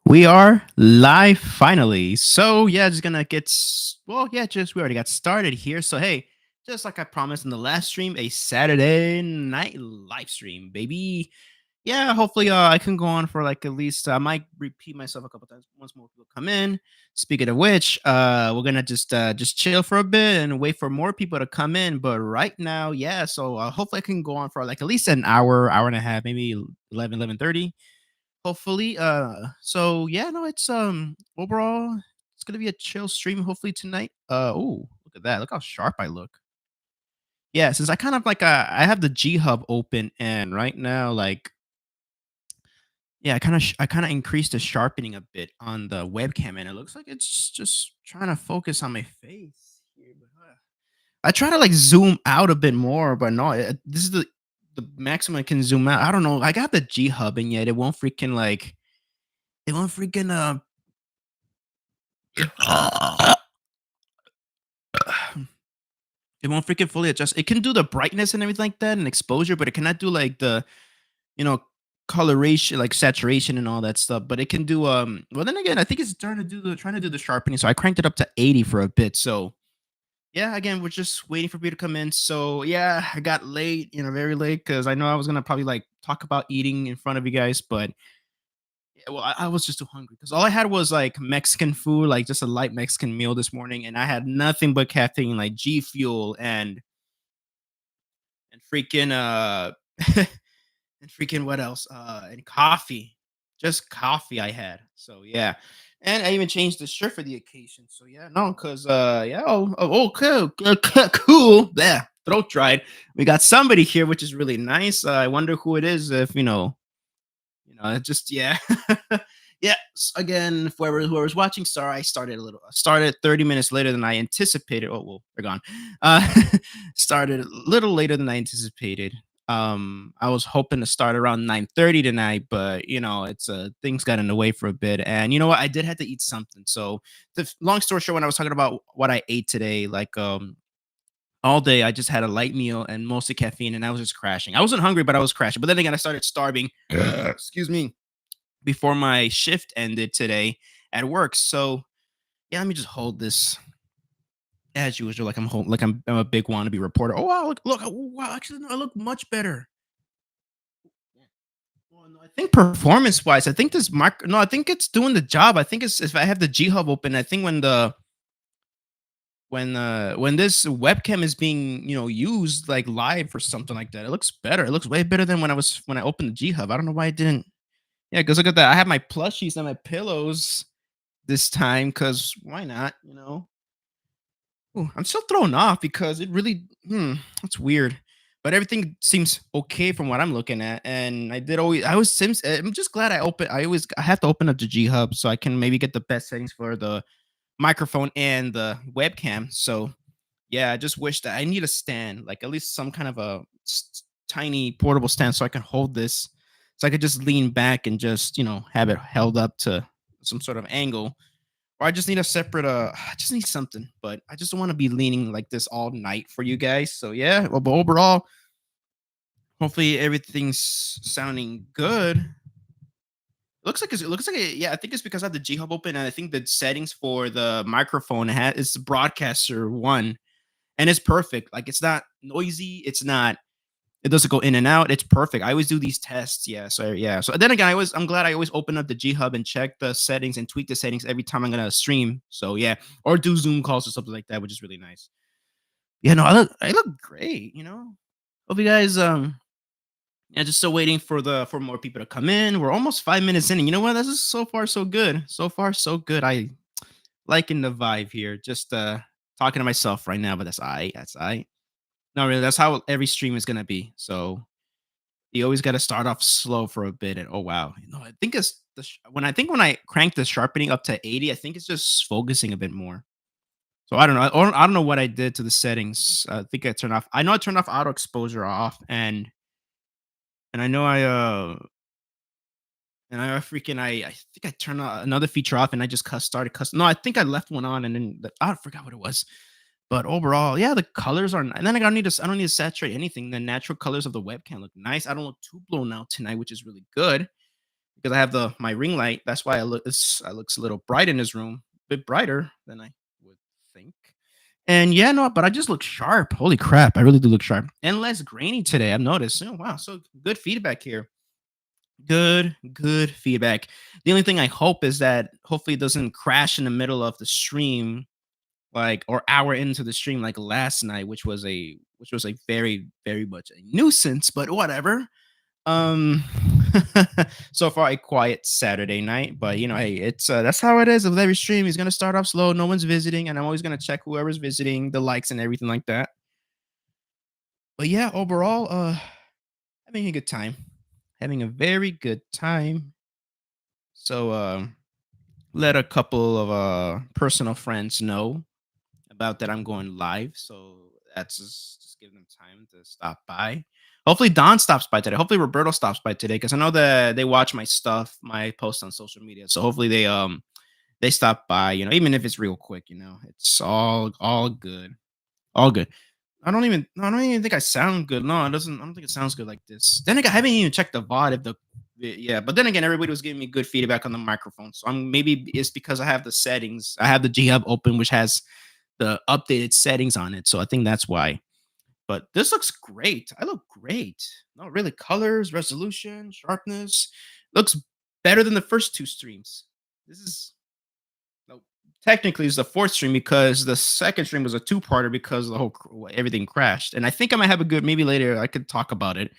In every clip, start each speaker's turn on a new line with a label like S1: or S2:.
S1: We are live finally. So yeah, just gonna well, yeah, just we already got started here. So hey, just like I promised in the last stream, a Saturday night live stream, baby. Yeah, hopefully I can go on for like at least I might repeat myself a couple times once more people come in. Speaking of which, we're gonna just chill for a bit and wait for more people to come in. But right now, yeah, so hopefully I can go on for like at least an hour, hour and a half, maybe 11:30. Hopefully. So yeah, no, it's overall it's gonna be a chill stream hopefully tonight. Oh, look at that. Look how sharp I look. Yeah, since I kind of like I have the G Hub open and right now, like yeah, I kind of increased the sharpening a bit on the webcam and it looks like it's just trying to focus on my face here. But I try to like zoom out a bit more, but no, this is the maximum I can zoom out. I don't know. I got the G Hub and yet it won't freaking it won't freaking fully adjust. It can do the brightness and everything like that and exposure, but it cannot do like the, you know, coloration, like saturation and all that stuff. But it can do well then again, I think it's trying to do the sharpening. So I cranked it up to 80 for a bit. So yeah, again, we're just waiting for people to come in. So yeah, I got late, very late because I know I was gonna probably like talk about eating in front of you guys, but yeah, well, I was just too hungry because all I had was like Mexican food, like just a light Mexican meal this morning, and I had nothing but caffeine, like G Fuel and freaking and freaking what else? And coffee, just coffee I had. So yeah, and I even changed the shirt for the occasion. So yeah, no, because yeah, cool, cool. There, throat dried. We got somebody here, which is really nice. I wonder who it is. If it just yeah. Yeah, again, for whoever's watching, sorry, I started 30 minutes later than I anticipated. Oh, well, they're gone. Uh, started a little later than I anticipated. I was hoping to start around 9:30 tonight, but it's things got in the way for a bit. And you know what? I did have to eat something. So long story short, when I was talking about what I ate today, like all day I just had a light meal and mostly caffeine, and I was just crashing. I wasn't hungry, but I was crashing. But then again, I started starving. Excuse me, before my shift ended today at work. So yeah, let me just hold this as usual, like I'm a big wannabe reporter. Oh wow, look, oh, wow, actually no, I look much better. Yeah. Well, no, I think performance wise, I think this mark no, I think it's doing the job. I think it's if I have the G Hub open, I think when this webcam is being used like live or something like that, it looks better. It looks way better than when I opened the G Hub. I don't know why it didn't. Yeah, because look at that. I have my plushies and my pillows this time because why not? Ooh, I'm still thrown off because it really, that's weird. But everything seems okay from what I'm looking at, and I was Sims. I'm just glad I have to open up the G Hub so I can maybe get the best settings for the microphone and the webcam. So yeah, I just wish that I need a stand, like at least some kind of a tiny portable stand, so I can hold this, so I could just lean back and just have it held up to some sort of angle. Or I just need a separate I just need something, but I just don't want to be leaning like this all night for you guys. So yeah, well, but overall, hopefully everything's sounding good. It looks like yeah, I think it's because I have the G Hub open and I think the settings for the microphone it's broadcaster one and it's perfect. Like it's not noisy, it doesn't go in and out. It's perfect. I always do these tests. Yeah. So yeah. So then again, I'm glad I always open up the G Hub and check the settings and tweak the settings every time I'm gonna stream. So yeah, or do Zoom calls or something like that, which is really nice. Yeah. No, I look great. Hope you guys yeah, just still waiting for more people to come in. We're almost 5 minutes in, and you know what? This is so far so good. So far so good. I liking the vibe here. Just talking to myself right now, but that's I. That's I. No, really, that's how every stream is gonna be. So you always got to start off slow for a bit, and oh wow, I think it's when I crank the sharpening up to 80, I think it's just focusing a bit more. So I don't know. I don't know what I did to the settings. I think I turned off. I know I turned off auto exposure off, and I know I freaking I think I turned another feature off, and I just started custom. No, I think I left one on, and then I forgot what it was. But overall, yeah, the colors are and then I don't need to saturate anything. The natural colors of the webcam look nice. I don't look too blown out tonight, which is really good. because I have the my ring light. That's why I looks a little bright in this room, a bit brighter than I would think. And yeah, no, but I just look sharp. Holy crap, I really do look sharp and less grainy today. I've noticed. Oh wow, so good feedback here. Good feedback. The only thing I hope is that hopefully it doesn't crash in the middle of the stream, like or hour into the stream like last night, which was a very much a nuisance, but whatever. Um, so far a quiet Saturday night, but hey, it's that's how it is with every stream. He's gonna start off slow, no one's visiting, and I'm always gonna check whoever's visiting, the likes and everything like that. But yeah, overall, having a good time, having a very good time. So, let a couple of personal friends know about that I'm going live. So that's just give them time to stop by. Hopefully Don stops by today. Hopefully Roberto stops by today because I know that they watch my stuff, my posts on social media. So hopefully they stop by. Even if it's real quick. It's all good, all good. I don't even think I sound good. No, it doesn't. I don't think it sounds good like this. Then again, I haven't even checked the VOD if yeah. But then again, everybody was giving me good feedback on the microphone. So maybe it's because I have the settings. I have the G Hub open, which has the updated settings on it. So I think that's why. But this looks great. I look great. No, really, colors, resolution, sharpness looks better than the first two streams. This is no, technically it's the fourth stream because the second stream was a two-parter because the whole everything crashed. And I think I might have a good maybe later I could talk about it.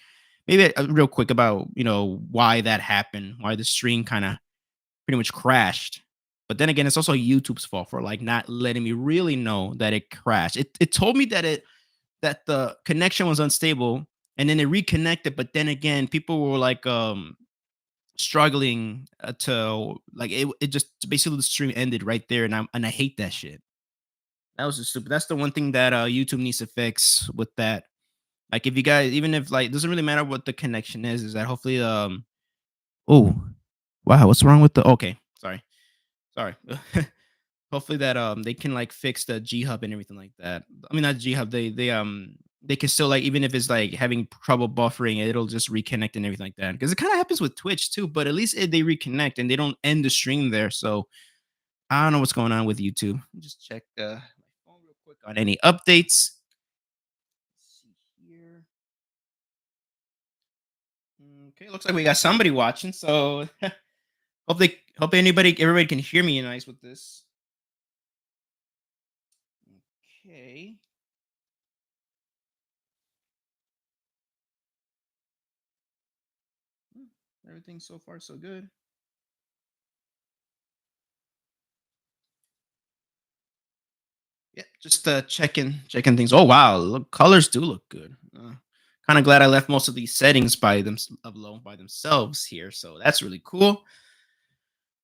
S1: Maybe real quick about why that happened, why the stream kind of pretty much crashed. But then again, it's also YouTube's fault for like not letting me really know that it crashed. It told me that the connection was unstable and then it reconnected, but then again, people were like struggling to like it just basically the stream ended right there and I hate that shit. That was just stupid. That's the one thing that YouTube needs to fix with that. Like if you guys even if like it doesn't really matter what the connection is that hopefully oh wow, what's wrong with the okay, sorry. Hopefully that they can like fix the G Hub and everything like that. I mean not G Hub, they can still like even if it's like having trouble buffering, it'll just reconnect and everything like that. Because it kind of happens with Twitch too, but at least they reconnect and they don't end the stream there. So I don't know what's going on with YouTube. Just check my phone real quick on any updates. Let's see here. Okay, looks like we got somebody watching. So hope everybody can hear me nice with this. Okay. Hmm, everything so far so good. Yeah, just checking things. Oh wow, look, colors do look good. Kind of glad I left most of these settings by them alone by themselves here, so that's really cool.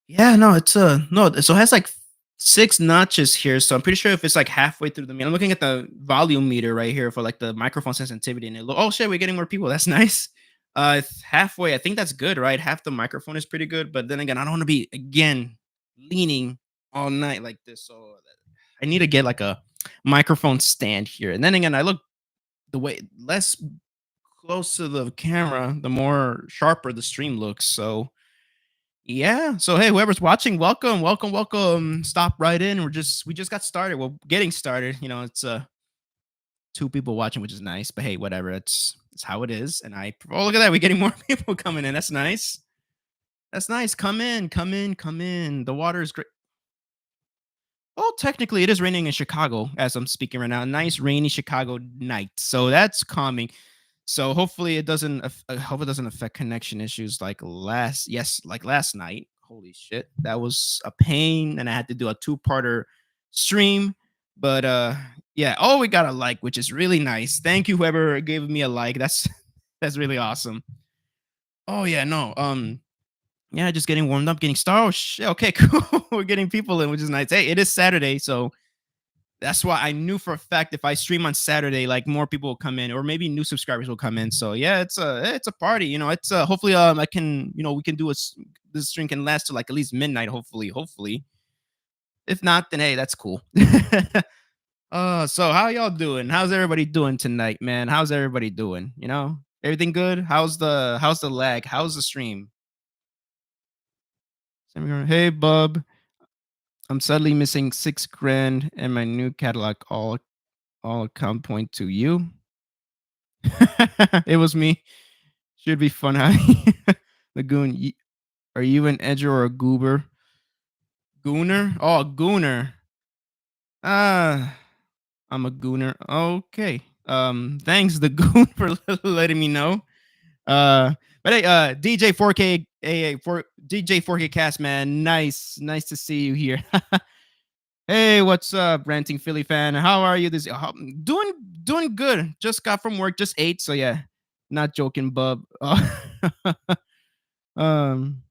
S1: Yeah, no, it's no, so it has like six notches here, so I'm pretty sure if it's like halfway through the meter. I'm looking at the volume meter right here for like the microphone sensitivity, and oh shit, we're getting more people. That's nice. It's halfway. I think that's good, right? Half the microphone is pretty good, but then again, I don't want to be again leaning all night like this, so I need to get like a microphone stand here. And then again, I look the way less close to the camera, the more sharper the stream looks. So yeah. So hey, whoever's watching, welcome, welcome, welcome. Stop right in. We just got started. We're getting started. It's two people watching, which is nice. But hey, whatever. It's how it is. And look at that. We're getting more people coming in. That's nice. That's nice. Come in, come in, come in. The water is great. Well, technically, it is raining in Chicago as I'm speaking right now. A nice rainy Chicago night, so that's calming. So hopefully, it doesn't. I hope it doesn't affect connection issues like like last night. Holy shit, that was a pain, and I had to do a two-parter stream. But yeah. Oh, we got a like, which is really nice. Thank you, whoever gave me a like. That's that's really awesome. Oh yeah, no. Yeah, just getting warmed up, getting star. Oh shit. Okay, cool. We're getting people in, which is nice. Hey, it is Saturday, so that's why I knew for a fact if I stream on Saturday, like more people will come in, or maybe new subscribers will come in. So yeah, it's a party. It's hopefully I can we can do this stream can last to like at least midnight. Hopefully. If not, then hey, that's cool. So how y'all doing? How's everybody doing tonight, man? How's everybody doing? Everything good? How's the lag? How's the stream? Hey, bub. I'm suddenly missing 6 grand, and my new Cadillac all account point to you. It was me. Should be fun, honey. Lagoon, are you an edger or a goober? Gooner? Oh, a gooner. Ah, I'm a gooner. Okay. Thanks the goon for letting me know. Uh, but hey, DJ 4K, hey, for DJ 4K Cast, man, nice to see you here. Hey, what's up, ranting Philly fan? How are you this? Doing good. Just got from work, just ate. So yeah, not joking, bub. Um,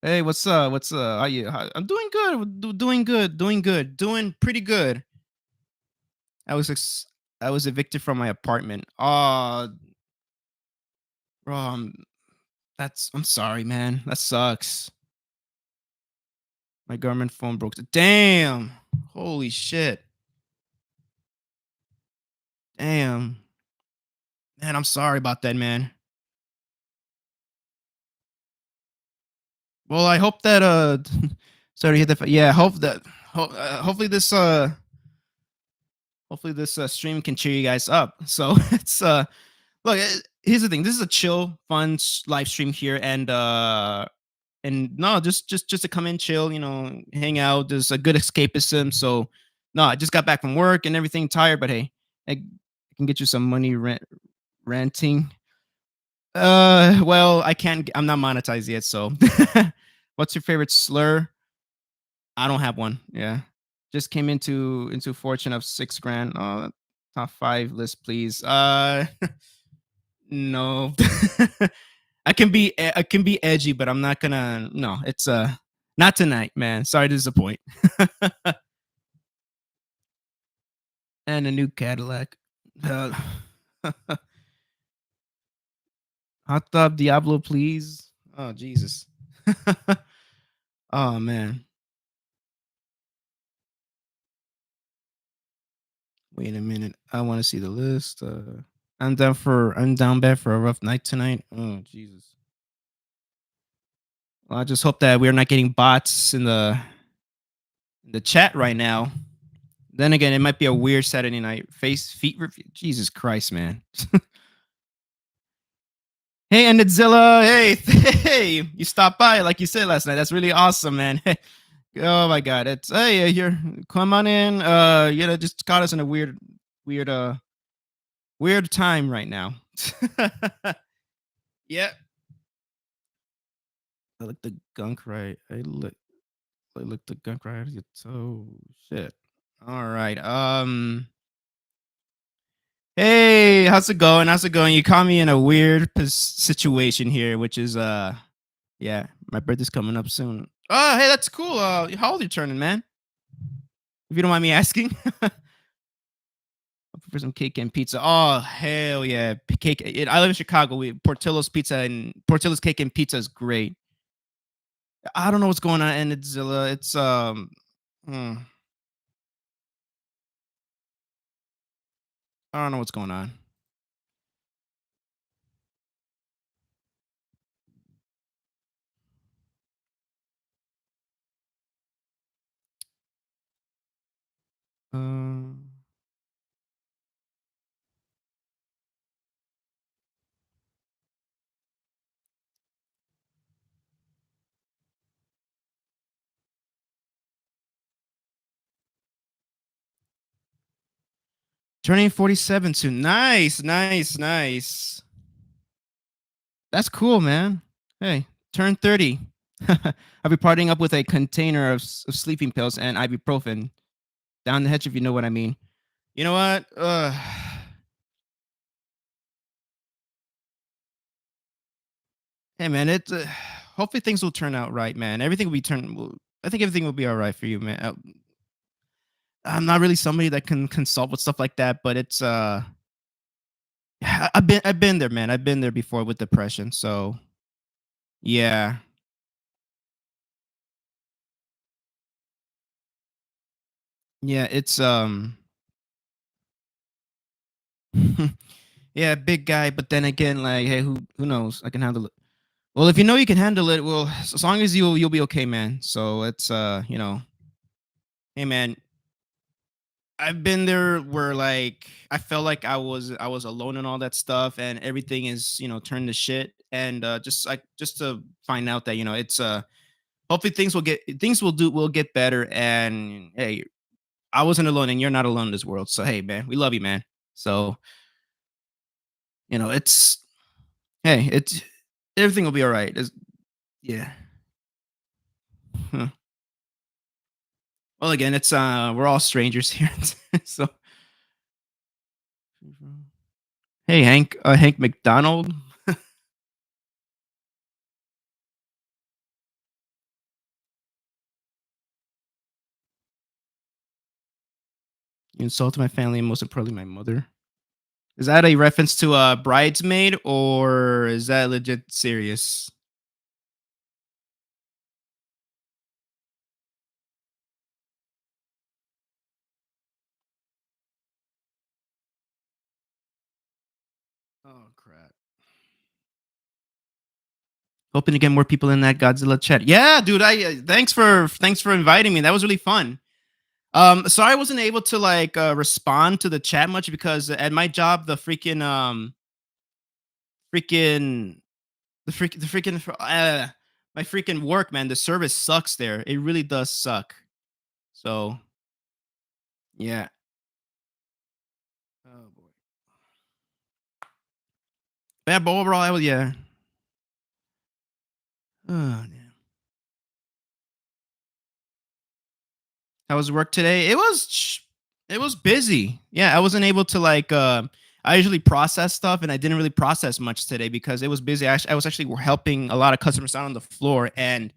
S1: hey, what's up? What's How you? I'm doing good. Doing pretty good. I was ex- I was evicted from my apartment. Um, that's I'm sorry, man. That sucks. My government phone broke. Damn. Holy shit. Damn. Man, I'm sorry about that, man. Well, I hope that sorry to hit the yeah, hopefully this stream can cheer you guys up. So it's look, here's the thing. This is a chill, fun live stream here, and no, just to come in, chill, hang out. There's a good escapism. So no, I just got back from work and everything, tired, but hey, I can get you some money ranting. Well, I can't. I'm not monetized yet. So, what's your favorite slur? I don't have one. Yeah, just came into fortune of 6 grand. Top five list, please. No. I can be edgy, but I'm not gonna. No, it's not tonight, man. Sorry to disappoint. And a new Cadillac. Uh, Hot tub Diablo, please. Oh Jesus. Oh man. Wait a minute. I want to see the list. I'm down bad for a rough night tonight. Oh Jesus. Well, I just hope that we're not getting bots in the chat right now. Then again, it might be a weird Saturday night. Face feet review. Jesus Christ, man. Hey, Endzilla. Hey, hey, you stopped by like you said last night. That's really awesome, man. Oh my god. It's hey, here. Come on in. Just caught us in a weird weird time right now. Yeah. I look the gunk right. I look the gunk right out of your toe. Shit. All right. Hey, how's it going? How's it going? You caught me in a weird situation here, which is yeah, my birthday's coming up soon. Oh, hey, that's cool. How old are you turning, man? If you don't mind me asking. For some cake and pizza. Oh, hell yeah. Cake. I live in Chicago. Portillo's Pizza and Portillo's Cake and Pizza is great. I don't know what's going on in Edzilla. It's hmm, I don't know what's going on. Um, 47 soon. Nice. That's cool, man. Hey, turn 30. I'll be partying up with a container of sleeping pills and ibuprofen down the hatch, if you know what I mean. You know what? Hey, man. Hopefully things will turn out right, man. Everything will be turned. I think everything will be all right for you, man. I'm not really somebody that can consult with stuff like that, but it's I've been there, man. I've been there before with depression. So yeah, yeah. It's yeah, big guy. But then again, like, hey, who knows? I can handle it. Well, if you know you can handle it, well, as long as you'll be okay, man. So it's hey man, I've been there where like I felt like I was alone and all that stuff, and everything is turned to shit. And just to find out that it's hopefully things will get better. And hey, I wasn't alone, and you're not alone in this world. So hey, man, we love you, man. So it's hey, it's everything will be all right. Yeah. Huh. Well, again, it's we're all strangers here, so hey, Hank McDonald. You insulted my family and most importantly, my mother. Is that a reference to a bridesmaid or is that legit serious? Oh crap! Hoping to get more people in that Godzilla chat. Yeah, dude. I thanks for inviting me. That was really fun. Sorry I wasn't able to like respond to the chat much because at my job the freaking the freaking my freaking work, man. The service sucks there. It really does suck. So yeah. Oh boy. Yeah, but overall, I was yeah. Oh, yeah. How was work today? It was busy. Yeah, I wasn't able to like. I usually process stuff, and I didn't really process much today because it was busy. I was actually helping a lot of customers out on the floor, and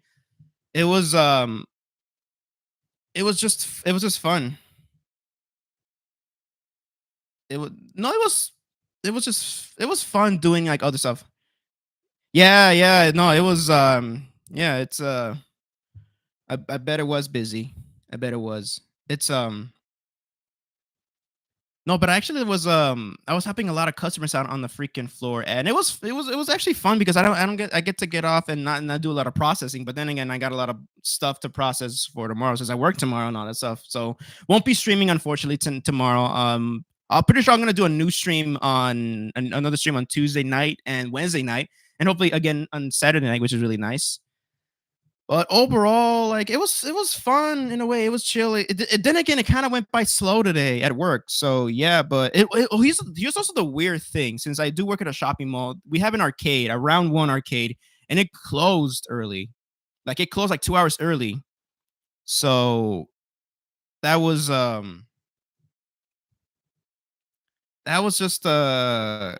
S1: it was um, it was just fun. It was fun doing like other stuff. Yeah, yeah, no, it was yeah, I bet it was busy. I bet it was. It's No, but actually it was I was helping a lot of customers out on the freaking floor, and it was actually fun because I get to get off and not do a lot of processing, but then again I got a lot of stuff to process for tomorrow since I work tomorrow and all that stuff. So won't be streaming unfortunately tomorrow. I'm pretty sure I'm gonna do a new stream on another stream on Tuesday night and Wednesday night, and hopefully again on Saturday night, which is really nice. But overall, like it was fun in a way. It was chill. Then again, it kind of went by slow today at work. So yeah, but here's also the weird thing. Since I do work at a shopping mall, we have an arcade, a round one arcade, and it closed early. Like it closed like 2 hours early. So that was um that was just that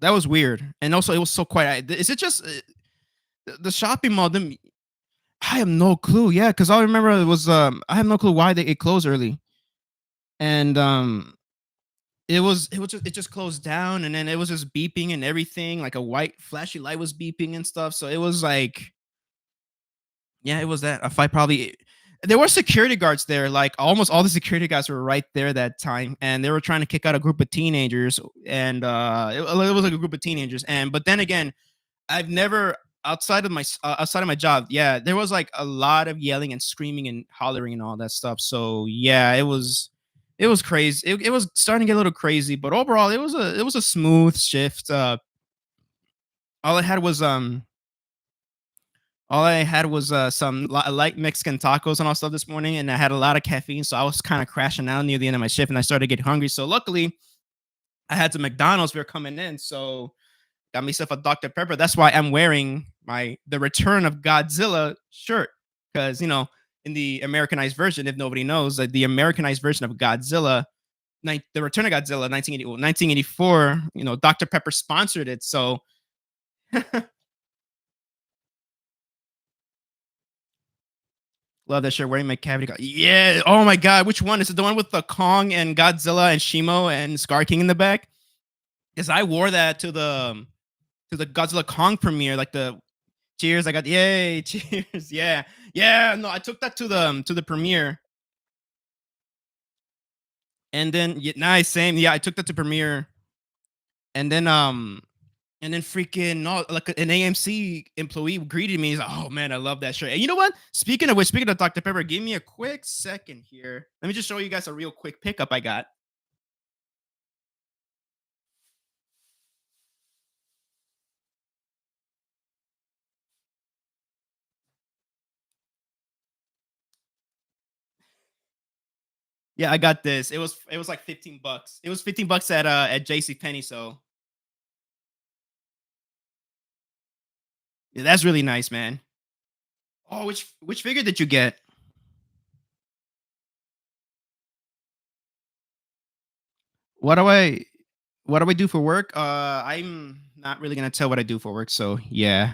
S1: was weird. And also it was so quiet. Is it just the shopping mall? I have no clue. Yeah, because I remember it was I have no clue why it closed early. And it just closed down, and then it was just beeping and everything, like a white flashy light was beeping and stuff. So it was like, yeah, it was that a fight probably. There were security guards there, like almost all the security guards were right there that time, and they were trying to kick out a group of teenagers, and it was like a group of teenagers. And but then again, I've never outside of my job, yeah, there was like a lot of yelling and screaming and hollering and all that stuff. So yeah, it was crazy. It was starting to get a little crazy, but overall, it was a smooth shift. All I had was um all I had was some light Mexican tacos and all stuff this morning, and I had a lot of caffeine, so I was kind of crashing out near the end of my shift, and I started getting hungry. So luckily, I had some McDonald's. We were coming in, so got myself a Dr. Pepper. That's why I'm wearing my the Return of Godzilla shirt because in the Americanized version, if nobody knows, like the Americanized version of Godzilla, the Return of Godzilla, 1980, well, 1984. Dr. Pepper sponsored it, so love that shirt. Wearing my cavity. Yeah. Oh my god, which one is it? The one with the Kong and Godzilla and Shimo and Scar King in the back? Because I wore that to the Godzilla Kong premiere, like the cheers. I got yay, cheers. Yeah, yeah. No, I took that to the premiere, and then yeah, nice, same. Yeah, I took that to premiere, and then And then freaking no, like an AMC employee greeted me. He's like, "Oh man, I love that shirt." And you know what? Speaking of which, speaking of Dr. Pepper, give me a quick second here. Let me just show you guys a real quick pickup I got. Yeah, I got this. It was like 15 bucks. It was 15 bucks at JC Penney. So yeah, that's really nice, man. Oh, which figure did you get? What do I what do I do for work? I'm not really gonna tell what I do for work. So yeah,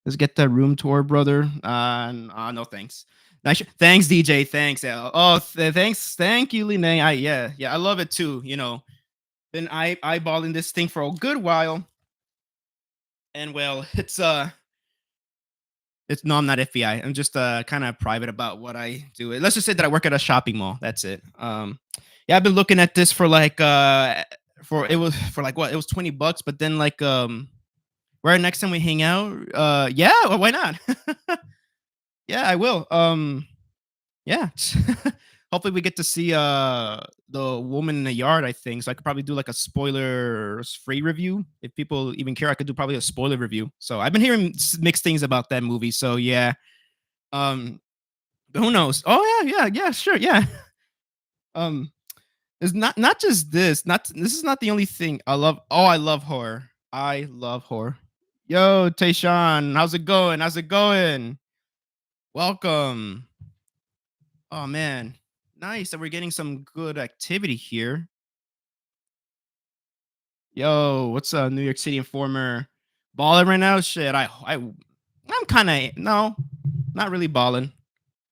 S1: let's get that room tour, brother. No thanks. Thanks, DJ. Thanks. Oh, thanks. Thank you, Line. I love it too. Been eyeballing this thing for a good while, and well, it's no, I'm not FBI. I'm just kind of private about what I do. Let's just say that I work at a shopping mall. That's it. Yeah, I've been looking at this for like for it was for like what it was 20 bucks, but then like where next time we hang out, yeah, well, why not? Yeah, I will. Yeah. Hopefully we get to see the woman in the yard, I think. So I could probably do like a spoilers free review. If people even care, I could do probably a spoiler review. So I've been hearing mixed things about that movie. So yeah. Um who knows? Oh yeah, sure, yeah. Um it's not just this. Not this is not the only thing. I love horror. I love horror. Yo, Tayshawn, how's it going? How's it going? Welcome. Oh man. Nice that we're getting some good activity here. Yo, what's up, New York City Informer? Balling right now? Shit, I'm kind of no, not really balling.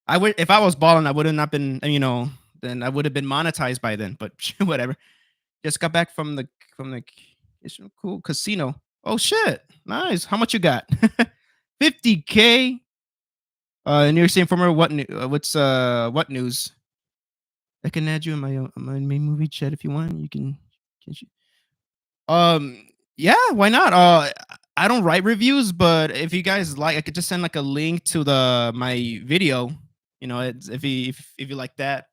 S1: I would if I was balling, I would have not been, then I would have been monetized by then. But whatever. Just got back from the it's a cool casino. Oh shit, nice. How much you got? 50K. New York City Informer. What news? I can add you in my main movie chat if you want. You can. Um, yeah, why not? I don't write reviews, but if you guys like, I could just send like a link to the my video. If you like that.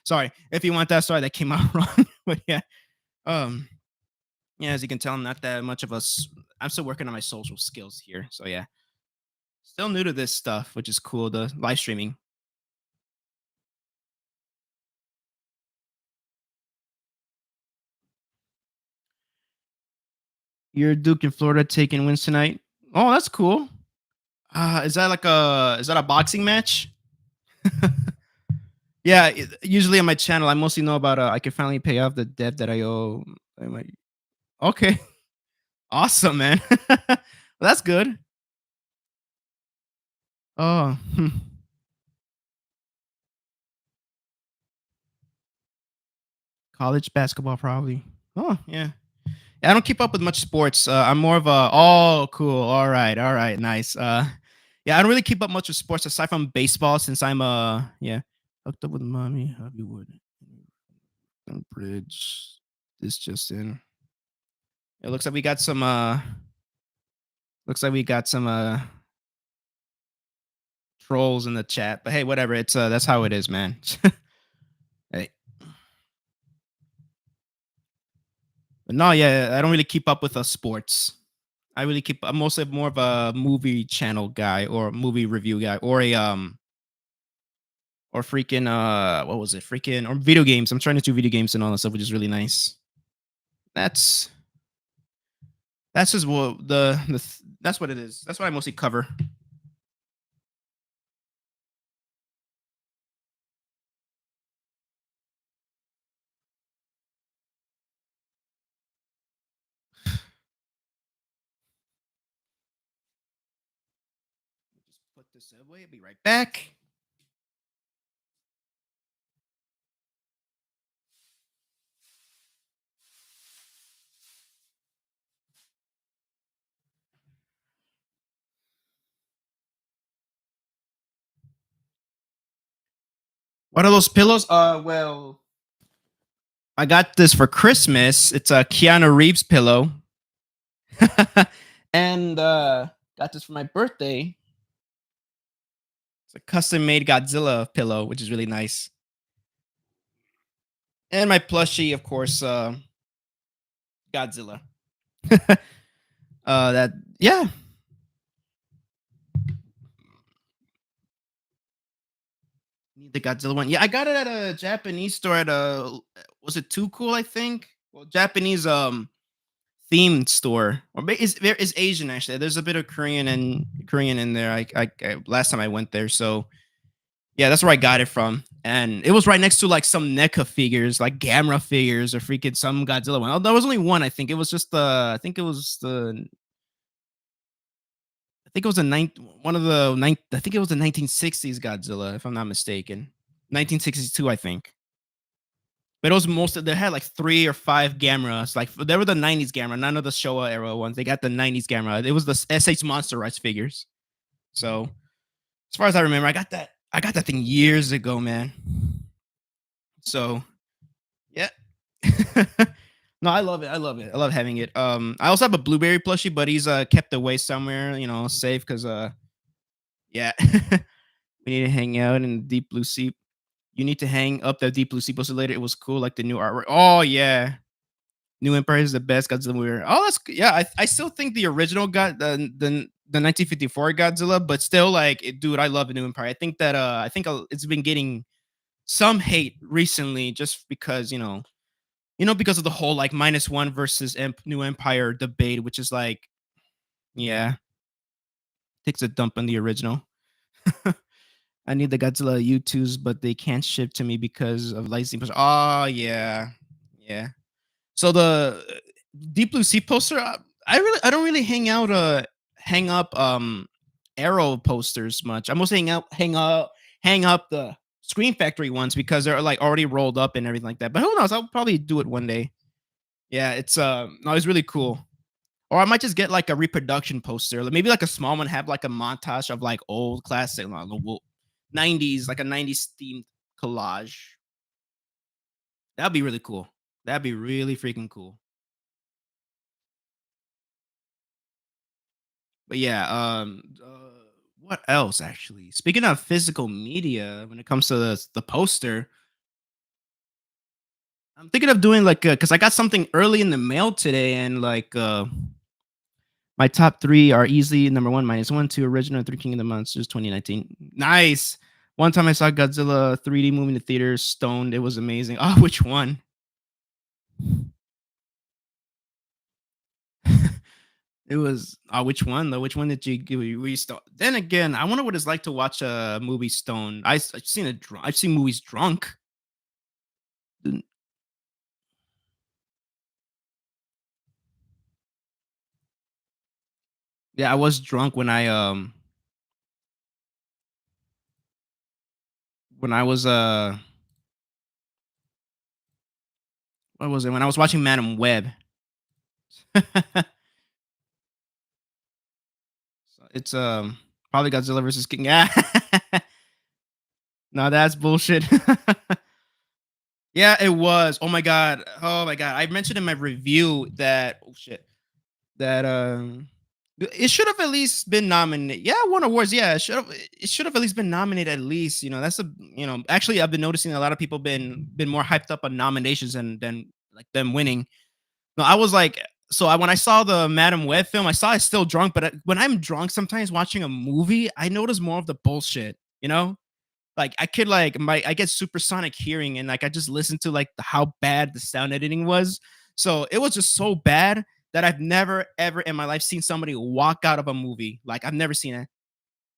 S1: Sorry, if you want that. Sorry, that came out wrong. But yeah, um, yeah, as you can tell, I'm not that much of a. I'm still working on my social skills here. So yeah, still new to this stuff, which is cool. The live streaming. You're Duke in Florida taking wins tonight. Oh, that's cool. Is that a boxing match? Yeah, usually on my channel, I mostly know about I can finally pay off the debt that I owe. Okay, awesome, man. Well, that's good. Oh, college basketball probably. Oh, yeah. Yeah, I don't keep up with much sports. I'm more of a oh, cool. All right, nice. Yeah, I don't really keep up much with sports aside from baseball since I'm yeah hooked up with mommy. JAVIWOOD and bridge. This just in. It looks like we got some. Looks like we got some trolls in the chat. But hey, whatever. It's that's how it is, man. Hey. But no, yeah, I don't really keep up with sports. I'm mostly more of a movie channel guy or a movie review guy or a or freaking what was it? Freaking or video games. I'm trying to do video games and all that stuff, which is really nice. That's that's just what that's what it is. That's what I mostly cover. Just put this away. I'll be right back. What are those pillows? Well, I got this for Christmas. It's a Keanu Reeves pillow. And got this for my birthday. It's a custom made Godzilla pillow, which is really nice. And my plushie, of course, Godzilla. That yeah, need the Godzilla one. Yeah, I got it at a Japanese store at a was it Too Cool, I think? Well, Japanese themed store. Or is there is Asian actually. There's a bit of Korean in there. I last time I went there, so yeah, that's where I got it from. And it was right next to like some NECA figures, like Gamera figures or freaking some Godzilla one. Oh, there was only one, I think. It was just the I think it was the I think it was the one of the I think it was the 1960s Godzilla, if I'm not mistaken. 1962, I think. But it was most of they had like 3 or 5 Gameras. Like they were the 90s Gamera, none of the Showa era ones. They got the 90s Gamera. It was the SH Monster Rice figures. So as far as I remember, I got that thing years ago, man. So yeah. No, I love it. I love it. I love having it. I also have a blueberry plushie, but he's kept away somewhere, safe because yeah. We need to hang out in the deep blue sea. You need to hang up the deep blue sea poster later. It was cool, like the new artwork. Oh yeah. New Empire is the best Godzilla movie. Oh, yeah. I still think the original got the 1954 Godzilla, but still dude, I love the New Empire. I think that it's been getting some hate recently just because because of the whole like -1 versus New Empire debate, which is like, yeah, takes a dump on the original. I need the Godzilla U2s, but they can't ship to me because of licensing. Oh yeah, yeah. So the Deep Blue Sea poster, I don't really hang up Arrow posters much. I mostly hang up the Screen Factory ones because they're like already rolled up and everything like that. But who knows? I'll probably do it one day. Yeah, it's no, it's really cool. Or I might just get like a reproduction poster, maybe like a small one, have like a montage of like old classic 90s, like a 90s themed collage. That'd be really cool. That'd be really freaking cool. But yeah, what else actually? Speaking of physical media, when it comes to the poster, I'm thinking of doing like because I got something early in the mail today, and my top three are easily number one, -1, two original, three King of the Monsters, 2019. Nice. One time I saw Godzilla 3D movie in the theater, stoned. It was amazing. Oh, which one? It was which one though? Which one did you give you restart? Then again, I wonder what it's like to watch a movie stoned. I've seen it drunk. I've seen movies drunk. Mm, Yeah, I was drunk when I was what was it? When I was watching Madam Web. It's probably Godzilla versus King. Yeah. No, that's bullshit. Yeah, it was. Oh my god. Oh my god. I mentioned in my review that oh shit. That it should have at least been nominated. Yeah, won awards. Yeah, it should have at least been nominated at least. That's actually I've been noticing a lot of people been more hyped up on nominations than like them winning. No, I was like when I saw the Madam Web film, I saw it still drunk, but when I'm drunk sometimes watching a movie, I notice more of the bullshit, you know? Like I could like my I get supersonic hearing and like I just listen to like how bad the sound editing was. So it was just so bad that I've never ever in my life seen somebody walk out of a movie. Like I've never seen it.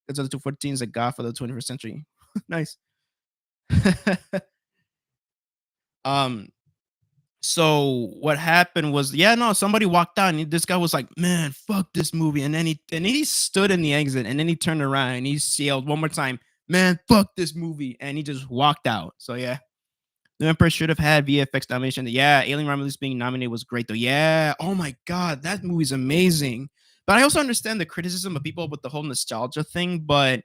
S1: Because the 214 is a god for the 21st century. Nice. um so what happened was yeah, no, somebody walked out and this guy was like, man, fuck this movie. And then he stood in the exit and then he turned around and he yelled one more time, man, fuck this movie. And he just walked out. So yeah. The Emperor should have had VFX nomination. Yeah, Alien Romulus being nominated was great though. Yeah. Oh my god, that movie's amazing. But I also understand the criticism of people with the whole nostalgia thing. But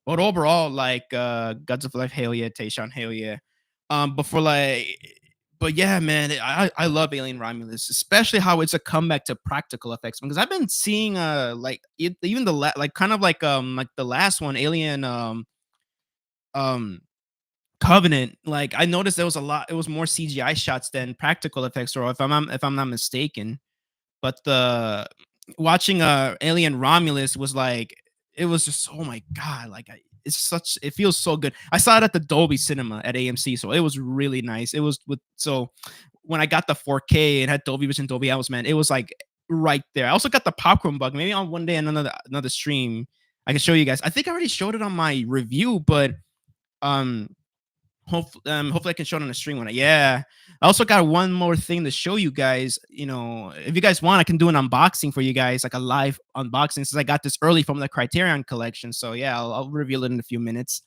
S1: overall, like Gods of Life, hell yeah, Tayshawn, hell yeah. But for like But yeah, man, I love Alien Romulus, especially how it's a comeback to practical effects because I've been seeing like even like kind of like the last one, Alien um Covenant. Like I noticed there was a lot, it was more CGI shots than practical effects, or if I'm not mistaken. But the watching Alien Romulus was like it was just oh my god, like it's such it feels so good. I saw it at the Dolby Cinema at AMC, so it was really nice. It was with so when I got the 4K and had Dolby Vision, Dolby Atmos, man, it was like right there. I also got the popcorn bug. Maybe on one day another stream I can show you guys. I think I already showed it on my review, but um hopefully I can show it on the stream one. Yeah. I also got one more thing to show you guys. You know, if you guys want, I can do an unboxing for you guys, like a live unboxing, since I got this early from the Criterion collection. So yeah, I'll reveal it in a few minutes.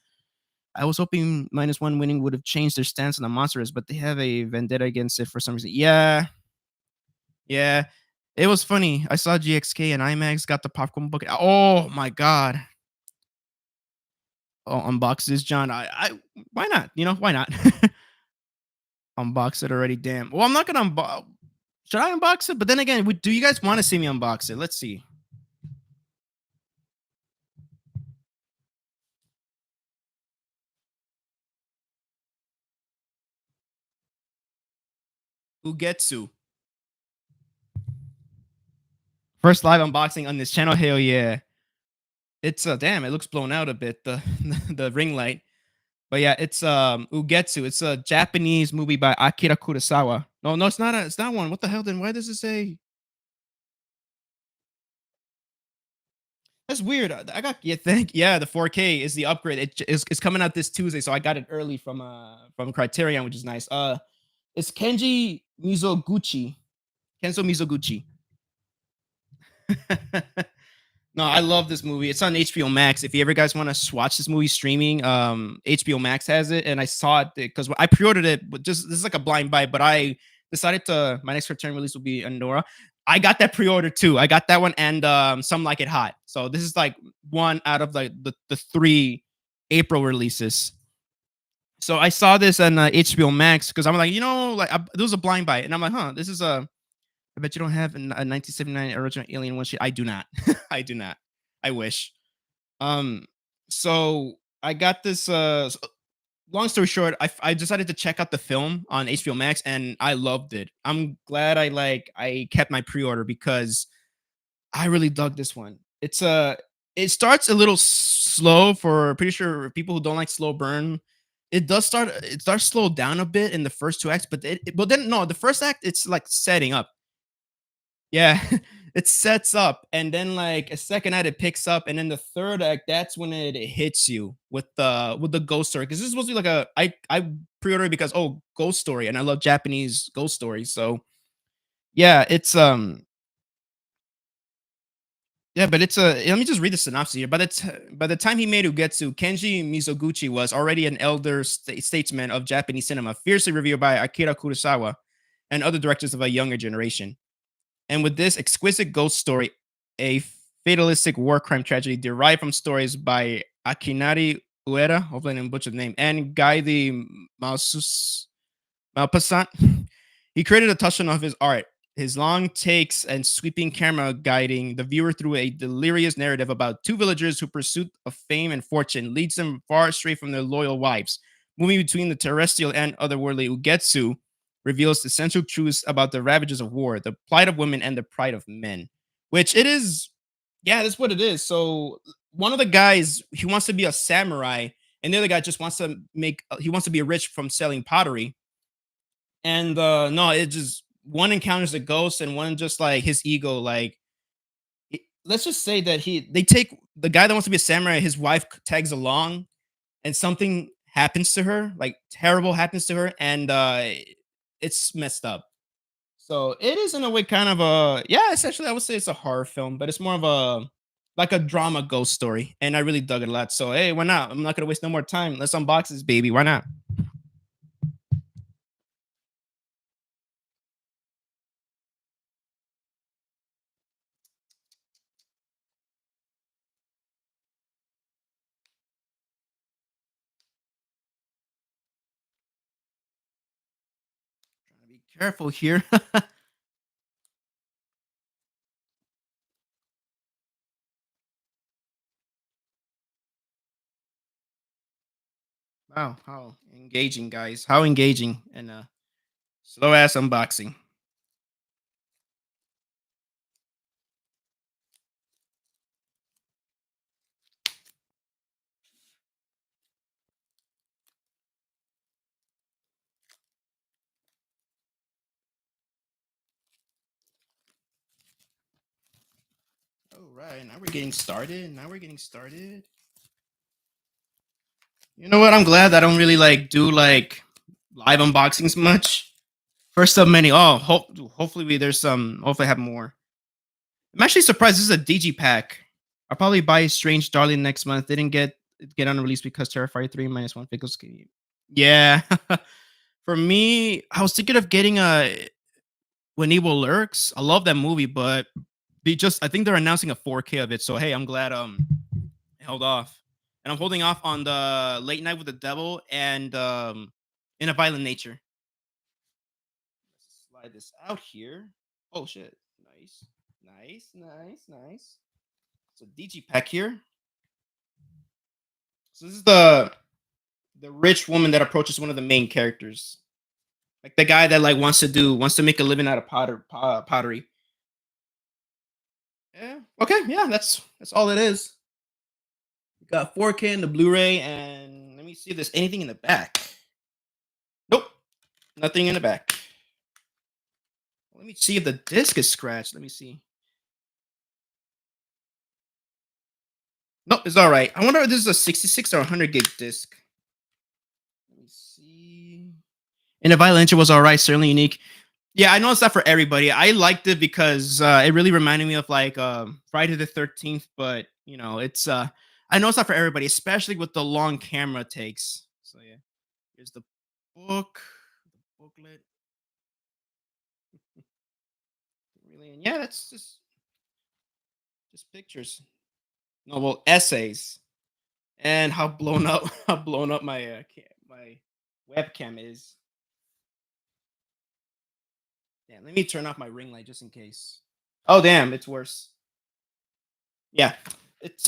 S1: I was hoping minus one winning would have changed their stance on the monsters, but they have a vendetta against it for some reason. Yeah, yeah. It was funny. I saw GXK and IMAX got the popcorn bucket. Oh my god. Oh, unbox this, John. I why not? You know, why not? Unbox it already. Damn. Well, I'm not gonna unbox. Should I unbox it? But then again, do you guys want to see me unbox it? Let's see. Ugetsu. First live unboxing on this channel. Hell yeah. It's damn, it looks blown out a bit, the the ring light. But yeah, it's Ugetsu. It's a Japanese movie by Akira Kurosawa. No, it's not one. What the hell then? Why does it say? That's weird. I got yeah, the 4K is the upgrade. It's coming out this Tuesday, so I got it early from Criterion, which is nice. It's Kenji Mizoguchi. Kenzo Mizoguchi. No, I love this movie. It's on HBO Max. If you ever guys want to watch this movie streaming, HBO Max has it, and I saw it because I pre-ordered it. But just this is like a blind buy, but I decided to my next return release will be Andorra. I got that pre-order too. I got that one and Some Like It Hot. So this is like one out of like the three April releases. So I saw this on HBO Max because I'm like, you know, like there was a blind buy, and I'm like, huh, this is a I bet you don't have a 1979 original Alien one sheet. I do not. I do not. I wish. Um, so I got this. Long story short, I decided to check out the film on HBO Max, and I loved it. I'm glad I kept my pre-order because I really dug this one. It starts a little slow for pretty sure people who don't like slow burn. It starts slow down a bit in the first two acts, but then no, the first act it's like setting up. Yeah, it sets up, and then like a second act it picks up, and then the third act that's when it hits you with the ghost story. Because this is supposed to be like I pre-ordered because oh ghost story, and I love Japanese ghost stories. So yeah, but it's a let me just read the synopsis here. By the time he made Ugetsu, Kenji Mizoguchi was already an elder statesman of Japanese cinema, fiercely revered by Akira Kurosawa and other directors of a younger generation. And with this exquisite ghost story, a fatalistic war crime tragedy derived from stories by Akinari Ueda, hopefully I didn't butcher the name, and Guy the Maupassant. He created a touchstone of his art, his long takes and sweeping camera guiding the viewer through a delirious narrative about two villagers whose pursuit of fame and fortune leads them far astray from their loyal wives. Moving between the terrestrial and otherworldly, Ugetsu reveals essential truths about the ravages of war, the plight of women, and the pride of men. Which it is, yeah, that's what it is. So one of the guys, he wants to be a samurai, and the other guy just wants to he wants to be rich from selling pottery. And no, it just one encounters a ghost, and one just like his ego, like let's just say that they take the guy that wants to be a samurai, his wife tags along, and something happens to her, like terrible happens to her, and it's messed up. So it is in a way kind of a yeah, essentially I would say it's a horror film, but it's more of a like a drama ghost story. And I really dug it a lot. So hey, why not? I'm not gonna waste no more time. Let's unbox this baby. Why not? Be careful here. Wow, how engaging, guys. How engaging and slow ass unboxing. All right, now we're getting started. Now we're getting started. You know what? I'm glad I don't really like do like live unboxings much. First of many. Oh, hopefully there's some. Hopefully I have more. I'm actually surprised. This is a DG pack. I'll probably buy Strange Darling next month. Didn't get on release because Terrifier 3 minus one figures. Yeah. For me, I was thinking of getting a When Evil Lurks. I love that movie, but I think they're announcing a 4K of it. So hey, I'm glad I held off. And I'm holding off on the Late Night with the Devil and In a Violent Nature. Let's slide this out here. Oh shit. Nice. Nice, nice, nice. So DG pack here. So this is the rich woman that approaches one of the main characters. Like the guy that like wants to make a living out of pottery. Yeah. Okay. Yeah. That's all it is. We got 4K in the Blu-ray, and let me see if there's anything in the back. Nope. Nothing in the back. Let me see if the disc is scratched. Let me see. Nope, it's all right. I wonder if this is a 66 or 100 gig disc. Let me see. And the Violentia was all right, certainly unique. Yeah, I know it's not for everybody. I liked it because it really reminded me of like Friday the 13th, but you know, it's I know it's not for everybody, especially with the long camera takes. So yeah, here's the book, the booklet. Really, and yeah, that's just pictures. No, well, essays and how blown up how blown up my my webcam is. Damn, let me turn off my ring light just in case. Oh damn, it's worse. Yeah. It's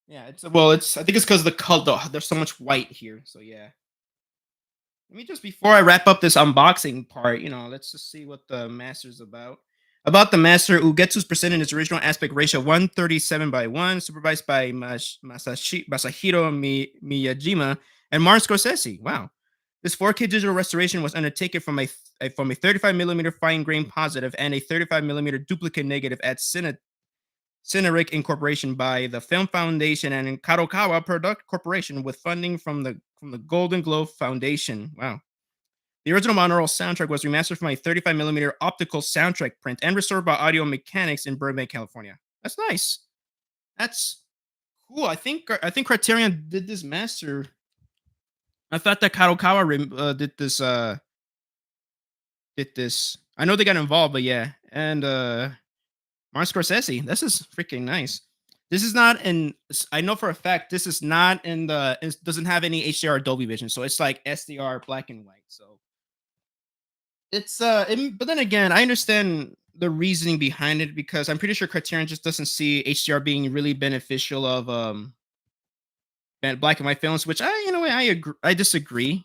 S1: yeah, it's well, it's I think it's because of the color. There's so much white here. So yeah. Let me just before I wrap up this unboxing part, let's just see what the master's about. About the master, Ugetsu's presented in its original aspect ratio 137 by 1, supervised by Masahiro Miyajima and Martin Scorsese. Wow. This 4K digital restoration was undertaken from a 35 millimeter fine grain positive and a 35 millimeter duplicate negative at Cineric Incorporation by the Film Foundation and Kadokawa Product Corporation with funding from the Golden Globe Foundation. Wow. The original monaural soundtrack was remastered from a 35 millimeter optical soundtrack print and restored by Audio Mechanics in Burbank, California. That's nice. That's cool. I think Criterion did this master. I thought that Kadokawa did this. I know they got involved, but yeah. And Martin Scorsese. This is freaking nice. This is not in. I know for a fact this is not in the. It doesn't have any HDR or Dolby Vision, so it's like SDR black and white. So it's but then again, I understand the reasoning behind it because I'm pretty sure Criterion just doesn't see HDR being really beneficial of black and white films, which in a way I agree. I disagree.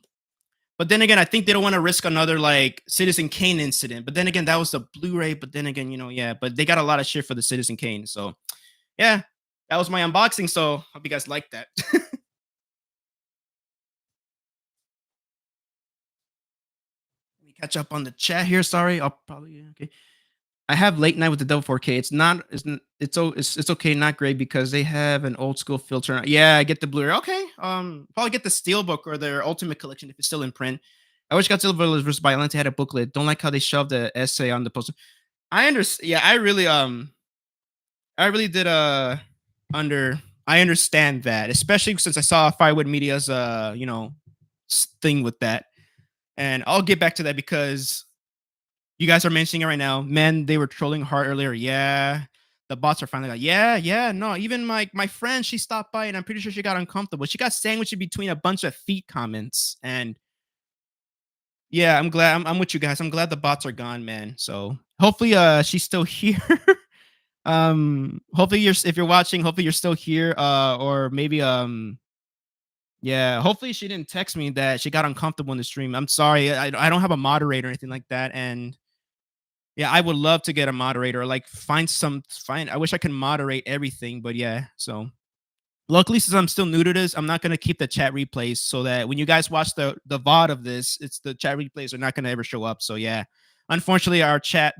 S1: But then again, I think they don't want to risk another like Citizen Kane incident. But then again, that was the Blu-ray. But then again, yeah. But they got a lot of shit for the Citizen Kane. So yeah, that was my unboxing. So hope you guys liked that. Let me catch up on the chat here. Sorry, I'll probably okay. I have Late Night with the Devil 4K. It's okay, not great because they have an old school filter. Yeah, I get the Blu-ray. Okay, probably get the Steelbook or their Ultimate Collection if it's still in print. I wish Godzilla vs. Violence had a booklet. Don't like how they shoved the essay on the poster. I understand. Yeah, I really did I understand that, especially since I saw Firewood Media's thing with that, and I'll get back to that because you guys are mentioning it right now. Man, they were trolling hard earlier. Yeah. The bots are finally like, yeah, yeah, no. Even my friend, she stopped by and I'm pretty sure she got uncomfortable. She got sandwiched in between a bunch of feet comments. And Yeah, I'm with you guys. I'm glad the bots are gone, man. So hopefully she's still here. Hopefully if you're watching, hopefully you're still here. Or maybe yeah, hopefully she didn't text me that she got uncomfortable in the stream. I'm sorry. I don't have a moderator or anything like that. And yeah, I would love to get a moderator, like find I wish I could moderate everything, but yeah, so luckily, since I'm still new to this, I'm not gonna keep the chat replays so that when you guys watch the VOD of this, it's the chat replays are not gonna ever show up. So yeah, unfortunately, our chat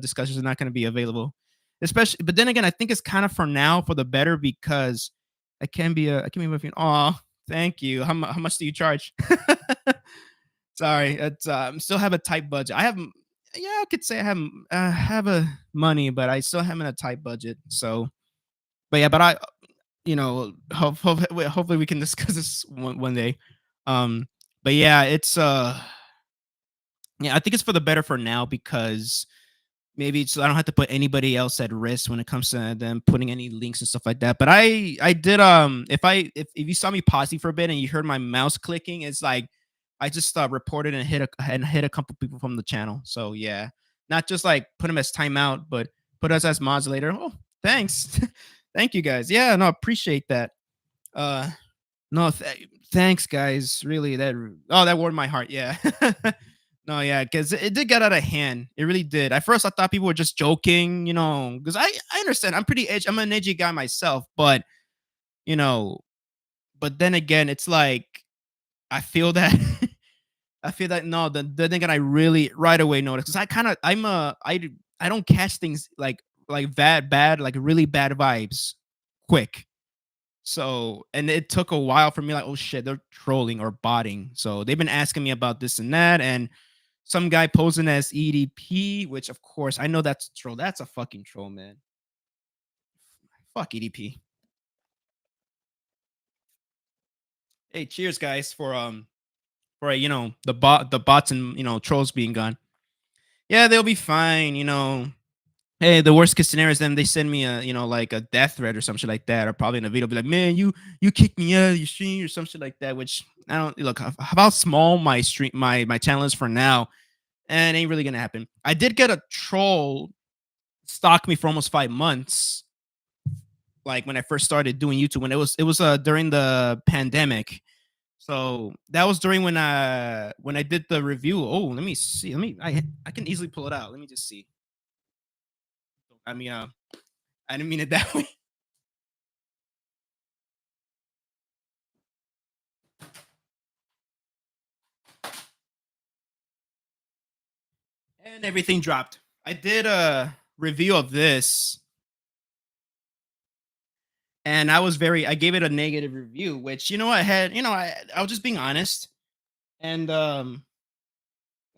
S1: discussions are not gonna be available. Especially, but then again, I think it's kind of for now for the better because I can be moving. Oh, thank you. How much do you charge? Sorry, still have a tight budget. Yeah, I could say have a money, but I still have in a tight budget. So, but yeah, but I hopefully we can discuss this one day. Um, but yeah, it's yeah, I think it's for the better for now because maybe so I don't have to put anybody else at risk when it comes to them putting any links and stuff like that. But I did if you saw me pausing for a bit and you heard my mouse clicking, it's like I just reported and hit a couple people from the channel. So yeah, not just like put them as timeout, but put us as mods later. Oh, thanks, thank you guys. Yeah, no, appreciate that. Uh, no, thanks, guys. Really, that warmed my heart. Yeah. No, yeah, because it did get out of hand. It really did. At first, I thought people were just joking, because I understand. I'm pretty edgy. I'm an edgy guy myself, but you know, but then again, it's like I feel that I feel that no, the thing that I really right away noticed because I don't catch things like bad like really bad vibes quick. So, and it took a while for me, like, oh shit, they're trolling or botting. So they've been asking me about this and that, and some guy posing as EDP, which of course I know that's a troll. That's a fucking troll, man. Fuck EDP. Hey, cheers, guys, for the bots and trolls being gone. Yeah, they'll be fine. Hey, the worst case scenario is then they send me like a death threat or some shit like that, or probably in a video be like, man, you kicked me out of your stream or some shit like that. Which I don't look how small my channel is for now, and it ain't really gonna happen. I did get a troll stalk me for almost 5 months, like when I first started doing YouTube, when it was during the pandemic. So that was during when I did the review. Oh, let me see. I can easily pull it out. Let me just see. I mean, I didn't mean it that way. And everything dropped. I did a review of this, and I gave it a negative review, which I had, I was just being honest. And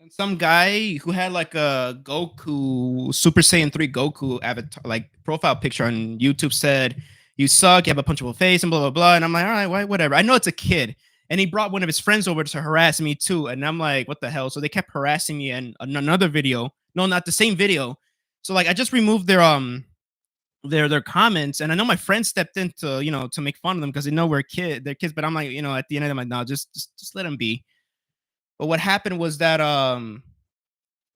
S1: some guy who had like a Goku Super Saiyan 3 Goku avatar like profile picture on YouTube said, "You suck, you have a punchable face," and blah blah blah. And I'm like, all right, whatever. I know it's a kid. And he brought one of his friends over to harass me too. And I'm like, what the hell? So they kept harassing me in another video. No, not the same video. So like I just removed their comments. And I know my friends stepped in to make fun of them because they know they're kids. But I'm like, at the end of the day, I'm like, no, just let them be. But what happened was that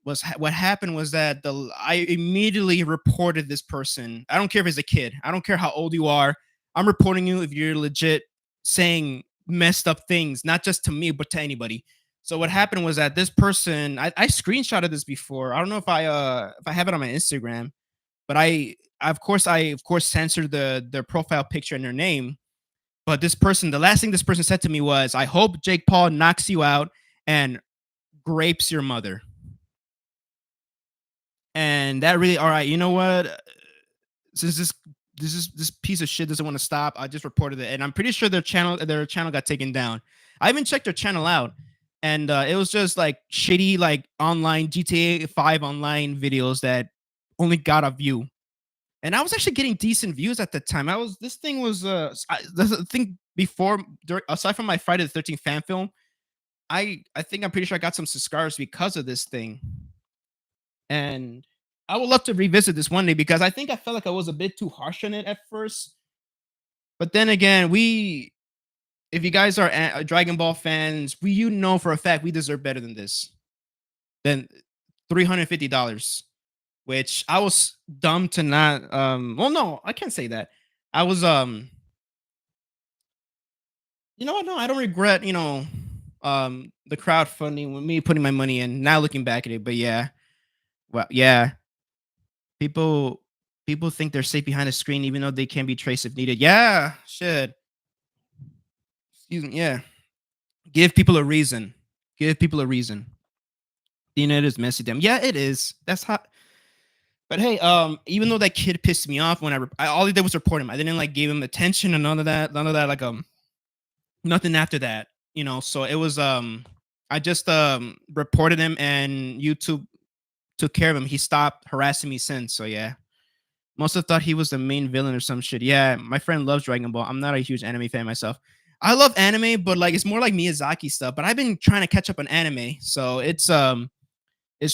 S1: the I immediately reported this person. I don't care if it's a kid. I don't care how old you are. I'm reporting you if you're legit saying messed up things, not just to me, but to anybody. So what happened was that this person, I screenshotted this before. I don't know if I have it on my Instagram, but I of course censored their profile picture and their name. But the last thing this person said to me was, "I hope Jake Paul knocks you out and grapes your mother." And that really, all right, you know what? Since this piece of shit doesn't want to stop, I just reported it, and I'm pretty sure their channel got taken down. I even checked their channel out, and it was just like shitty like online GTA 5 online videos that only got a view. And I was actually getting decent views at the time. This thing was the thing before aside from my Friday the 13th fan film, I think I'm pretty sure I got some subscribers because of this thing. And I would love to revisit this one day because I think I felt like I was a bit too harsh on it at first. But then again, if you guys are Dragon Ball fans, you know for a fact we deserve better than this. Than $350, which I was dumb to not. Well, no, I can't say that. I was you know what? No, I don't regret. The crowdfunding with me putting my money in. Now looking back at it, but yeah, well, yeah, people people think they're safe behind a screen even though they can be traced if needed. Yeah, shit. Excuse me. Yeah, give people a reason. Give people a reason. The internet is messy. Them. Yeah, it is. That's how. But hey, even though that kid pissed me off when I all he did was report him. I didn't like give him attention and none of that. None of that. Like nothing after that. So it was I just reported him and YouTube took care of him. He stopped harassing me since. So yeah. Most have thought he was the main villain or some shit. Yeah, my friend loves Dragon Ball. I'm not a huge anime fan myself. I love anime, but like it's more like Miyazaki stuff. But I've been trying to catch up on anime, so it's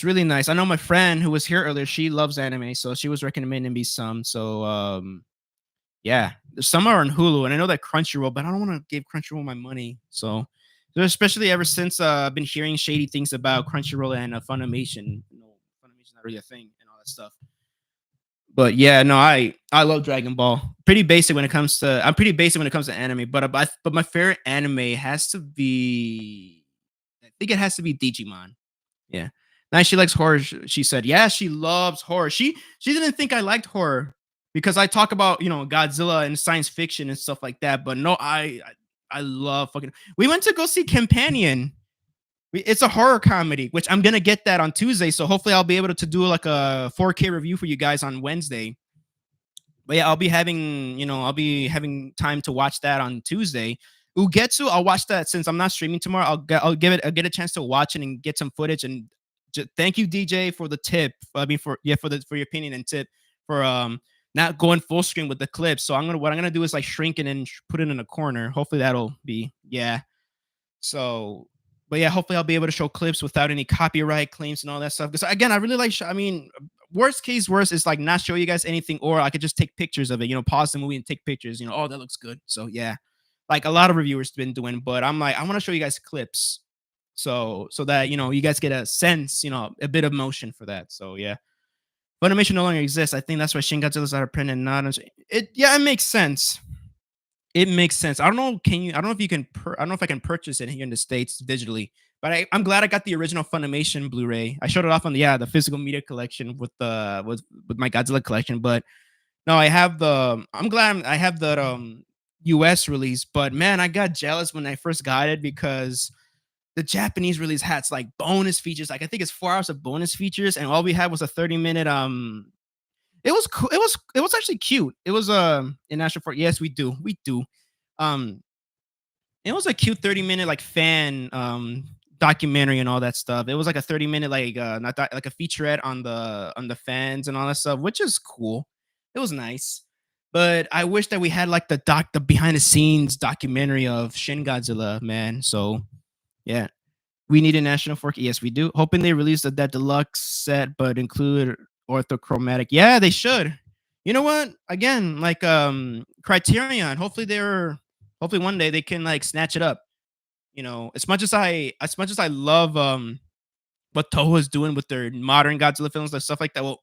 S1: really nice. I know my friend who was here earlier. She loves anime, so she was recommending me some. So yeah, some are on Hulu, and I know that Crunchyroll, but I don't want to give Crunchyroll my money. So especially ever since I've been hearing shady things about Crunchyroll and Funimation. Funimation's not really a thing and all that stuff. But yeah, no, I love Dragon Ball. Pretty basic when it comes to I'm pretty basic when it comes to anime, but my favorite anime has to be I think it has to be Digimon. Yeah. Now she likes horror. She said, yeah, she loves horror. She didn't think I liked horror because I talk about Godzilla and science fiction and stuff like that. But no, I love fucking. We went to go see Companion. It's a horror comedy, which I'm gonna get that on Tuesday. So hopefully I'll be able to do like a 4K review for you guys on Wednesday. But yeah, I'll be having time to watch that on Tuesday. Ugetsu, I'll watch that since I'm not streaming tomorrow. I'll get a chance to watch it and get some footage. And thank you, DJ, for the tip. I mean, for your opinion and tip for not going full screen with the clips. So what I'm gonna do is like shrink it and put it in a corner. Hopefully that'll be yeah. So, but yeah, hopefully I'll be able to show clips without any copyright claims and all that stuff. Because again, I really like. I mean, worst case worst is like not show you guys anything, or I could just take pictures of it. Pause the movie and take pictures. Oh, that looks good. So yeah, like a lot of reviewers been doing. But I'm like, I want to show you guys clips, so that you guys get a sense, a bit of motion for that. So yeah. Funimation no longer exists. I think that's why Shin Godzilla's out of print and not. It yeah, it makes sense. It makes sense. I don't know. I don't know if you can. I don't know if I can purchase it here in the states digitally. But I'm glad I got the original Funimation Blu-ray. I showed it off on the physical media collection with my Godzilla collection. But no, I have the. I'm glad I have the U.S. release. But man, I got jealous when I first got it because the Japanese release had like bonus features. Like I think it's 4 hours of bonus features, and all we had was a 30-minute. It was cool. It was actually cute. It was in National Fork. Yes, we do. Um, it was a cute 30-minute like fan documentary and all that stuff. It was like a 30-minute like not that, like a featurette on the fans and all that stuff, which is cool. It was nice. But I wish that we had like the behind the scenes documentary of Shin Godzilla, man. So yeah. We need a national fork. Yes, we do. Hoping they release that deluxe set, but include orthochromatic. Yeah, they should. You know what? Again, like Criterion. Hopefully one day they can like snatch it up. As much as I love what Toho is doing with their modern Godzilla films and stuff like that. Well,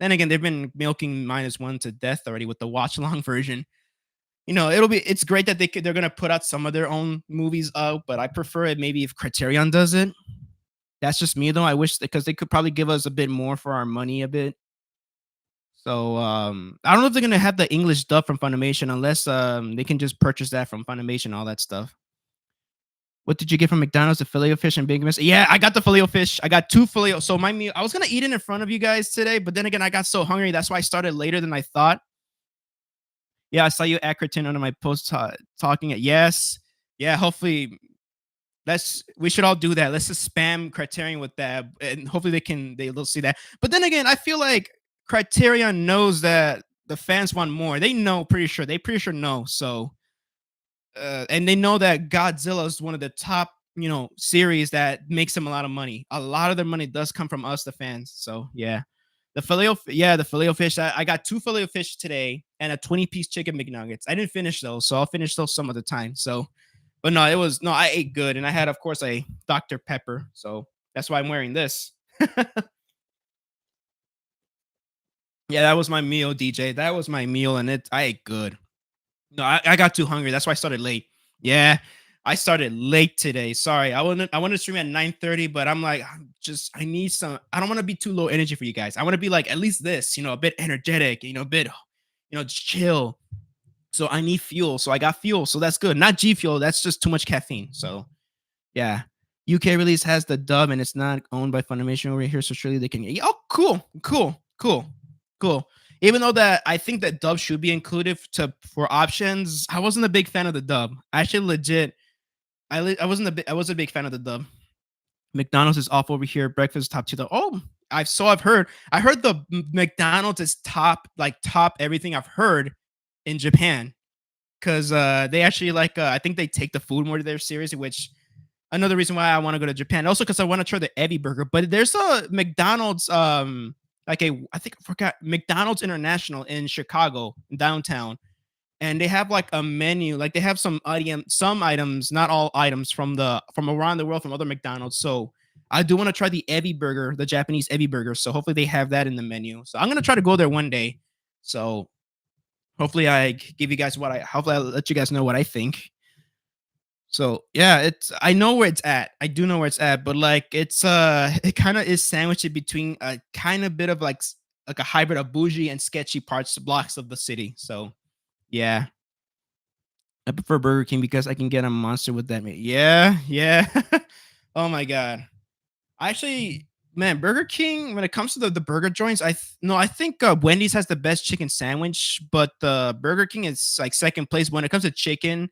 S1: then again, they've been milking -1 to death already with the watch along version. It's great that they're gonna put out some of their own movies out, but I prefer it maybe if Criterion does it. That's just me though. I wish because they could probably give us a bit more for our money a bit. So I don't know if they're gonna have the English stuff from Funimation unless they can just purchase that from Funimation, all that stuff. What did you get from McDonald's? The filet fish and Big Miss? Yeah, I got the filet fish. I got 2 filet. So my meal, I was gonna eat it in front of you guys today, but then again, I got so hungry. That's why I started later than I thought. Yeah, I saw you Accrington under my post talking. Yes, yeah. Hopefully, we should all do that. Let's just spam Criterion with that, and hopefully they'll see that. But then again, I feel like Criterion knows that the fans want more. They know, they pretty sure know. So, and they know that Godzilla is one of the top, series that makes them a lot of money. A lot of their money does come from us, the fans. So yeah. The filet fish. I got 2 filet fish today and a 20-piece chicken McNuggets. I didn't finish those, so I'll finish those some other time. So, But no, it was no, I ate good, and I had, of course, a Dr. Pepper, so that's why I'm wearing this. Yeah, that was my meal, DJ. That was my meal, and I ate good. No, I got too hungry. That's why I started late. Yeah, I started late today. Sorry, I wanted to stream at 9:30, but I'm like, I need some. I don't want to be too low energy for you guys. I want to be like at least this, a bit energetic, a bit, just chill. So I need fuel. So I got fuel. So that's good. Not G Fuel. That's just too much caffeine. So yeah. UK release has the dub and it's not owned by Funimation over here. So surely they can. Oh, cool. Cool. Cool. Cool. Even though that I think that dub should be included for options, I wasn't a big fan of the dub. Actually, legit, I was a big fan of the dub. McDonald's is off over here. Breakfast top two. Oh, I've heard. I heard the McDonald's is top everything I've heard in Japan because they actually I think they take the food more to their seriously, which another reason why I want to go to Japan. Also because I want to try the Evi burger. But there's a McDonald's I think I forgot McDonald's International in Chicago downtown, and they have like a menu. Like they have some items, not all items from around the world from other McDonald's. So I do want to try the Evi burger, the Japanese Evi burger. So hopefully they have that in the menu. So I'm gonna try to go there one day. So hopefully I give you guys hopefully I'll let you guys know what I think. So yeah, I know where it's at. I do know where it's at, but like it kind of is sandwiched between a kind of bit of like a hybrid of bougie and sketchy parts blocks of the city. So yeah, I prefer Burger King because I can get a monster with that meat. Yeah, yeah. Oh my god. Actually, man, Burger King when it comes to the burger joints, no, I think Wendy's has the best chicken sandwich, but Burger King is like second place when it comes to chicken.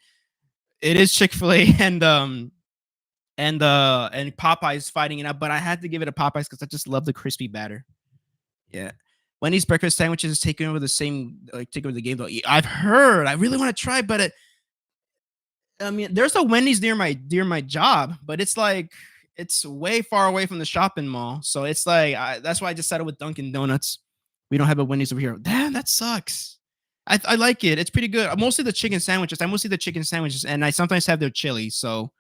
S1: It is Chick-fil-A and Popeyes fighting it out, but I had to give it a Popeyes because I just love the crispy batter. Yeah. Wendy's breakfast sandwiches is taking over taking over the game though. I've heard. I really want to try, but I mean, there's a Wendy's near my job, but it's way far away from the shopping mall. So it's like that's why I just settled with Dunkin' Donuts. We don't have a Wendy's over here. Damn, that sucks. I like it. It's pretty good. Mostly the chicken sandwiches. I mostly the chicken sandwiches, and I sometimes have their chili. So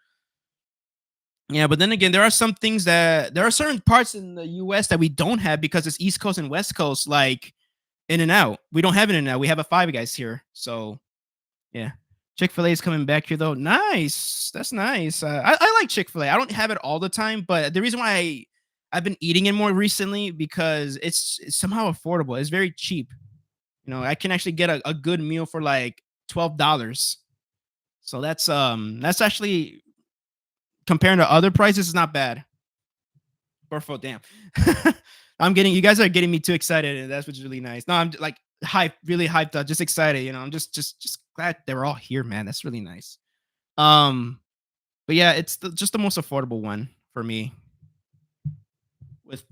S1: yeah, but then again, there are certain parts in the U.S. that we don't have because it's East Coast and West Coast, like In and Out. We don't have In and Out. We have a Five Guys here. So yeah, Chick-fil-A is coming back here though. Nice, that's nice. I like Chick-fil-A. I don't have it all the time, but the reason why I've been eating it more recently because it's somehow affordable. It's very cheap. I can actually get a good meal for like $12. So that's actually comparing to other prices, is not bad. Or damn. You guys are getting me too excited, and that's what's really nice. No, I'm like hyped, really hyped up, just excited. I'm just glad they were all here, man. That's really nice. Um, but yeah, it's just the most affordable one for me. With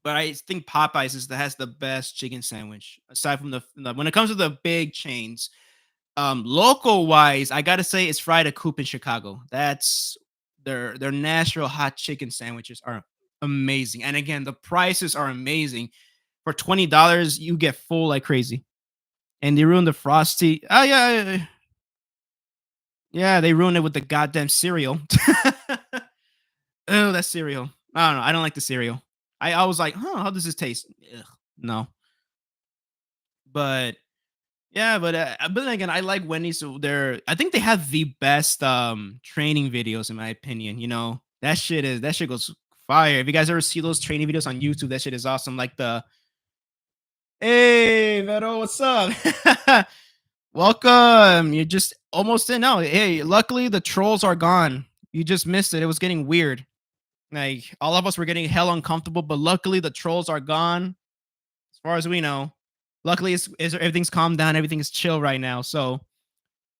S1: but I think Popeyes has the best chicken sandwich aside from when it comes to the big chains. Local wise, I gotta say it's Fried a Coop in Chicago. That's their Nashville hot chicken sandwiches are amazing. And again, the prices are amazing. For $20, you get full like crazy. And they ruined the frosty. Oh yeah, yeah, they ruined it with the goddamn cereal. Oh, that cereal. I don't know. I don't like the cereal. I was like, huh, how does this taste? Ugh, no. But yeah, but then again, I like Wendy's. So I think they have the best training videos in my opinion. That shit goes fire. If you guys ever see those training videos on YouTube, that shit is awesome. Like hey Vero, what's up? Welcome. You're just almost in now. Hey, luckily the trolls are gone. You just missed it. It was getting weird. Like all of us were getting hell uncomfortable, but luckily the trolls are gone, as far as we know. Luckily, everything's calmed down. Everything is chill right now. So,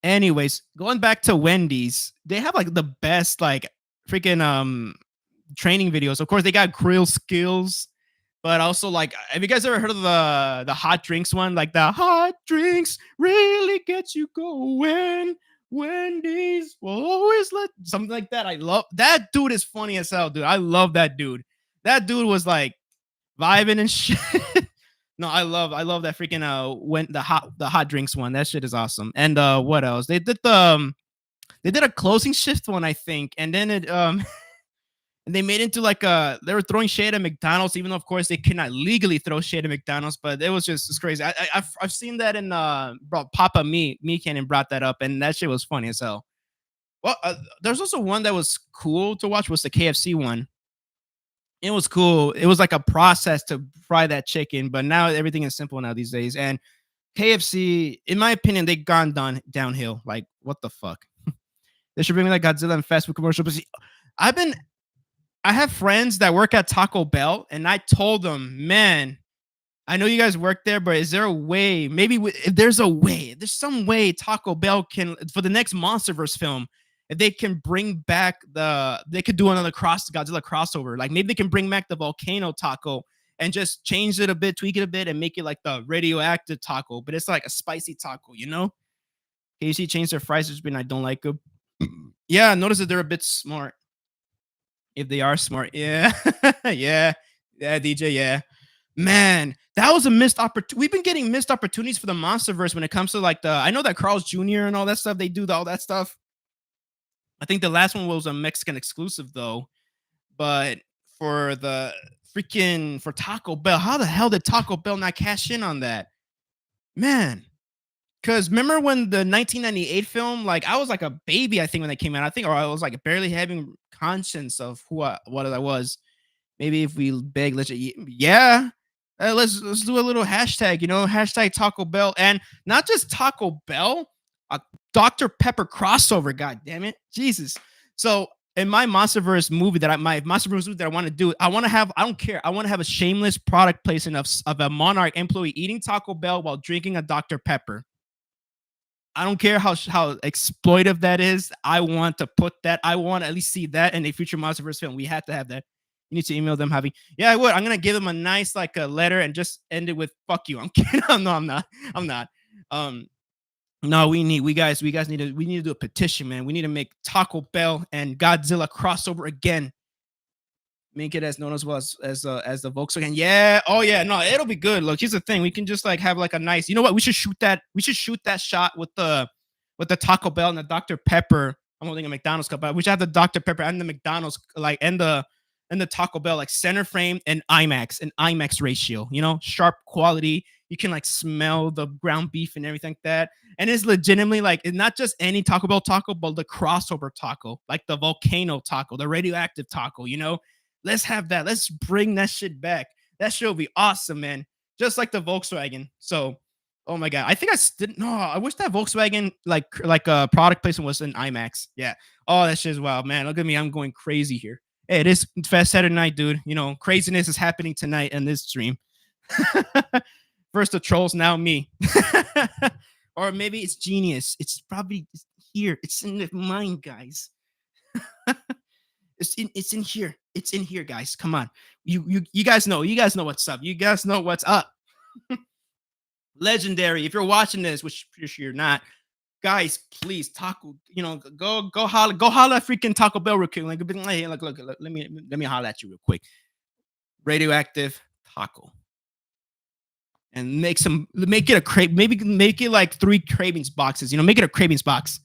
S1: anyways, going back to Wendy's, they have like the best like freaking training videos. Of course, they got grill skills, but also like, have you guys ever heard of the hot drinks one? Like the hot drinks really get you going. Wendy's will always let something like that. I love that dude. Is funny as hell, dude. I love that dude. That dude was like vibing and shit. No, I love that freaking when the hot drinks one. That shit is awesome. And what else? They did They did a closing shift one, I think, and then it and they made it into like a they were throwing shade at McDonald's, even though of course they cannot legally throw shade at McDonald's, but it was just it's crazy. I've seen that in bro, Papa Me Cannon brought that up, and that shit was funny as hell. Well, there's also one that was cool to watch was the KFC one. It was cool. It was like a process to fry that chicken, but now everything is simple now these days. And KFC, in my opinion, they gone downhill. Like, what the fuck? They should bring me like Godzilla and fast food commercial. But see, I've been I have friends that work at Taco Bell, and I told them, man, I know you guys work there, but is there a way? Maybe if there's a way, if there's some way Taco Bell can for the next MonsterVerse film, if they can bring back they could do another Godzilla crossover. Like maybe they can bring back the volcano taco and just change it a bit, tweak it a bit, and make it like the radioactive taco, but it's like a spicy taco, you know? KFC changed their fries, which been I don't like them. Yeah, notice that they're a bit smart. If they are smart, yeah, yeah, yeah, DJ, yeah. Man, that was a missed opportunity. We've been getting missed opportunities for the MonsterVerse when it comes to like the. I know that Carl's Jr. and all that stuff. They do all that stuff. I think the last one was a Mexican exclusive though. But for the for Taco Bell, how the hell did Taco Bell not cash in on that? Man, because remember when the 1998 film, like I was like a baby, I think when that came out. I think, or I was like barely having conscience of what I was. Maybe if we beg, yeah. Let's do a little hashtag, hashtag Taco Bell, and not just Taco Bell, a Dr. Pepper crossover. God damn it, Jesus! So in my MonsterVerse movie that I want to do, I want to have. I don't care. I want to have a shameless product placement of a Monarch employee eating Taco Bell while drinking a Dr. Pepper. I don't care how exploitive that is. I want to put that. I want to at least see that in a future MonsterVerse film. We have to have that. You need to email them, Javi. Yeah, I would. I'm gonna give them a nice like a letter and just end it with "fuck you." I'm kidding. No, I'm not. I'm not. No, we guys need to do a petition, man. We need to make Taco Bell and Godzilla crossover again. Make it as known as well as the Volkswagen. Yeah. Oh yeah. No, it'll be good. Look, here's the thing. We can just like have like a nice. You know what? We should shoot that. We should shoot that shot with the Taco Bell and the Dr. Pepper. I'm holding a McDonald's cup, but we should have the Dr. Pepper and the McDonald's like and the Taco Bell like center frame and IMAX ratio. Sharp quality. You can like smell the ground beef and everything like that. And it's legitimately like it's not just any Taco Bell taco, but the crossover taco, like the volcano taco, the radioactive taco. Let's have that. Let's bring that shit back. That shit will be awesome, man. Just like the Volkswagen. So, oh my god, I think didn't. No, I wish that Volkswagen like product placement was in IMAX. Yeah. Oh, that shit is wild, man. Look at me, I'm going crazy here. Hey, it is Fast Saturday night, dude. Craziness is happening tonight in this stream. First the trolls, now me. Or maybe it's genius. It's probably here. It's in the mind, guys. It's in here. It's in here, guys. Come on. You guys know. You guys know what's up. You guys know what's up. Legendary. If you're watching this, which you're not, guys, please go holla at freaking Taco Bell real quick. Like, hey, look, let me holla at you real quick. Radioactive taco. And make it a crave, maybe make it like 3 cravings boxes, make it a cravings box.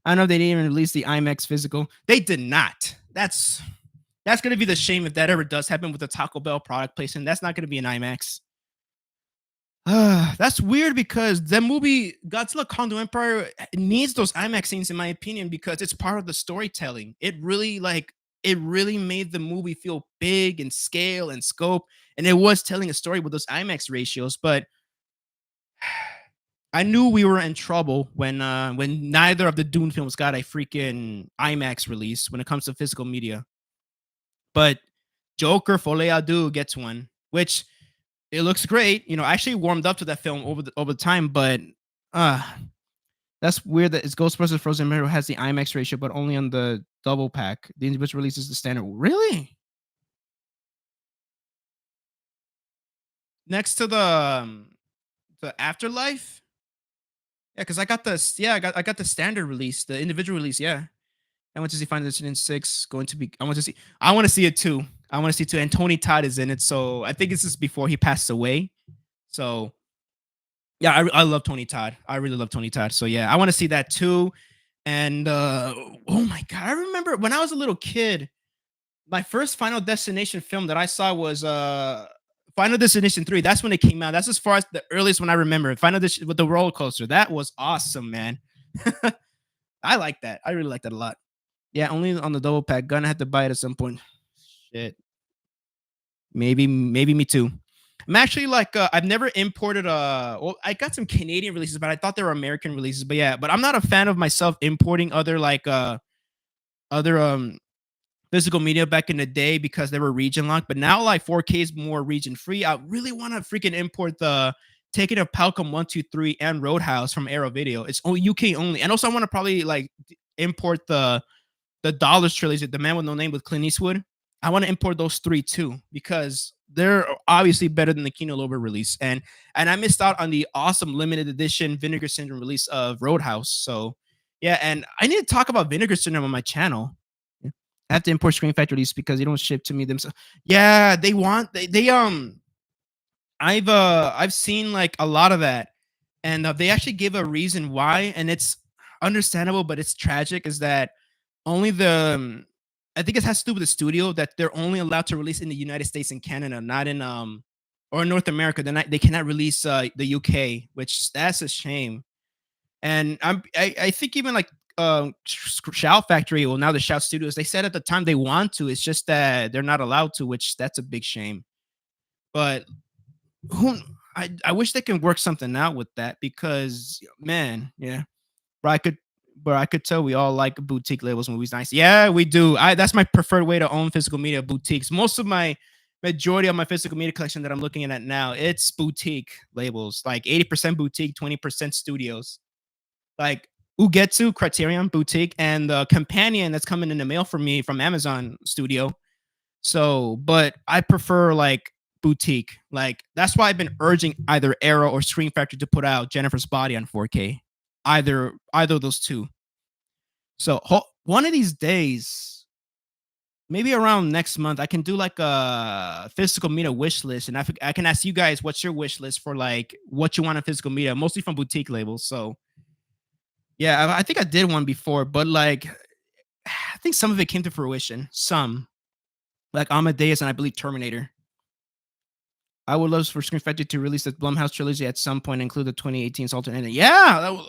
S1: I don't know if they didn't even release the IMAX physical. They did not. That's gonna be the shame if that ever does happen with the Taco Bell product placement. That's not gonna be an IMAX. That's weird because the movie Godzilla Kong the Empire needs those IMAX scenes, in my opinion, because it's part of the storytelling. It really made the movie feel big in scale and scope, and it was telling a story with those IMAX ratios. But I knew we were in trouble when neither of the Dune films got a freaking IMAX release when it comes to physical media. But Joker Folie à Deux gets one, which it looks great. I actually warmed up to that film over the time, but that's weird that it's Ghostbusters Frozen Mirror has the IMAX ratio, but only on the double pack. The individual release is the standard. Really? Next to the Afterlife? Yeah, because I got I got the standard release, the individual release. Yeah, I went to see Final Destination 6. I want to see it too. I want to see it too. And Tony Todd is in it, so I think this is before he passed away. So yeah, I love Tony Todd. I really love Tony Todd. So yeah, I want to see that too. And oh my god, I remember when I was a little kid, my first Final Destination film that I saw was Final Destination 3. That's when it came out. That's as far as the earliest one I remember. With the roller coaster. That was awesome, man. I like that. I really like that a lot. Yeah, only on the double pack. Gonna have to buy it at some point. Shit. Maybe me too. I'm actually like I've never imported well, I got some Canadian releases, but I thought they were American releases. But yeah, but I'm not a fan of myself importing other physical media back in the day because they were region locked. But now like 4K is more region free. I really want to freaking import the Taking of Palcom 123 and Roadhouse from Arrow Video. It's only UK only. And also I want to probably like import the Dollars trilogy, The Man with No Name with Clint Eastwood. I want to import those three too because they're obviously better than the Kino Lorber release. And I missed out on the awesome limited edition Vinegar Syndrome release of Roadhouse. So yeah, and I need to talk about Vinegar Syndrome on my channel. Yeah. I have to import Screen Factory release because they don't ship to me themselves. Yeah, they I've seen like a lot of that, and they actually give a reason why, and it's understandable, but it's tragic. Is that only I think it has to do with the studio that they're only allowed to release in the United States and Canada, not in or in North America. They cannot release the UK, which that's a shame. And I think even like Shout Factory, well now the Shout Studios, they said at the time they want to. It's just that they're not allowed to, which that's a big shame. But who I wish they can work something out with that because man, yeah. But I could tell we all like boutique labels, movies, nice. Yeah, we do. I That's my preferred way to own physical media, boutiques. Most of my majority of my physical media collection that I'm looking at now, it's boutique labels, like 80% boutique, 20% studios. Like Ugetsu, Criterion, boutique, and the companion that's coming in the mail from me from Amazon Studio. So, but I prefer like boutique. Like that's why I've been urging either Arrow or Screen Factory to put out Jennifer's Body on 4K. Either of those two. So one of these days, maybe around next month, I can do like a physical media wish list, and I can ask you guys what's your wish list for like what you want in physical media, mostly from boutique labels. So yeah, I think I did one before, but like I think some of it came to fruition. Some like Amadeus and I believe Terminator. I would love for Screen Factory to release the Blumhouse trilogy at some point, include the 2018 alternate. Yeah,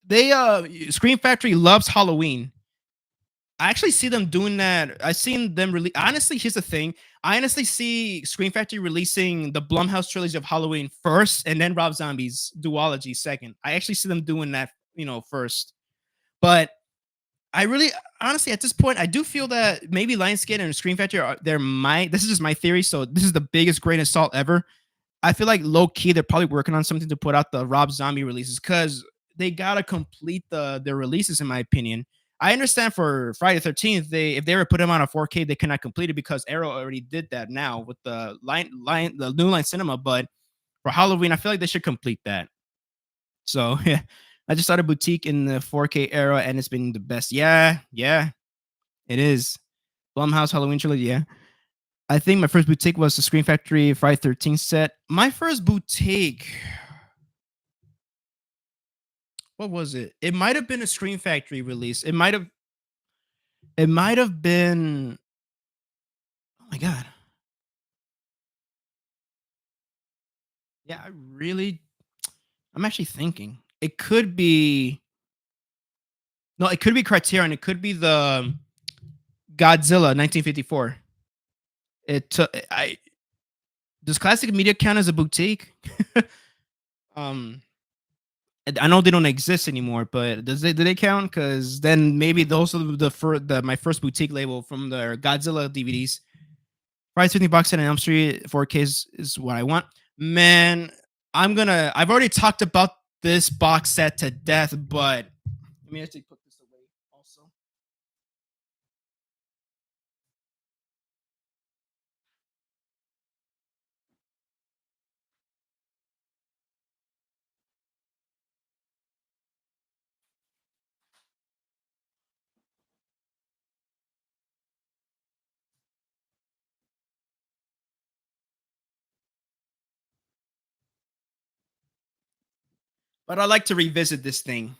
S1: they Screen Factory loves Halloween. I actually see them doing that. I seen them release. Honestly, here's the thing. I honestly see Screen Factory releasing the Blumhouse trilogy of Halloween first, and then Rob Zombie's duology second. I actually see them doing that, first. But I really, honestly, at this point, I do feel that maybe Lionsgate and Screen Factory are there. Might This is just my theory, so this is the biggest grain of salt ever. I feel like low key they're probably working on something to put out the Rob Zombie releases because they gotta complete their releases, in my opinion. I understand for Friday the 13th, if they were put them on a 4K, they cannot complete it because Arrow already did that now with the new line cinema. But for Halloween, I feel like they should complete that. So yeah, I just started boutique in the 4K era, and it's been the best. Yeah, yeah, it is. Blumhouse Halloween trilogy. Yeah, I think my first boutique was the Screen Factory Friday 13th set. My first boutique, what was it? It might have been a Screen Factory release. It might have been, oh my god. Yeah, I'm actually thinking. It could be no, it could be Criterion. It could be the Godzilla 1954. It took I Does classic media count as a boutique? um I know they don't exist anymore, but do they count? Because then maybe those are my first boutique label from the Godzilla DVDs. Price 50 bucks at an Elm Street 4K is what I want. Man, I've already talked about this box set to death, but let me actually put this away also. But I like to revisit this thing.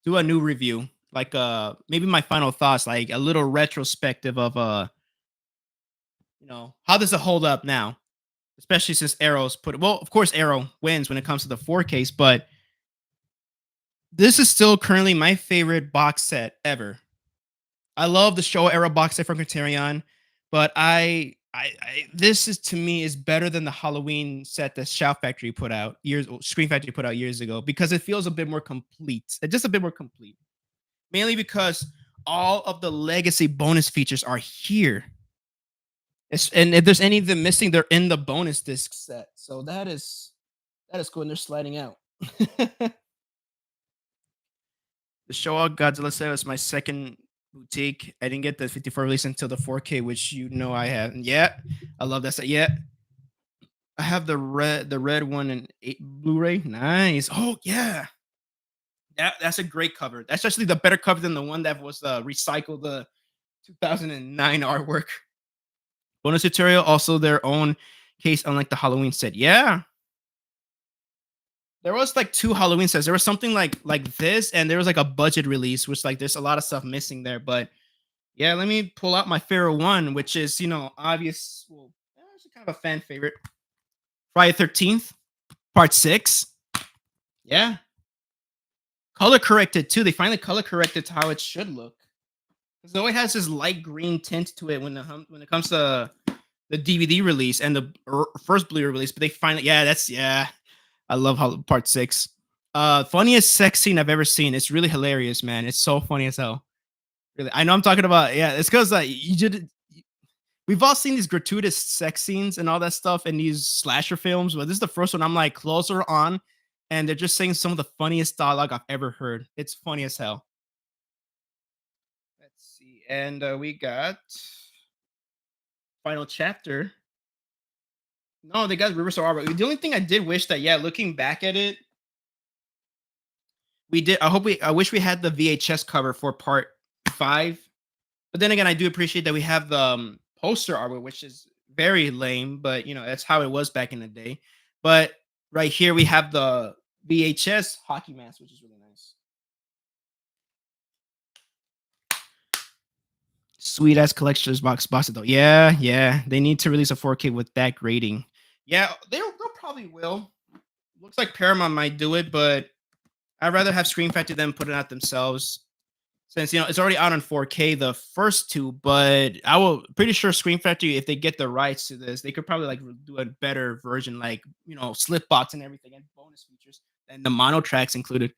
S1: Do a new review, like maybe my final thoughts, like a little retrospective of how does it hold up now, especially since Arrow's put well, of course Arrow wins when it comes to the 4 case, but this is still currently my favorite box set ever. I love the Showa era box set from Criterion, but I this is to me is better than the Halloween set that Screen Factory put out years ago because it feels a bit more complete. Just a bit more complete. Mainly because all of the legacy bonus features are here. And if there's any of them missing, they're in the bonus disc set. So that is cool. And they're sliding out. The Showa Godzilla set was my second boutique. I didn't get the 54 release until the 4K, which I haven't yet. I love that set. Yeah, I have the red one and Blu-ray. Nice. Oh yeah, that's a great cover. That's actually the better cover than the one that was recycled the 2009 artwork. Bonus tutorial also their own case, unlike the Halloween set. Yeah, there was like two Halloween sets. There was something like this, and there was like a budget release, which like there's a lot of stuff missing there. But yeah, let me pull out my favorite one, which is obvious. Well, it's kind of a fan favorite. Friday 13th, Part 6. Yeah, color corrected too. They finally color corrected to how it should look. Because though it has this light green tint to it when it comes to the DVD release and the first Blu-ray release, but they finally yeah. I love how Part 6. Funniest sex scene I've ever seen. It's really hilarious, man. It's so funny as hell. Really, I know I'm talking about. Yeah, it's because we've all seen these gratuitous sex scenes and all that stuff in these slasher films, but this is the first one I'm like closer on, and they're just saying some of the funniest dialogue I've ever heard. It's funny as hell. Let's see, and we got final chapter. No, they got Reverse Arbor. The only thing I did wish that, yeah, looking back at it, we did. I wish we had the VHS cover for part 5. But then again, I do appreciate that we have the poster artwork, which is very lame, but that's how it was back in the day. But right here we have the VHS hockey mask, which is really nice. Sweet ass collector's box though. Yeah, yeah. They need to release a 4K with that grading. Yeah, they'll probably will. Looks like Paramount might do it, but I'd rather have Screen Factory than put it out themselves. Since it's already out on 4K, the first two, but I will pretty sure Screen Factory, if they get the rights to this, they could probably like do a better version, like slip box and everything, and bonus features, and the mono tracks included.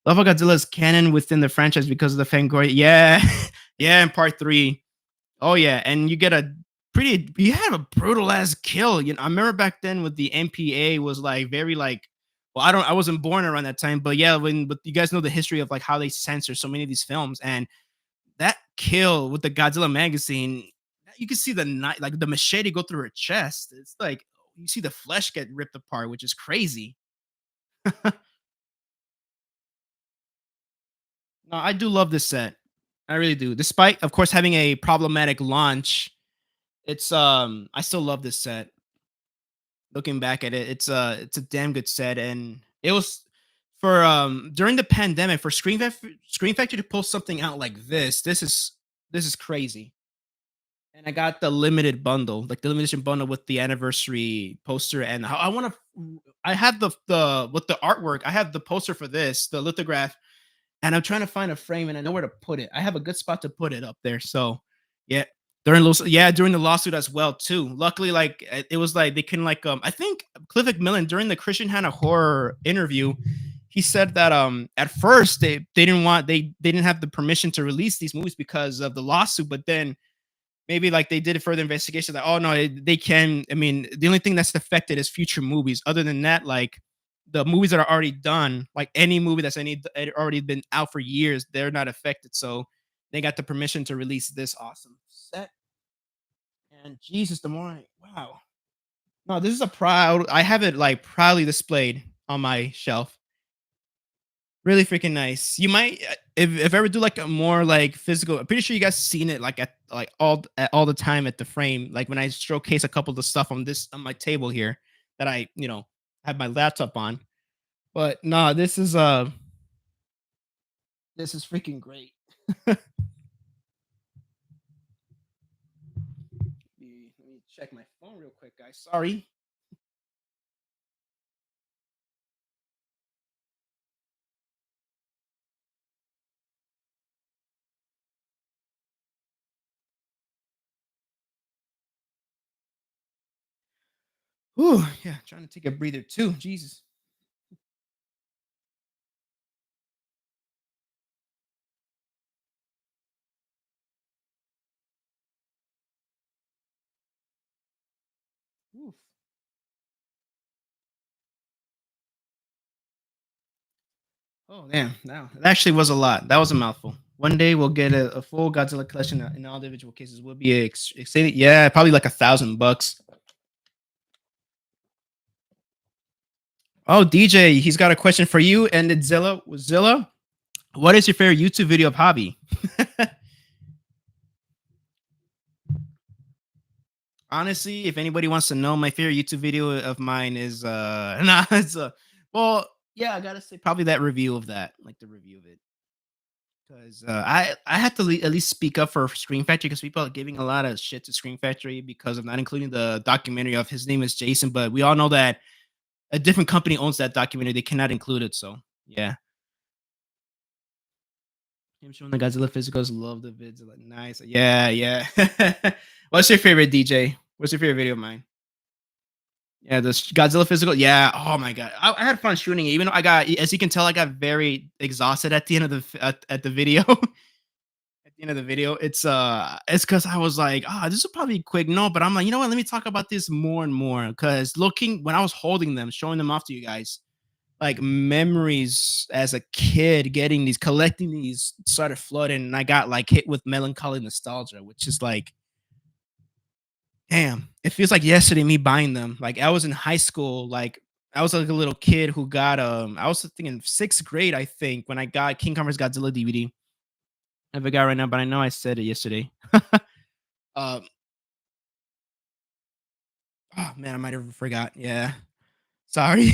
S1: Love how Godzilla's canon within the franchise because of the Fangoria. Yeah, yeah, in part 3. Oh yeah, and you have a brutal ass kill. I remember back then with the MPA was like very like well, I wasn't born around that time, but yeah, but you guys know the history of like how they censor so many of these films, and that kill with the Godzilla magazine, you can see the knife, like the machete go through her chest. It's like you see the flesh get ripped apart, which is crazy. No, I do love this set. I really do. Despite, of course, having a problematic launch, I still love this set. Looking back at it, it's a damn good set, and it was for during the pandemic for Screen Factory to post something out like this. This is crazy. And I got the limited bundle, like the limited edition bundle with the anniversary poster, and I want to. I have the with the artwork. I have the poster for this, the lithograph, and I'm trying to find a frame, and I know where to put it. I have a good spot to put it up there. So, yeah, during the lawsuit as well too. Luckily, like it was like they can like I think Cliff McMillan during the Christian Hannah horror interview, he said that at first they didn't want they didn't have the permission to release these movies because of the lawsuit, but then maybe like they did a further investigation that oh no they can. I mean, the only thing that's affected is future movies. Other than that, like the movies that are already done, like any movie that's already been out for years, they're not affected. So they got the permission to release this awesome set. And Jesus, the more wow. No, this is a proud. I have it like proudly displayed on my shelf. Really freaking nice. You might if I ever do like a more like physical. I'm pretty sure you guys seen it like at all the time at the frame. Like when I showcase a couple of the stuff on my table here that I have my laptop on. But no, this is This is freaking great. Let me check my phone real quick, guys. Sorry. Ooh, yeah, trying to take a breather too. Jesus. Oof. Oh damn! Now that actually was a lot. That was a mouthful. One day we'll get a full Godzilla collection in all individual cases. We'll be excited. Yeah, probably like $1,000. Oh, DJ, he's got a question for you. And it's Zilla. Zilla, what is your favorite YouTube video of hobby? Honestly, if anybody wants to know, my favorite YouTube video of mine is nah, it's well, yeah, I gotta say probably that review of that, like the review of it. Because I had to at least speak up for Screen Factory because people are giving a lot of shit to Screen Factory because of not including the documentary of his name is Jason, but we all know that a different company owns that documentary. They cannot include it. So yeah. Him showing the Godzilla physicals, love the vids. Like nice. Yeah, yeah. What's your favorite DJ? What's your favorite video of mine? Yeah, the Godzilla physical. Yeah. Oh my god, I had fun shooting it. Even though I got, as you can tell, I got very exhausted at the end of at the video. At the end of the video, it's because I was like, ah, this will probably be quick. No, but I'm like, you know what? Let me talk about this more and more. Because looking when I was holding them, showing them off to you guys, like memories as a kid, getting these, collecting these, started flooding, and I got like hit with melancholy nostalgia, which is like, damn, it feels like yesterday me buying them. Like I was in high school, like I was like a little kid who got I was thinking sixth grade, I think, when I got King Kong vs. Godzilla DVD. I forgot right now, but I know I said it yesterday. um, oh man, I might have forgot. Yeah, sorry.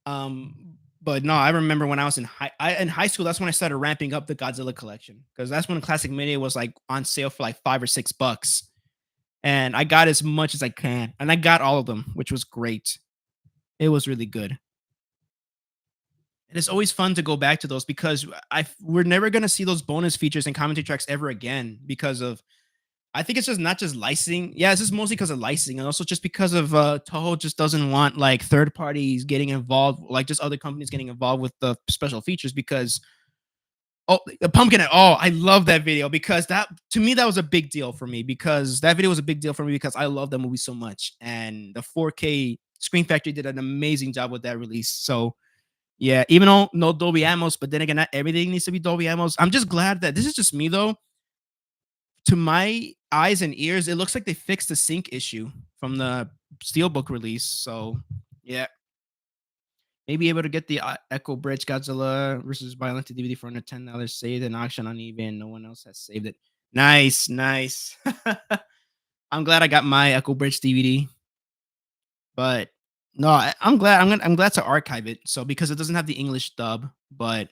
S1: But no, I remember when I was in high school. That's when I started ramping up the Godzilla collection because that's when Classic Media was like on sale for like $5 or $6, and I got as much as I can, and I got all of them, which was great. It was really good. And it's always fun to go back to those because we're never gonna see those bonus features and commentary tracks ever again because of, I think it's just not just licensing. Yeah, it's just mostly because of licensing and also just because of Toho just doesn't want like third parties getting involved, like just other companies getting involved with the special features because oh, the pumpkin. Oh, I love that video because that, to me, that was a big deal for me because that video was a big deal for me because I love that movie so much. And the 4K Screen Factory did an amazing job with that release. So yeah, even though no Dolby Atmos, but then again, not everything needs to be Dolby Atmos. I'm just glad that this is just me though. To my eyes and ears, it looks like they fixed the sync issue from the Steelbook release. So yeah, maybe able to get the Echo Bridge Godzilla versus Violent DVD for under $10 saved in auction on eBay, and no one else has saved it. Nice, nice. I'm glad I got my Echo Bridge DVD, but no, I'm glad to archive it. So because it doesn't have the English dub, but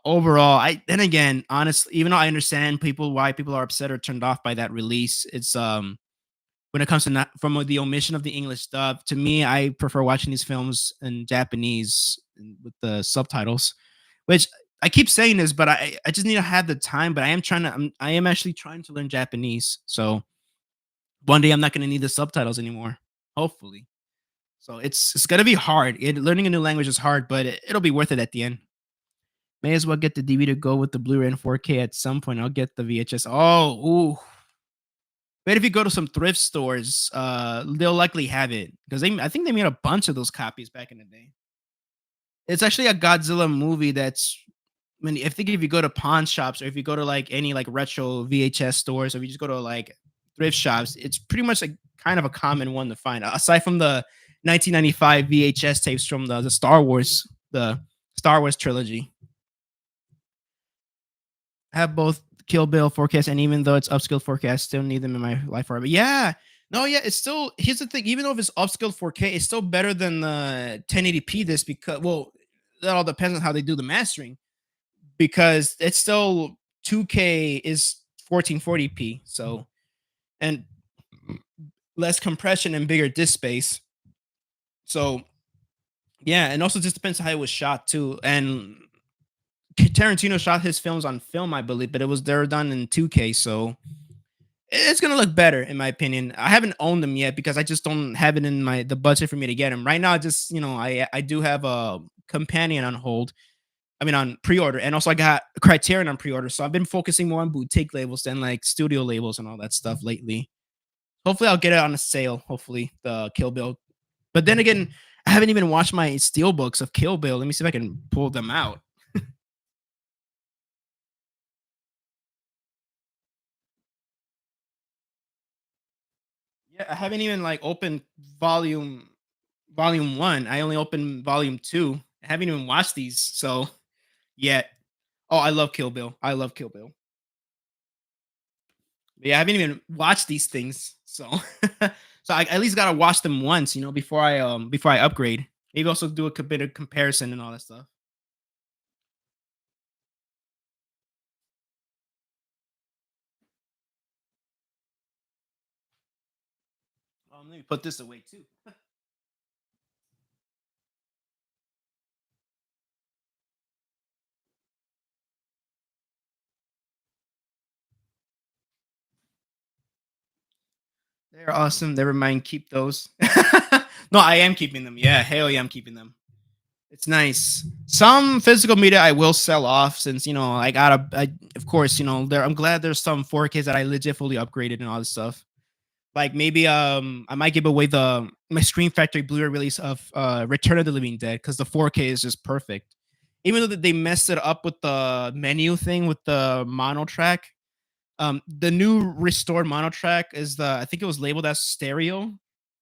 S1: overall, I then again, honestly, even though I understand people why people are upset or turned off by that release, it's when it comes to not from the omission of the English dub, to me, I prefer watching these films in Japanese with the subtitles, which I keep saying this, but I just need to have the time. But I am actually trying to learn Japanese. So one day I'm not going to need the subtitles anymore. Hopefully. So it's gonna be hard. Learning a new language is hard, but it'll be worth it at the end. May as well get the DVD to go with the Blu-ray and 4K at some point. I'll get the VHS. Oh, ooh. But if you go to some thrift stores, they'll likely have it because I think they made a bunch of those copies back in the day. It's actually a Godzilla movie that's. I mean, I think if you go to pawn shops or if you go to like any like retro VHS stores, or if you just go to like thrift shops, it's pretty much like kind of a common one to find. Aside from the 1995 VHS tapes from the Star Wars trilogy. I have both Kill Bill forecast, and even though it's upscaled forecast, I still need them in my life forever. Yeah, no, yeah, it's still. Here's the thing: even though if it's upscaled 4K, it's still better than the 1080p. This because well, that all depends on how they do the mastering. because it's still 2K is 1440p, so and less compression and bigger disk space. So yeah, and also just depends on how it was shot too. And Tarantino shot his films on film, I believe, but they're done in 2K, so it's gonna look better in my opinion. I haven't owned them yet because I just don't have it in my the budget for me to get them right now. Just I do have a companion on hold. I mean on pre-order, and also I got Criterion on pre-order. So I've been focusing more on boutique labels than like studio labels and all that stuff lately. Hopefully, I'll get it on a sale. Hopefully, the Kill Bill. But then again, I haven't even watched my steel books of Kill Bill. Let me see if I can pull them out. Yeah, I haven't even like opened volume one. I only opened volume two. I haven't even watched these. So yet. Oh, I love Kill Bill. I love Kill Bill. But yeah, I haven't even watched these things. So so I at least gotta watch them once, before I upgrade. Maybe also do a bit of comparison and all that stuff. Let me put this away too. They're awesome. Never mind. Keep those. No, I am keeping them. Yeah, hell yeah, I'm keeping them. It's nice. Some physical media I will sell off since of course, I'm glad there's some 4Ks that I legit fully upgraded and all this stuff. Like maybe I might give away the my Screen Factory Blu-ray release of Return of the Living Dead because the 4K is just perfect. Even though they messed it up with the menu thing with the mono track, the new restored mono track is the I think it was labeled as stereo.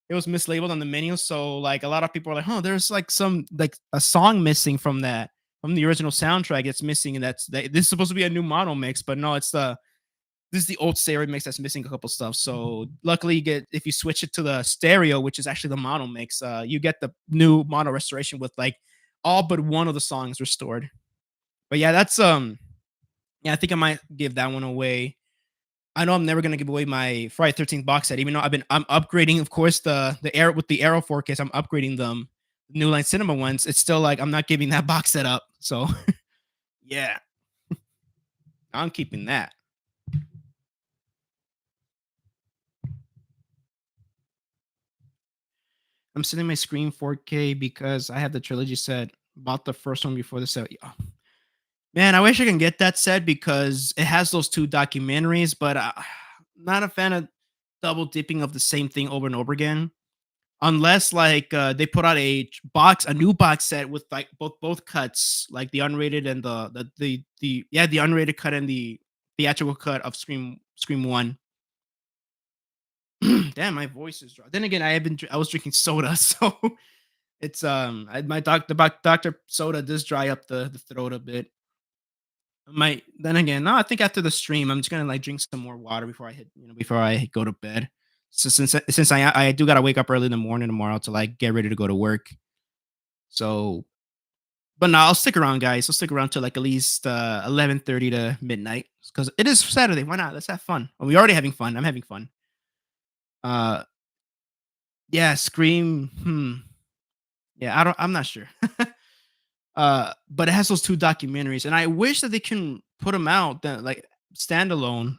S1: It was mislabeled on the menu, so like a lot of people are like, "Oh, there's like some like a song missing from the original soundtrack. It's missing, and this is supposed to be a new mono mix, but no, this is the old stereo mix that's missing a couple stuff. So luckily, you get if you switch it to the stereo, which is actually the mono mix, you get the new mono restoration with like all but one of the songs restored. But yeah, that's yeah, I think I might give that one away. I know I'm never gonna give away my Friday 13th box set, even though I'm upgrading, of course, the air with the Arrow 4Ks, I'm upgrading them. New Line Cinema ones. It's still like I'm not giving that box set up. So yeah, I'm keeping that. I'm setting my screen 4K because I have the trilogy set. Bought the first one before the set. Oh, man, I wish I can get that set because it has those two documentaries, but not a fan of double dipping of the same thing over and over again. Unless like they put out a new box set with like both cuts, like the unrated and the unrated cut and the theatrical cut of Scream One. Damn, my voice is dry. Then again, I was drinking soda, so it's my doctor soda does dry up the throat a bit. My then again, no, I think after the stream, I'm just gonna like drink some more water before before I go to bed. So since I do gotta wake up early in the morning tomorrow to like get ready to go to work. So, but no, I'll stick around, guys. I'll stick around till like at least 11:30 to midnight because it is Saturday. Why not? Let's have fun. Well, we're already having fun. I'm having fun. Uh, yeah, Scream. Yeah, I'm not sure. But it has those two documentaries, and I wish that they can put them out that like standalone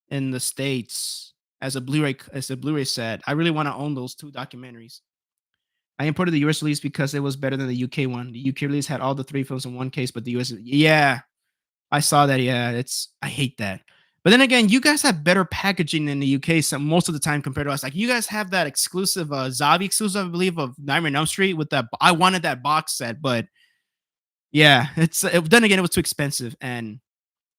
S1: in the states as a Blu-ray set. I really want to own those two documentaries. I imported the US release because it was better than the UK one. The UK release had all the three films in one case, but the US, yeah, I saw that. Yeah, I hate that. But then again, you guys have better packaging in the UK some most of the time compared to us. Like you guys have that exclusive Zavi exclusive, I believe, of Nightmare on Elm Street with that. I wanted that box set, but yeah, then again, it was too expensive, and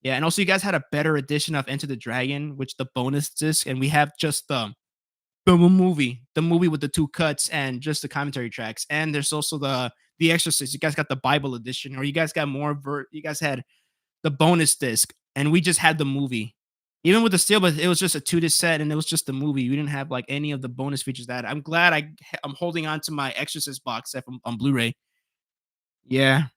S1: yeah, and also you guys had a better edition of Enter the Dragon, which the bonus disc, and we have just the movie with the two cuts and just the commentary tracks, and there's also the Exorcist. You guys got the Bible edition, or you guys got you guys had the bonus disc, and we just had the movie. Even with the steel, but it was just a two-disc set, and it was just the movie. We didn't have like any of the bonus features that I'm glad I'm holding on to my Exorcist box set on Blu-ray. Yeah,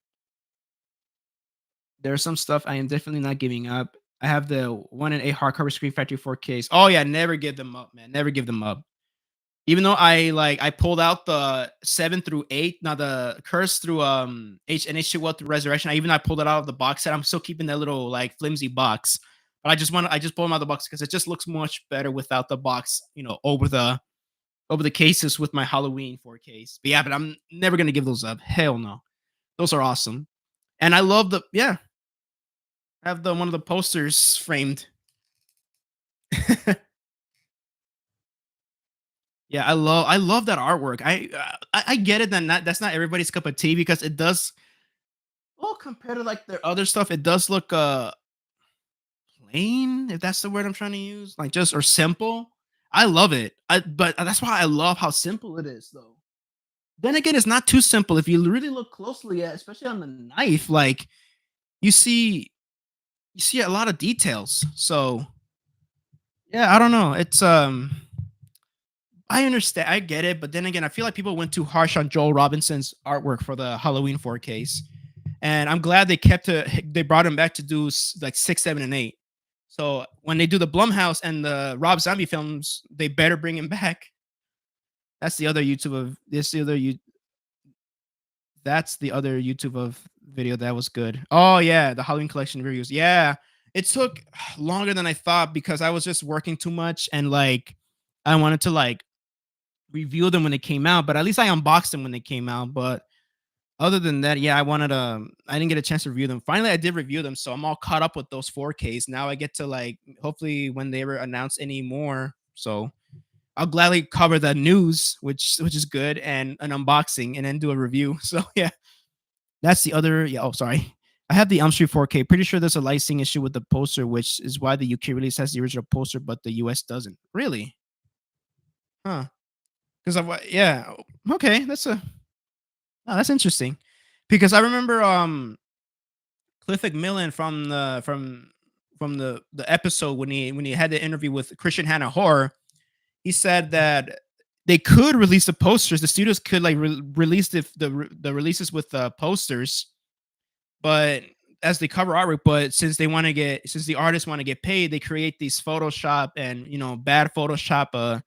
S1: There's some stuff I am definitely not giving up. I have the 1 in 8 hardcover Screen Factory 4Ks. Oh yeah, never give them up, man. Never give them up. Even though I pulled out the 7 through 8, now the Curse through H2 Well through Resurrection. I pulled it out of the box set. I'm still keeping that little like flimsy box. But I just pulled them out of the box because it just looks much better without the box, over the cases with my Halloween 4Ks. But yeah, but I'm never gonna give those up. Hell no. Those are awesome. And I love the yeah, I have the one of the posters framed. Yeah, I love that artwork. I get it that that's not everybody's cup of tea because it does well compared to like their other stuff, it does look plain, if that's the word I'm trying to use, like just or simple. I love it. But that's why I love how simple it is though. Then again, it's not too simple if you really look closely at, especially on the knife, like you see you see a lot of details. So yeah, I don't know. I understand, I get it, but then again, I feel like people went too harsh on Joel Robinson's artwork for the Halloween 4Ks, and I'm glad they brought him back to do like 6, 7, and 8. So when they do the Blumhouse and the Rob Zombie films, they better bring him back. That's the other YouTube of this the other you that's the other YouTube of video that was good. Oh yeah, the Halloween collection reviews. Yeah, it took longer than I thought because I was just working too much and like I wanted to like review them when they came out, but at least I unboxed them when they came out. But other than that, yeah, I didn't get a chance to review them. Finally, I did review them, so I'm all caught up with those 4Ks. Now I get to like hopefully when they ever announce any more. So I'll gladly cover the news, which is good, and an unboxing, and then do a review. So yeah, that's the other. Yeah. Oh, sorry. I have the Elm Street 4K. Pretty sure there's a licensing issue with the poster, which is why the UK release has the original poster, but the US doesn't. Really? Huh? Because yeah. Okay, that's interesting. Because I remember Cliff McMillan from the episode when he had the interview with Christian Hannah Horror, he said that they could release the posters. The studios could like release the releases with the posters, but as the cover artwork. But since the artists want to get paid, they create these Photoshop and bad Photoshop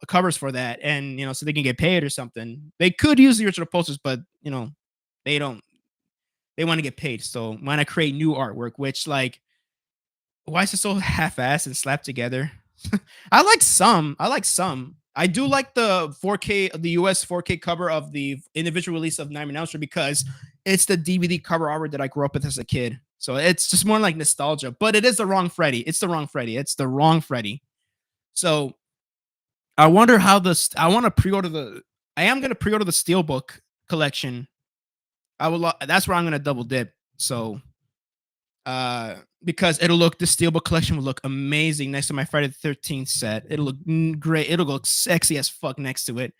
S1: covers for that, and so they can get paid or something. They could use the original posters, but they don't. They want to get paid, so why not create new artwork? Which like, why is it so half-assed and slapped together? I like some. I like some. I do like the 4K, the US 4K cover of the individual release of Nightmare on Elm Street because it's the DVD cover art that I grew up with as a kid. So it's just more like nostalgia. But it is the wrong Freddy. It's the wrong Freddy. It's the wrong Freddy. So I wonder how this. I want to pre-order the. I am going to pre-order the Steelbook collection. I will. That's where I'm going to double dip. So because the Steelbook collection will look amazing next to my Friday the 13th set. It'll look great. It'll look sexy as fuck next to it.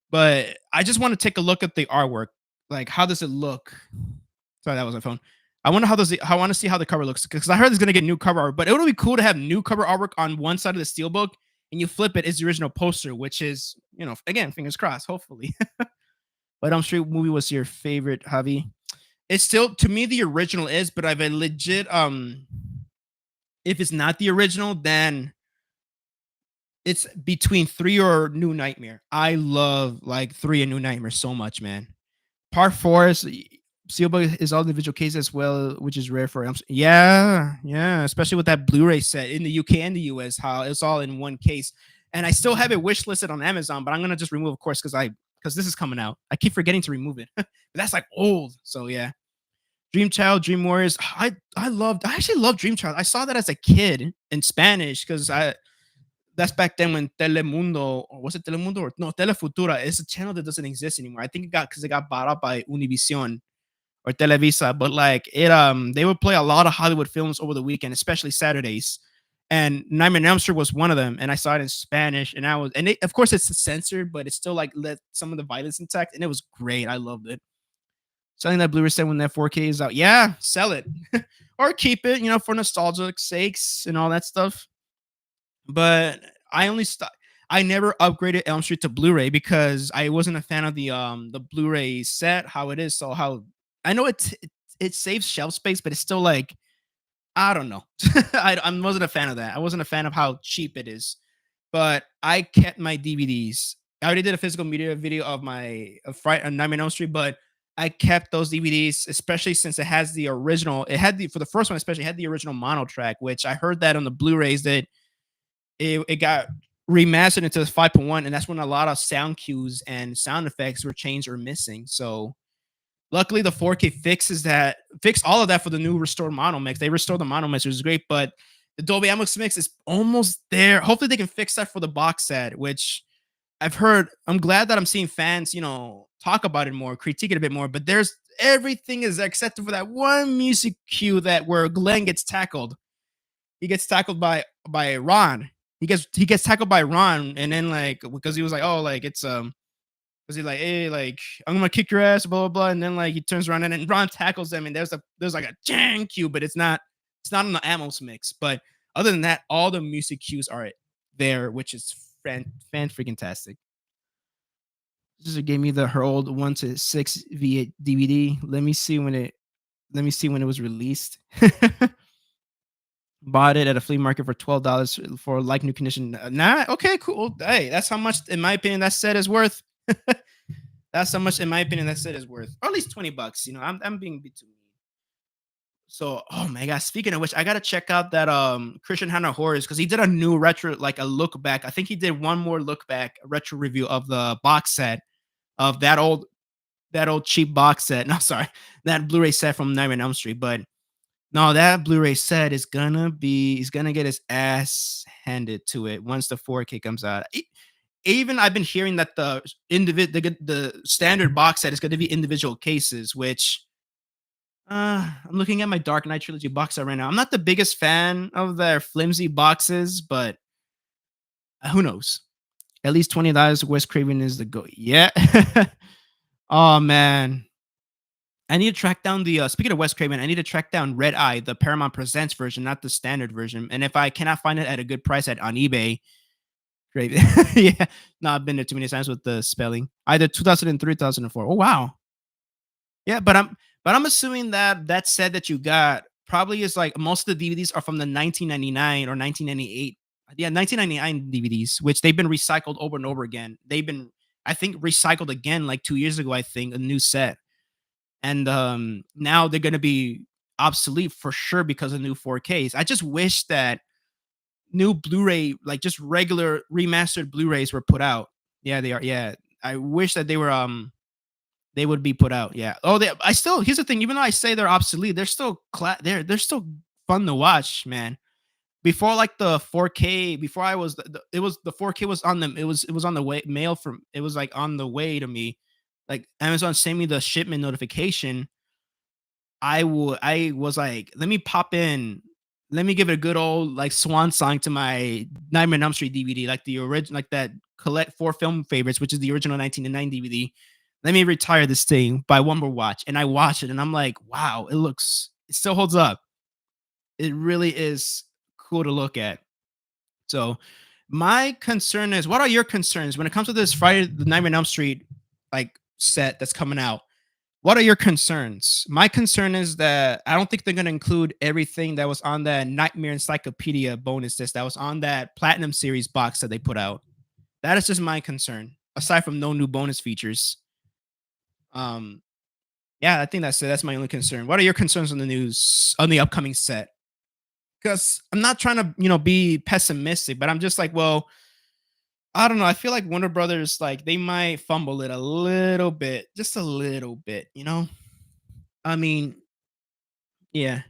S1: But I just want to take a look at the artwork. Like, how does it look? Sorry, that was my phone. I want to see how the cover looks because I heard it's gonna get new cover art. But it would be cool to have new cover artwork on one side of the Steelbook, and you flip it, it's the original poster, which is again, fingers crossed, hopefully. What Elm Street movie was your favorite, Javi? It's still to me the original is, but I've a legit if it's not the original, then it's between 3 or New Nightmare. I love like 3 and New Nightmare so much, man. Part 4 is Steelbook is all individual cases as well, which is rare for yeah, yeah, especially with that Blu-ray set in the UK and the US, how it's all in one case. And I still have it wish listed on Amazon, but I'm gonna just remove, of course, because this is coming out. I keep forgetting to remove it. But that's like old. So yeah. Dream Child, Dream Warriors. I actually love Dream Child. I saw that as a kid in Spanish because I that's back then when Telemundo, or was it Telemundo or no, Telefutura? It's a channel that doesn't exist anymore. I think it got bought up by Univision or Televisa, but like they would play a lot of Hollywood films over the weekend, especially Saturdays. And Nightmare on Elm Street was one of them, and I saw it in Spanish, of course it's censored, but it's still like let some of the violence intact, and it was great. I loved it. Selling that Blu-ray set when that 4K is out, yeah, sell it or keep it, for nostalgic sakes and all that stuff. But I never upgraded Elm Street to Blu-ray because I wasn't a fan of the Blu-ray set how it is. So how I know it saves shelf space, but it's still like I don't know. I wasn't a fan of that. I wasn't a fan of how cheap it is. But I kept my DVDs. I already did a physical media video of my of Fright on Nightmare on Elm Street, but I kept those DVDs, especially since it has the original. It had the for the first one, especially it had the original mono track, which I heard that on the Blu-rays that it got remastered into 5.1, and that's when a lot of sound cues and sound effects were changed or missing. So luckily, the 4K fixed all of that for the new restored mono mix. They restored the mono mix, which is great, but the Dolby Atmos mix is almost there. Hopefully, they can fix that for the box set, which I've heard. I'm glad that I'm seeing fans, talk about it more, critique it a bit more. But there's everything is except for that one music cue that where Glenn gets tackled. He gets tackled by Ron. He gets tackled by Ron, and then like because he was like, oh, like it's because he's like, hey, like I'm gonna kick your ass, blah blah blah, and then like he turns around and then Ron tackles him, and there's like a jang cue, but it's not on the Amos mix. But other than that, all the music cues are there, which is fan freaking tastic. Sister gave me her old 1 to 6 V8 DVD. Let me see when it was released. Bought it at a flea market for $12 for like new condition. Nah, okay, cool. Hey, that's how much, in my opinion, that set is worth. That's how much, in my opinion, that set is worth, or at least $20. I'm being a bit too mean. So, oh my god. Speaking of which, I gotta check out that Christian Hannah Horrors because he did a new retro, like a look back. I think he did one more look back retro review of the box set of that old cheap box set. No, sorry, that Blu-ray set from Nightmare on Elm Street. But no, that Blu-ray set he's gonna get his ass handed to it once the 4K comes out. Even I've been hearing that the standard box set is going to be individual cases, which I'm looking at my Dark Knight trilogy box set right now. I'm not the biggest fan of their flimsy boxes, but who knows? At least $20. Wes Craven is the go. Yeah. Oh man, I need to track down the. Speaking of Wes Craven, I need to track down Red Eye, the Paramount Presents version, not the standard version. And if I cannot find it at a good price on eBay, great. Yeah, no, I've been there too many times with the spelling. Either 2003, 2004. Oh wow. Yeah, but I'm assuming that that set that you got probably is like most of the DVDs are from the 1999 or 1998. Yeah, 1999 DVDs, which they've been recycled over and over again. They've been, I think, recycled again like 2 years ago. I think a new set, and now they're gonna be obsolete for sure because of new 4Ks. I just wish that new Blu-ray, like just regular remastered Blu-rays, were put out. Yeah, they are. Yeah, I wish that they would be put out. Yeah. Oh, I still. Here's the thing. Even though I say they're obsolete, they're still they're still fun to watch, man. Before like the 4K, before I was, it was the 4K was on them. It was on the way mail from. It was like on the way to me. Like Amazon sent me the shipment notification. I was like, let me pop in. Let me give it a good old like swan song to my Nightmare on Elm Street DVD, like the original, like that collect four film favorites, which is the original 1999 DVD. Let me retire this thing by one more watch. And I watch it and I'm like, wow, it still holds up. It really is cool to look at. So my concern is, what are your concerns when it comes to this Friday the Nightmare on Elm Street like set that's coming out? What are your concerns? My concern is that I don't think they're going to include everything that was on that Nightmare Encyclopedia bonus disc that was on that Platinum Series box that they put out. That is just my concern. Aside from no new bonus features, um, yeah, I think that's it. That's my only concern. What are your concerns on the news on the upcoming set? Because I'm not trying to, be pessimistic, but I'm just like, well, I don't know. I feel like Warner Brothers, like they might fumble it a little bit, just a little bit. I mean, yeah,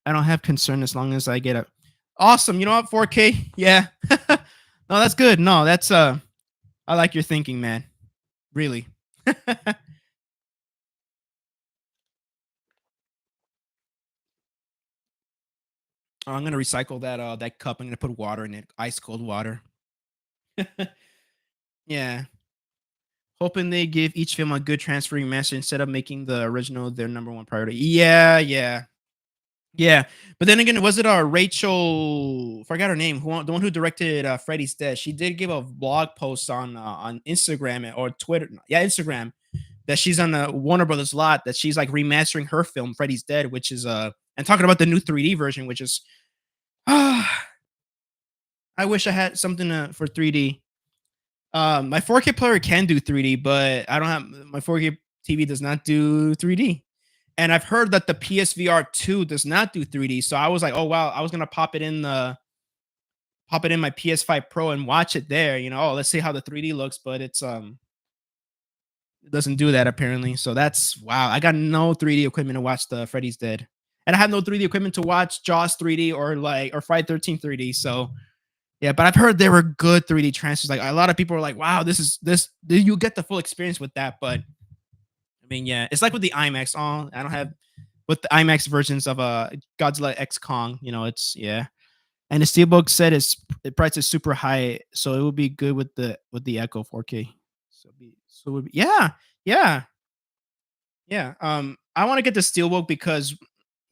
S1: I don't have concern as long as I get a awesome. You know what? 4K. Yeah. No, that's good. No, that's I like your thinking, man. Really. Oh, I'm gonna recycle that cup. I'm gonna put water in it, ice cold water. Yeah. Hoping they give each film a good transferring message instead of making the original their number one priority. Yeah, yeah, yeah. But then again, was it Rachel? Forgot her name. The one who directed Freddy's Dead? She did give a blog post on Instagram or Twitter. Yeah, Instagram, that she's on the Warner Brothers lot that she's like remastering her film Freddy's Dead, which is and talking about the new 3D version, which is I wish I had something for 3D. My 4K player can do 3D, but I don't have my 4K TV does not do 3D. And I've heard that the PSVR 2 does not do 3D. So I was like, oh wow, I was gonna pop it in my PS5 Pro and watch it there. Oh, let's see how the 3D looks, but it doesn't do that apparently. So that's wow. I got no 3D equipment to watch the Freddy's Dead. And I have no 3D equipment to watch Jaws 3D or Friday 13 3D. So yeah, but I've heard there were good 3D transfers. Like a lot of people are like, wow, this you get the full experience with that. But I mean, yeah, it's like with the IMAX. Oh, I don't have with the IMAX versions of Godzilla X Kong. It's yeah. And the Steelbook said the price is super high, so it would be good with the Echo 4K. So it would be, yeah, yeah, yeah. I want to get the Steelbook because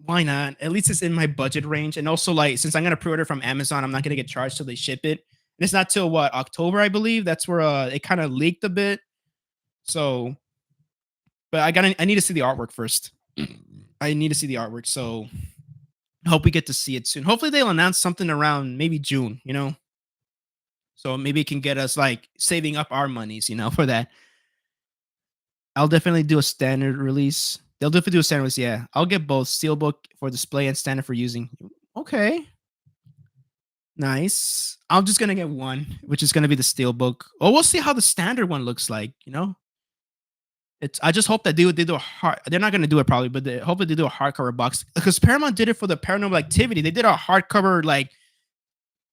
S1: why not? At least it's in my budget range, and also like since I'm gonna pre-order from Amazon, I'm not gonna get charged till they ship it. And it's not till what October, I believe. That's where it kind of leaked a bit. So, but I need to see the artwork first. I need to see the artwork. So I hope we get to see it soon. Hopefully they'll announce something around maybe June. So maybe it can get us like saving up our monies, for that. I'll definitely do a standard release. They'll definitely do a standard release. Yeah. I'll get both steelbook for display and standard for using. Okay. Nice. I'm just gonna get one, which is gonna be the steelbook. Oh, we'll see how the standard one looks like. I just hope that they do a hard. They're not gonna do it probably, but they hope that they do a hardcover box because Paramount did it for the Paranormal Activity. They did a hardcover like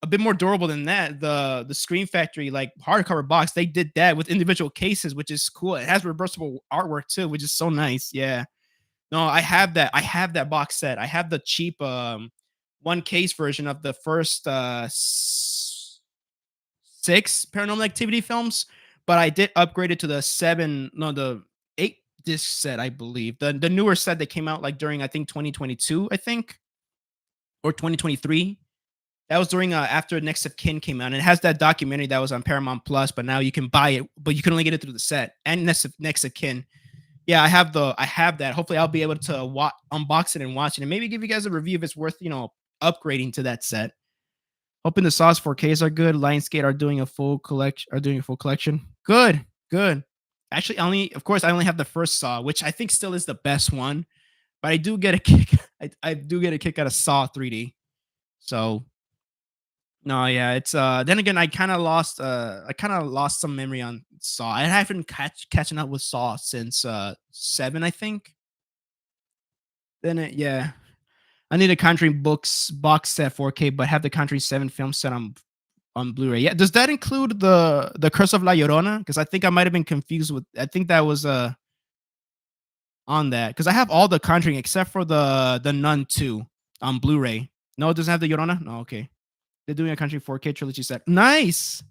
S1: a bit more durable than that. The Scream Factory like hardcover box. They did that with individual cases, which is cool. It has reversible artwork too, which is so nice. Yeah. No, I have that. I have that box set. I have the cheap one case version of the first six Paranormal Activity films, but I did upgrade it to the seven, no, the eight disc set, I believe. The newer set that came out like during I think 2022, I think, or 2023. That was during after Next of Kin came out, and it has that documentary that was on Paramount Plus, but now you can buy it, but you can only get it through the set and Next of Kin. Yeah, I have that. Hopefully, I'll be able to unbox it and watch it, and maybe give you guys a review if it's worth upgrading to that set. Hoping the Sauce 4Ks are good. Lionsgate are doing a full collection. Good, good. Actually, of course, I only have the first Saw, which I think still is the best one. But I do get a kick. I do get a kick out of Saw 3D. So no, yeah, it's then again I kind of lost some memory on Saw. I haven't catching up with Saw since 7, I think. Yeah. I need a Conjuring books box set 4K, but have the Conjuring 7 film set on Blu-ray. Yeah, does that include the Curse of La Llorona? Because I think I might have been confused with. I think that was on that because I have all the Conjuring except for the Nun 2 on Blu-ray. No, it doesn't have the Llorona. No, okay. They're doing a Conjuring 4K trilogy set. Nice.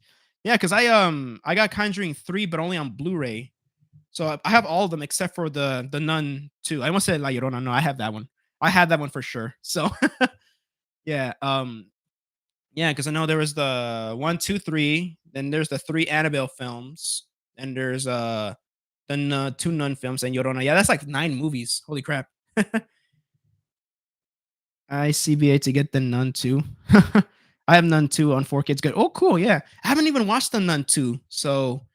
S1: Yeah, because I got Conjuring 3, but only on Blu-ray. So I have all of them except for the Nun 2. I almost said La Llorona. No, I have that one. I had that one for sure. So yeah, yeah, because I know there was the 1, 2, 3. Then there's the 3 Annabelle films, and there's the 2 Nun films and Llorona. Yeah, that's like 9 movies. Holy crap! I CBA to get the Nun 2. I have Nun 2 on 4K. It's good. Oh, cool. Yeah, I haven't even watched the Nun 2, so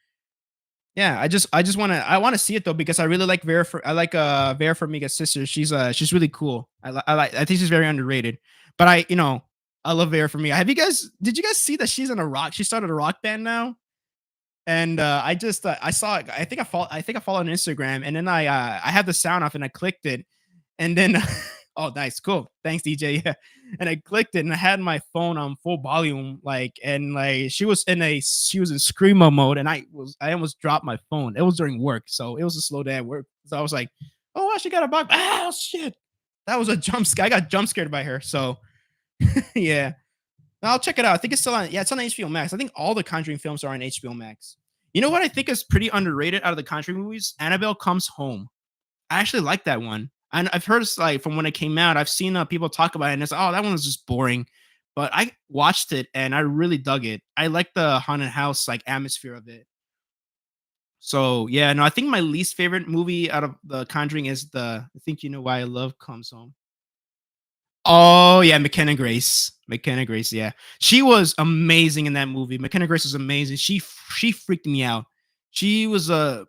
S1: yeah, I wanna see it though because I really like I like Vera Farmiga's sister. She's really cool. I think she's very underrated. But I love Vera Farmiga. Did you guys see that she started a rock band now? And I saw it. I think I followed on Instagram and then I had the sound off and I clicked it and then oh nice, cool. Thanks, DJ. Yeah. And I clicked it and I had my phone on full volume, and like she was in screamo mode, and I almost dropped my phone. It was during work, so it was a slow day at work. So I was like, oh wow, she got a bug. Oh shit. That was a jump scare. I got jump scared by her. So yeah. I'll check it out. I think it's still on. Yeah, it's on HBO Max. I think all the Conjuring films are on HBO Max. You know what I think is pretty underrated out of the Conjuring movies? Annabelle Comes Home. I actually like that one. And I've heard it's like from when it came out, I've seen people talk about it and it's like, oh, that one was just boring. But I watched it and I really dug it. I like the haunted house like atmosphere of it. So yeah, no, I think my least favorite movie out of The Conjuring is the I Think You Know Why I Love Comes Home. Oh yeah, McKenna Grace. McKenna Grace, yeah. She was amazing in that movie. McKenna Grace was amazing. She freaked me out. She was I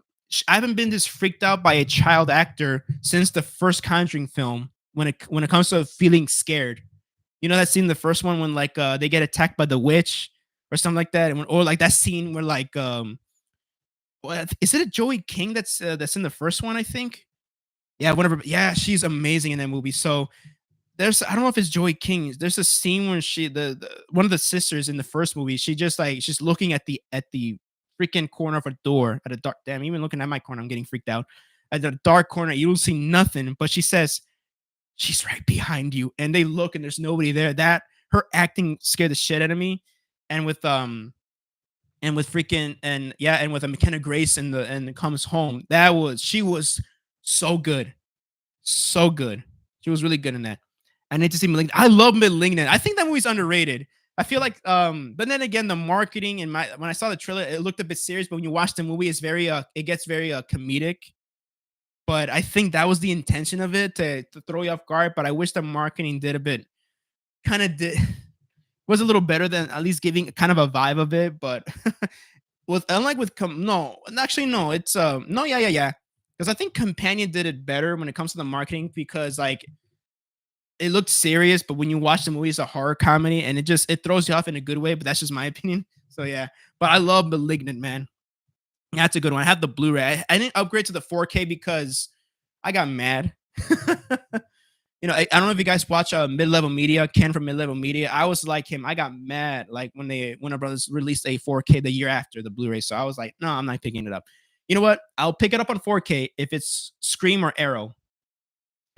S1: haven't been this freaked out by a child actor since the first Conjuring film when it comes to feeling scared. You know that scene in the first one when like they get attacked by the witch or something like that, and or like that scene where like what is it a Joey King that's in the first one, I think? Yeah, whatever. Yeah, she's amazing in that movie. So there's I don't know if it's Joey King. There's a scene when the one of the sisters in the first movie, she just like she's looking at the freaking corner of a door at a dark damn, even looking at my corner, I'm getting freaked out. At the dark corner, you don't see nothing, but she says, she's right behind you. And they look and there's nobody there. That her acting scared the shit out of me. And with freaking and yeah, and with a McKenna Grace in the and comes home. That was she was so good. So good. She was really good in that. I need to see Malignant. I love Malignant. I think that movie's underrated. I feel like but then again, the marketing and my when I saw the trailer, it looked a bit serious, but when you watch the movie, it's very it gets very comedic. But I think that was the intention of it to throw you off guard. But I wish the marketing did a bit kind of did was a little better than at least giving kind of a vibe of it. But with unlike with no, actually no, it's no, yeah, yeah, yeah. Because I think Companion did it better when it comes to the marketing because like it looked serious, but when you watch the movie, it's a horror comedy, and it throws you off in a good way. But that's just my opinion. So yeah, but I love *Malignant*, man. That's a good one. I have the Blu-ray. I didn't upgrade to the 4K because I got mad. I don't know if you guys watch Mid Level Media, Ken from Mid Level Media. I was like him. I got mad like when Warner Brothers released a 4K the year after the Blu-ray. So I was like, no, I'm not picking it up. You know what? I'll pick it up on 4K if it's Scream or Arrow.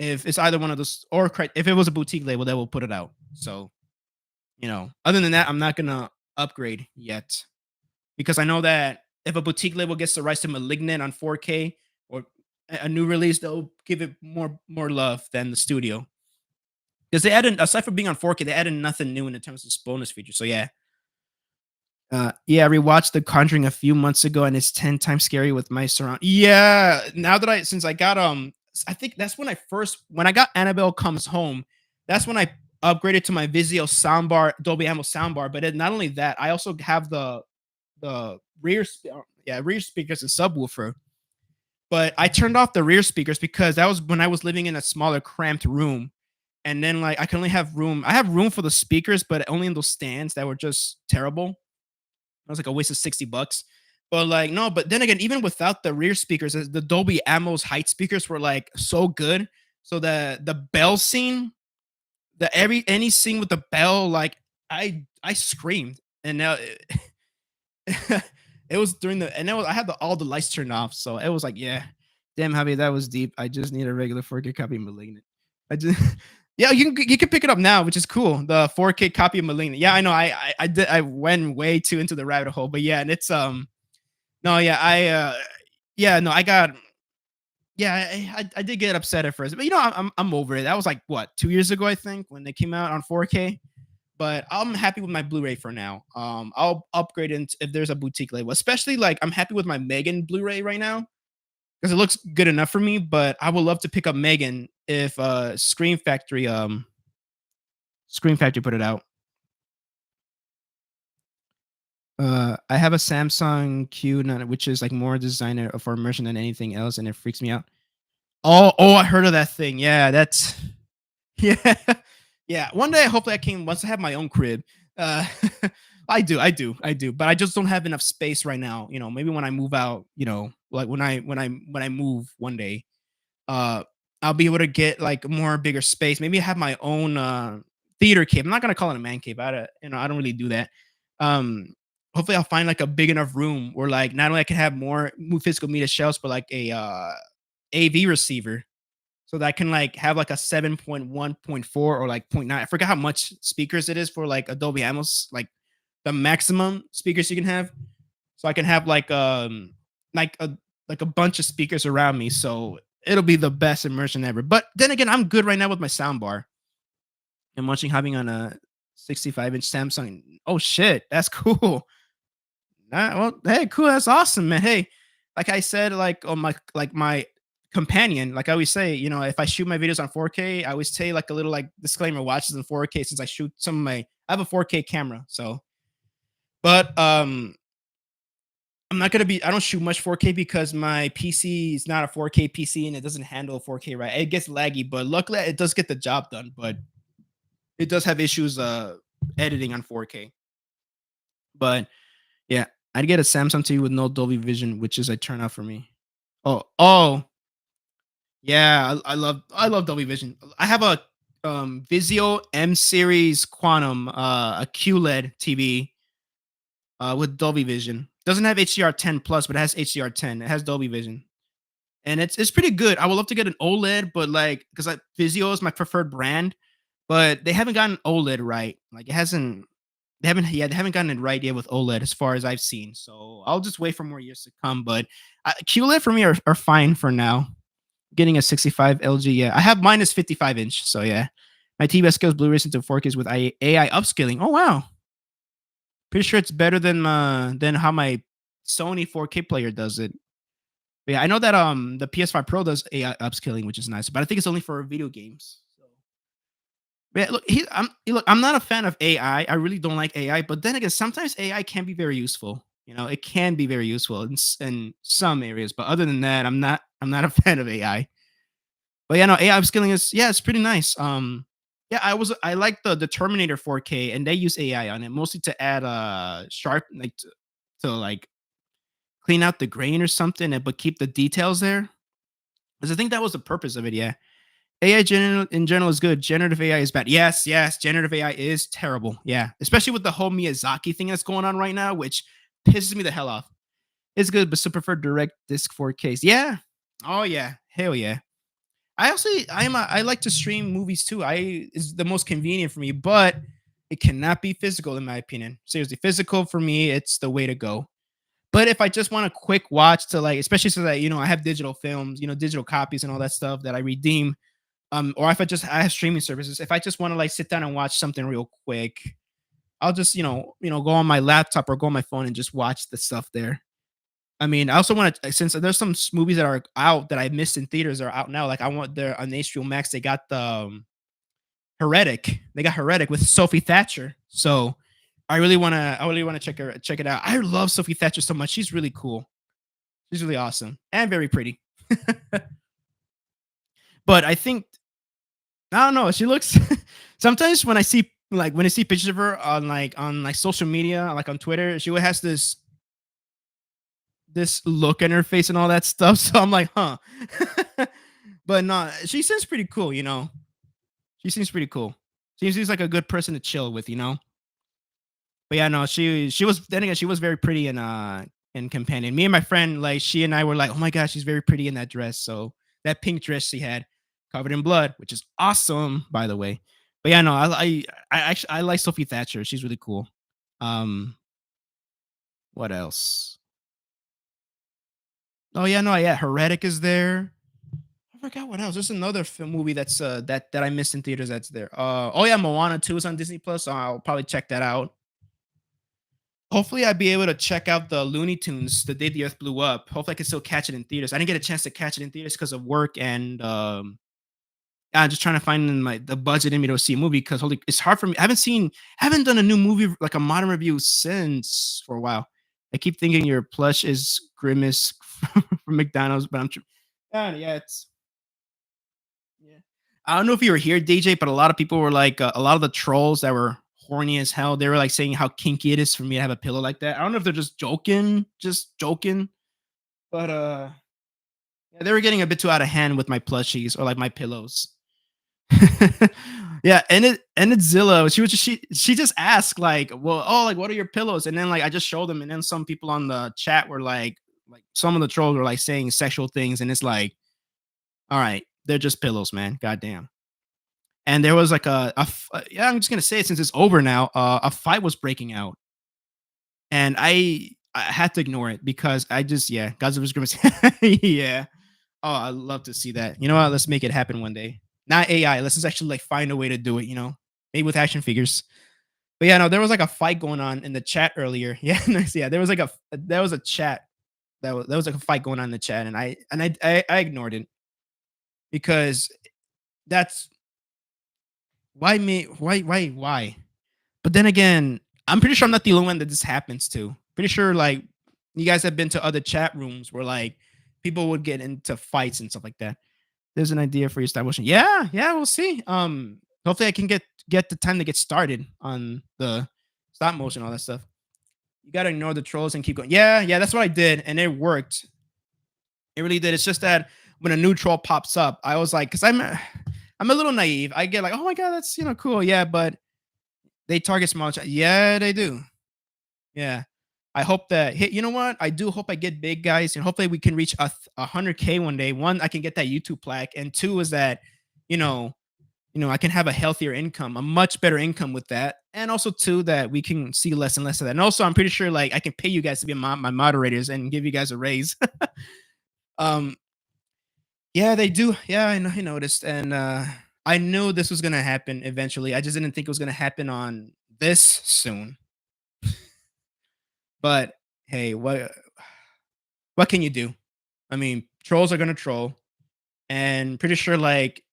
S1: If it's either one of those, or if it was a boutique label, they will put it out. So, other than that, I'm not gonna upgrade yet because I know that if a boutique label gets the rights to *Malignant* on 4K or a new release, they'll give it more love than the studio because they added aside from being on 4K, they added nothing new in terms of bonus features. So yeah, yeah, I rewatched The Conjuring a few months ago, and it's 10 times scary with my surround. Yeah, now that since I got I think that's when I got Annabelle Comes Home. That's when I upgraded to my Vizio soundbar, Dolby Atmos soundbar. But not only that, I also have the rear speakers and subwoofer. But I turned off the rear speakers because that was when I was living in a smaller, cramped room. And then like I can only have room. I have room for the speakers, but only in those stands that were just terrible. It was like a waste of $60. But like no, but then again, even without the rear speakers, the Dolby Atmos height speakers were like so good. So the bell scene, any scene with the bell, like I screamed, and now it was during the and I had all the lights turned off, so it was like yeah, damn Javi, that was deep. I just need a regular 4K copy of *Malignant*. I just yeah, you can pick it up now, which is cool. The 4K copy of *Malignant*. Yeah, I know. I did. I went way too into the rabbit hole, but yeah, and it's no, yeah, yeah, no, I got yeah, I did get upset at first, but I'm over it. That was like what 2 years ago, I think, when they came out on 4K. But I'm happy with my Blu-ray for now. I'll upgrade it if there's a boutique label, especially like I'm happy with my Megan Blu-ray right now because it looks good enough for me. But I would love to pick up Megan if Scream Factory put it out. I have a Samsung Q9, which is like more designer for immersion than anything else, and it freaks me out. Oh, I heard of that thing. Yeah, that's yeah, yeah. One day, hopefully, once I have my own crib. Uh, I do, but I just don't have enough space right now. Maybe when I move out, like when I move one day, uh, I'll be able to get like more bigger space. Maybe have my own theater cave. I'm not gonna call it a man cave. I don't really do that. Um, Hopefully, I'll find like a big enough room where like not only I can have more physical media shelves, but like a AV receiver so that I can like have like a 7.1.4 or like point 0.9. I forgot how much speakers it is for like Adobe Atmos, like the maximum speakers you can have. So I can have like a bunch of speakers around me. So it'll be the best immersion ever. But then again, I'm good right now with my soundbar. I'm watching having on a 65-inch Samsung. Oh shit, that's cool. Well, hey, cool. That's awesome, man. Hey, like I said, like on my companion, like I always say, if I shoot my videos on 4K, I always say like a little like disclaimer, watch this in 4K since I shoot some of my I have a 4K camera. So but I don't shoot much 4K because my PC is not a 4K PC and it doesn't handle 4K right. It gets laggy, but luckily it does get the job done, but it does have issues editing on 4K. But yeah, I'd get a Samsung TV with no Dolby Vision, which is a turnout for me. Oh, yeah, I love Dolby Vision. I have a Vizio M series Quantum, a QLED TV with Dolby Vision. Doesn't have HDR10 plus, but it has HDR10. It has Dolby Vision, and it's pretty good. I would love to get an OLED, but like because Vizio is my preferred brand, but they haven't gotten OLED right. Like it hasn't. They haven't gotten it right yet with OLED as far as I've seen. So I'll just wait for more years to come. But QLED for me are fine for now. Getting a 65 LG. Yeah, I have mine is 55 inch. So yeah, my TV scales Blu-rays into 4Ks with AI upscaling. Oh wow, pretty sure it's better than how my Sony 4K player does it. But yeah, I know that the PS5 Pro does AI upscaling, which is nice, but I think it's only for video games. So yeah, look, I'm not a fan of AI. I really don't like AI, but then again, sometimes AI can be very useful. It can be very useful in some areas, but other than that, I'm not a fan of AI. But yeah, no, AI upskilling is yeah, it's pretty nice. Yeah, I like the Terminator 4K, and they use AI on it mostly to add sharp like to like clean out the grain or something, but keep the details there. Because I think that was the purpose of it. Yeah, AI in general is good. Generative AI is bad. Yes, yes, generative AI is terrible. Yeah, especially with the whole Miyazaki thing that's going on right now, which pisses me the hell off. It's good, but still prefer direct disc 4Ks. Yeah. Oh yeah. Hell yeah. I like to stream movies too. I is the most convenient for me, but it cannot be physical in my opinion. Seriously, physical for me, it's the way to go. But if I just want a quick watch to like, especially so that I have digital films, digital copies and all that stuff that I redeem, or if I have streaming services. If I just want to like sit down and watch something real quick, I'll just go on my laptop or go on my phone and just watch the stuff there. I mean, I also want to since there's some movies that are out that I missed in theaters are out now. Like I want they're on HBO Max. They got the Heretic. They got Heretic with Sophie Thatcher. So I really wanna check it out. I love Sophie Thatcher so much. She's really cool. She's really awesome and very pretty. But I think I don't know. She looks sometimes when I see pictures of her on social media, like on Twitter, she has this look in her face and all that stuff. So I'm like, huh. But no, she seems pretty cool. She seems pretty cool. She seems like a good person to chill with. But yeah, no, she was then again, she was very pretty in Companion. Me and my friend, like she and I were like, oh my gosh, she's very pretty in that dress. So that pink dress she had covered in blood, which is awesome, by the way. But yeah, no, I actually I like Sophie Thatcher. She's really cool. Um, what else? Oh yeah, no, yeah, Heretic is there. I forgot what else. There's another film movie that I missed in theaters that's there. Oh yeah, Moana 2 is on Disney Plus. So I'll probably check that out. Hopefully I'll be able to check out the Looney Tunes the day the Earth blew up. Hopefully I can still catch it in theaters. I didn't get a chance to catch it in theaters because of work and I'm just trying to find the budget in me to see a movie because holy it's hard for me. I haven't done a new movie like a modern review since for a while. I keep thinking your plush is Grimace from McDonald's, but yeah, it's yeah. I don't know if you were here, DJ, but a lot of people were like, a lot of the trolls that were horny as hell. They were like saying how kinky it is for me to have a pillow like that. I don't know if they're just joking, but yeah, they were getting a bit too out of hand with my plushies or like my pillows. Yeah, and it's Zilla. She just asked like, well, oh, like what are your pillows? And then like I just showed them, and then some people on the chat were like some of the trolls were like saying sexual things, and it's like, all right, they're just pillows, man. Goddamn. And there was like yeah, I'm just gonna say it since it's over now. A fight was breaking out, and I had to ignore it because I just yeah, Godzilla's grimace. Yeah. Oh, I love to see that. You know what? Let's make it happen one day. Not AI. Let's just actually like find a way to do it. Maybe with action figures. But yeah, no, there was like a fight going on in the chat earlier. Yeah, nice. Yeah, there was a chat that was like a fight going on in the chat, and I ignored it because that's why me why. But then again, I'm pretty sure I'm not the only one that this happens to. Pretty sure like you guys have been to other chat rooms where like people would get into fights and stuff like that. There's an idea for your stop motion. Yeah, yeah, we'll see. Hopefully I can get the time to get started on the stop motion, all that stuff. You gotta ignore the trolls and keep going. Yeah, yeah, that's what I did, and it worked. It really did. It's just that when a new troll pops up, I was like, because I'm a little naive. I get like, oh my god, that's cool. Yeah, but they target small. Yeah, they do. Yeah. I hope that hit. You know what? I do hope I get big, guys, and hopefully we can reach 100K one day. One, I can get that YouTube plaque, and two is that, you know, I can have a healthier income, a much better income with that, and also two that we can see less and less of that. And also, I'm pretty sure like I can pay you guys to be my moderators and give you guys a raise. um, yeah, they do. Yeah, I know. I noticed, and I knew this was gonna happen eventually. I just didn't think it was gonna happen on this soon. But hey, what can you do? I mean, trolls are gonna troll, and pretty sure like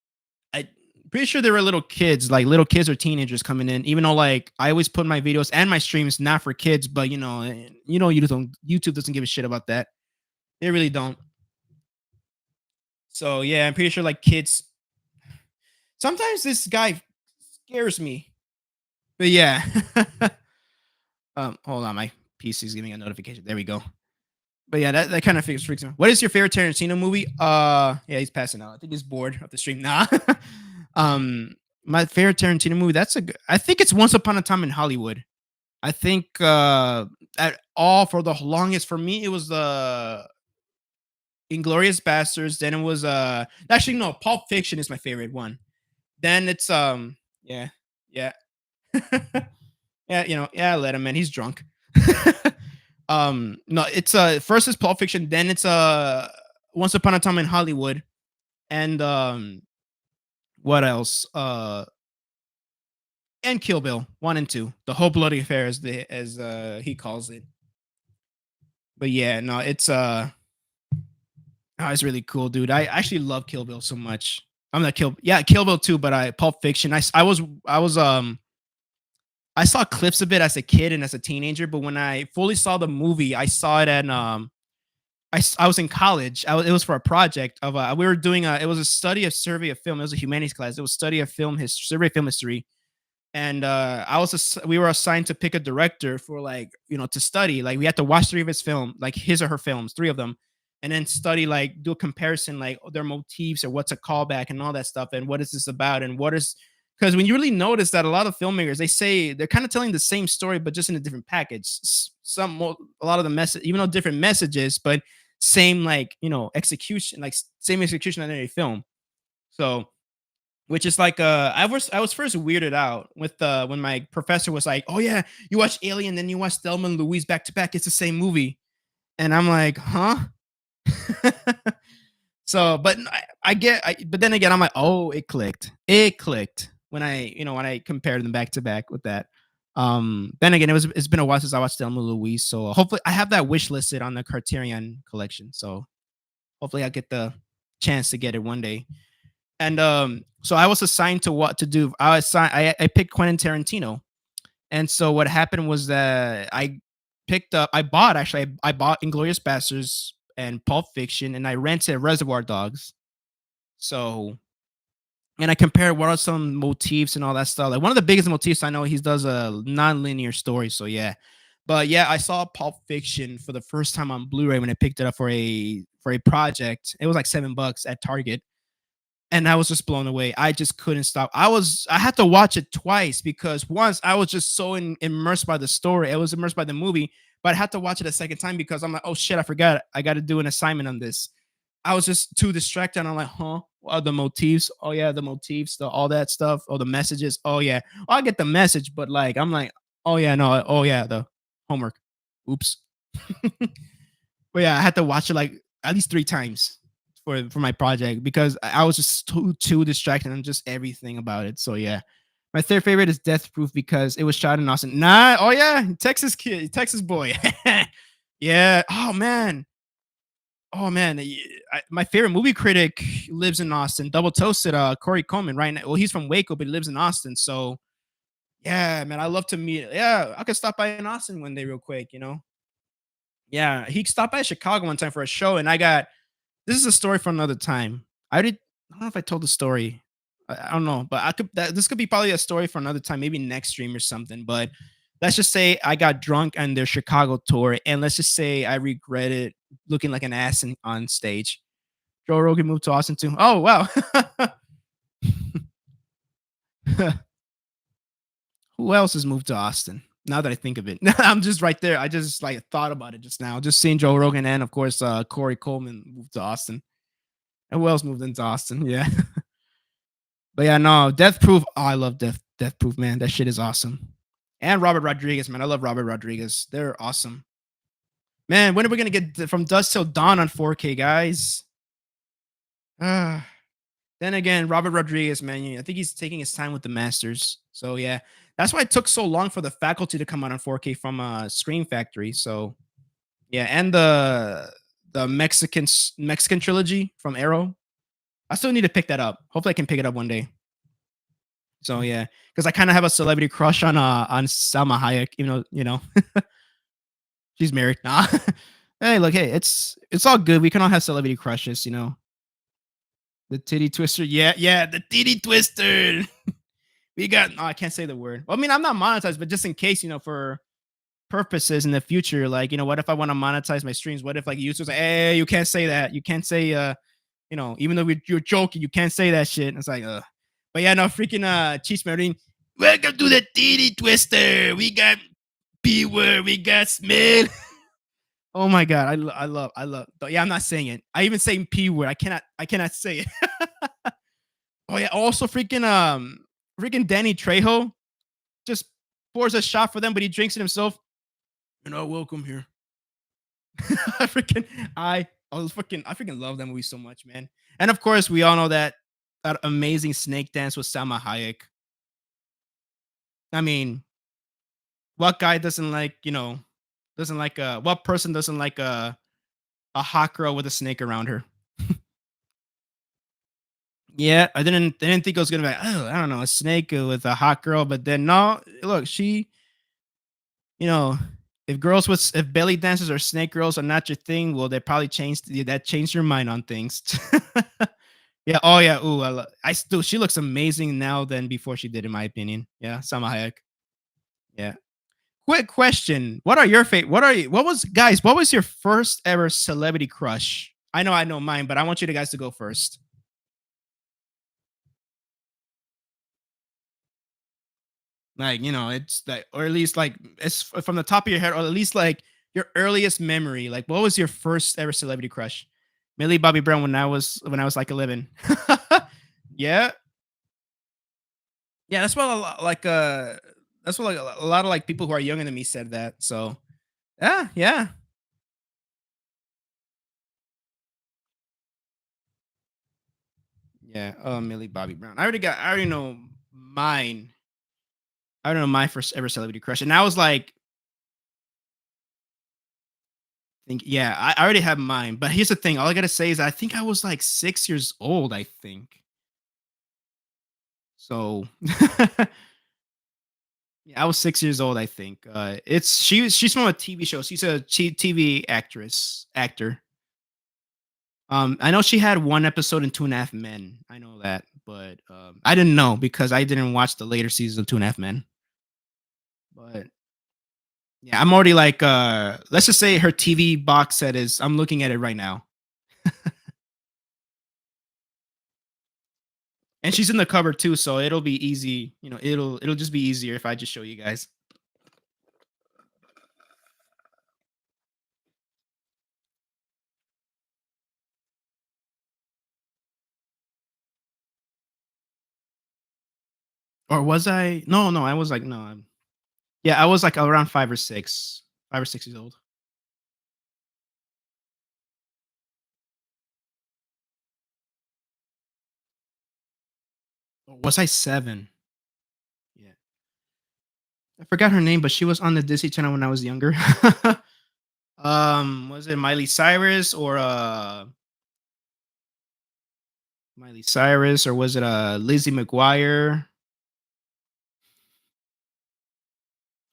S1: I pretty sure there were little kids or teenagers coming in. Even though like I always put my videos and my streams not for kids, but YouTube doesn't give a shit about that. They really don't. So yeah, I'm pretty sure like kids. Sometimes this guy scares me. But yeah. Hold on, my PC is giving a notification. There we go. But yeah, that kind of freaks me out. What is your favorite Tarantino movie? Yeah, he's passing out. I think he's bored of the stream. Nah. My favorite Tarantino movie. I think it's Once Upon a Time in Hollywood. I think at all for the longest for me it was the Inglorious Bastards. Then it was actually no, Pulp Fiction is my favorite one. Then it's yeah, yeah. Yeah, yeah, let him in. He's drunk. No, it's first is Pulp Fiction, then it's Once Upon a Time in Hollywood, and what else? And Kill Bill 1 and 2. The whole bloody affair as he calls it. But yeah, no, it's really cool, dude. I actually love Kill Bill so much. I'm not Kill Bill too, but I Pulp Fiction. I saw clips of it as a kid and as a teenager, but when I fully saw the movie, I saw it at I was in college. It was for a project of we were doing it was a study of survey of film. It was a humanities class. It was study of film history, survey of film history, and we were assigned to pick a director for like to study. Like we had to watch three of his film, like his or her films, three of them, and then study like do a comparison like their motifs or what's a callback and all that stuff and what is this about and what is because when you really notice that a lot of filmmakers they say they're kind of telling the same story but just in a different package. A lot of the message, even though different messages, but same like execution, like same execution on any film. So which is like I was first weirded out with when my professor was like, oh yeah, you watch Alien then you watch Thelma and Louise back to back, it's the same movie, and I'm like, huh. So but but then again I'm like, oh, it clicked when I compared them back to back with that. Then again, it's been a while since I watched Thelma and Louise, so hopefully I have that wish listed on the Criterion collection. So hopefully I get the chance to get it one day. And so I was assigned to what to do. I picked Quentin Tarantino. And so what happened was that I bought Inglorious Bastards and Pulp Fiction, and I rented Reservoir Dogs. So and I compared what are some motifs and all that stuff. Like one of the biggest motifs I know he does a non-linear story. So yeah. But yeah, I saw Pulp Fiction for the first time on Blu-ray when I picked it up for a project. It was like $7 at Target. And I was just blown away. I just couldn't stop. I had to watch it twice because once I was just so immersed by the story. I was immersed by the movie, but I had to watch it a second time because I'm like, oh shit, I forgot. I got to do an assignment on this. I was just too distracted. And I'm like, huh? The motifs. Oh yeah, the motifs, all that stuff. Oh, the messages. Oh yeah. Well, I get the message, but like, I'm like, oh yeah, no. Oh yeah, the homework. Oops. But yeah, I had to watch it like at least 3 times for my project because I was just too distracted and just everything about it. So yeah, my third favorite is Death Proof because it was shot in Austin. Oh yeah, Texas kid, Texas boy. Yeah. Oh man, Oh man, my favorite movie critic lives in Austin. Double toasted, Corey Coleman. Right now, well, he's from Waco, but he lives in Austin. So yeah, man, I love to meet. Yeah, I could stop by in Austin one day, real quick. Yeah, he stopped by Chicago one time for a show, and I got this is a story for another time. I don't know if I told the story. I don't know, but this could be probably a story for another time, maybe next stream or something. But let's just say I got drunk on their Chicago tour, and let's just say I regretted looking like an ass on stage. Joe Rogan moved to Austin too. Oh wow. Who else has moved to Austin? Now that I think of it, I'm just right there. I just like thought about it just now. Just seeing Joe Rogan and of course Corey Coleman moved to Austin. And who else moved into Austin? Yeah. But yeah, no, Death Proof. Oh, I love Death Proof, man. That shit is awesome. And Robert Rodriguez, man. I love Robert Rodriguez. They're awesome. Man, when are we gonna get From Dusk Till Dawn on 4K, guys? Ah. Then again, Robert Rodriguez, man, I think he's taking his time with the masters. So yeah, that's why it took so long for the faculty to come out on 4K from Scream Factory. So yeah, and the Mexican trilogy from Arrow. I still need to pick that up. Hopefully, I can pick it up one day. So yeah, because I kind of have a celebrity crush on Salma Hayek, even though she's married. Nah. Hey, look, hey, it's all good. We can all have celebrity crushes. The titty twister, yeah, yeah, the titty twister. We got. Oh, I can't say the word. Well, I mean, I'm not monetized, but just in case, for purposes in the future, like, what if I want to monetize my streams? What if like YouTube's like, hey, you can't say that. You can't say, even though you're joking, you can't say that shit. And it's like, but yeah, no, freaking Cheese Marine. Welcome to the titty twister. We got P word. We got smell. Oh my god, I love. Yeah, I'm not saying it. I even say P word. I cannot say it. Oh yeah, also freaking Danny Trejo just pours a shot for them, but he drinks it himself. You're not welcome here. I freaking I freaking love that movie so much, man. And of course, we all know that amazing snake dance with Salma Hayek. I mean, what guy doesn't like what person doesn't like a hot girl with a snake around her? Yeah, I didn't think it was gonna be like, oh, I don't know, a snake with a hot girl, but then no, look, you know, if belly dancers or snake girls are not your thing, well, they probably changed your mind on things. Yeah, oh yeah, ooh, she looks amazing now than before she did, in my opinion. Yeah, Salma Hayek. Yeah. Quick question: what was your first ever celebrity crush? I know mine, but I want you guys to go first. Like, it's like, or at least like it's from the top of your head, or at least like your earliest memory. Like, what was your first ever celebrity crush? Millie Bobby Brown when I was like 11. Yeah, yeah. That's what like a lot of like people who are younger than me said that. So yeah, yeah, yeah. Oh, Millie Bobby Brown. I already know mine. I don't know my first ever celebrity crush, and I was like, think yeah, I already have mine. But here's the thing: all I gotta say is I think I was like 6 years old. I think so. Yeah, I was 6 years old. I think she's from a TV show. She's a TV actor. I know she had one episode in Two and a Half Men. I know that, but I didn't know because I didn't watch the later seasons of Two and a Half Men. But yeah, I'm already like, let's just say her TV box set is. I'm looking at it right now, and she's in the cover too, so it'll be easy. It'll just be easier if I just show you guys. Or was I? No, no, I was like no. Yeah, I was like around 5 or 6 years old. Or was I 7? Yeah, I forgot her name, but she was on the Disney Channel when I was younger. Was it Miley Cyrus or Miley Cyrus or was it Lizzie McGuire?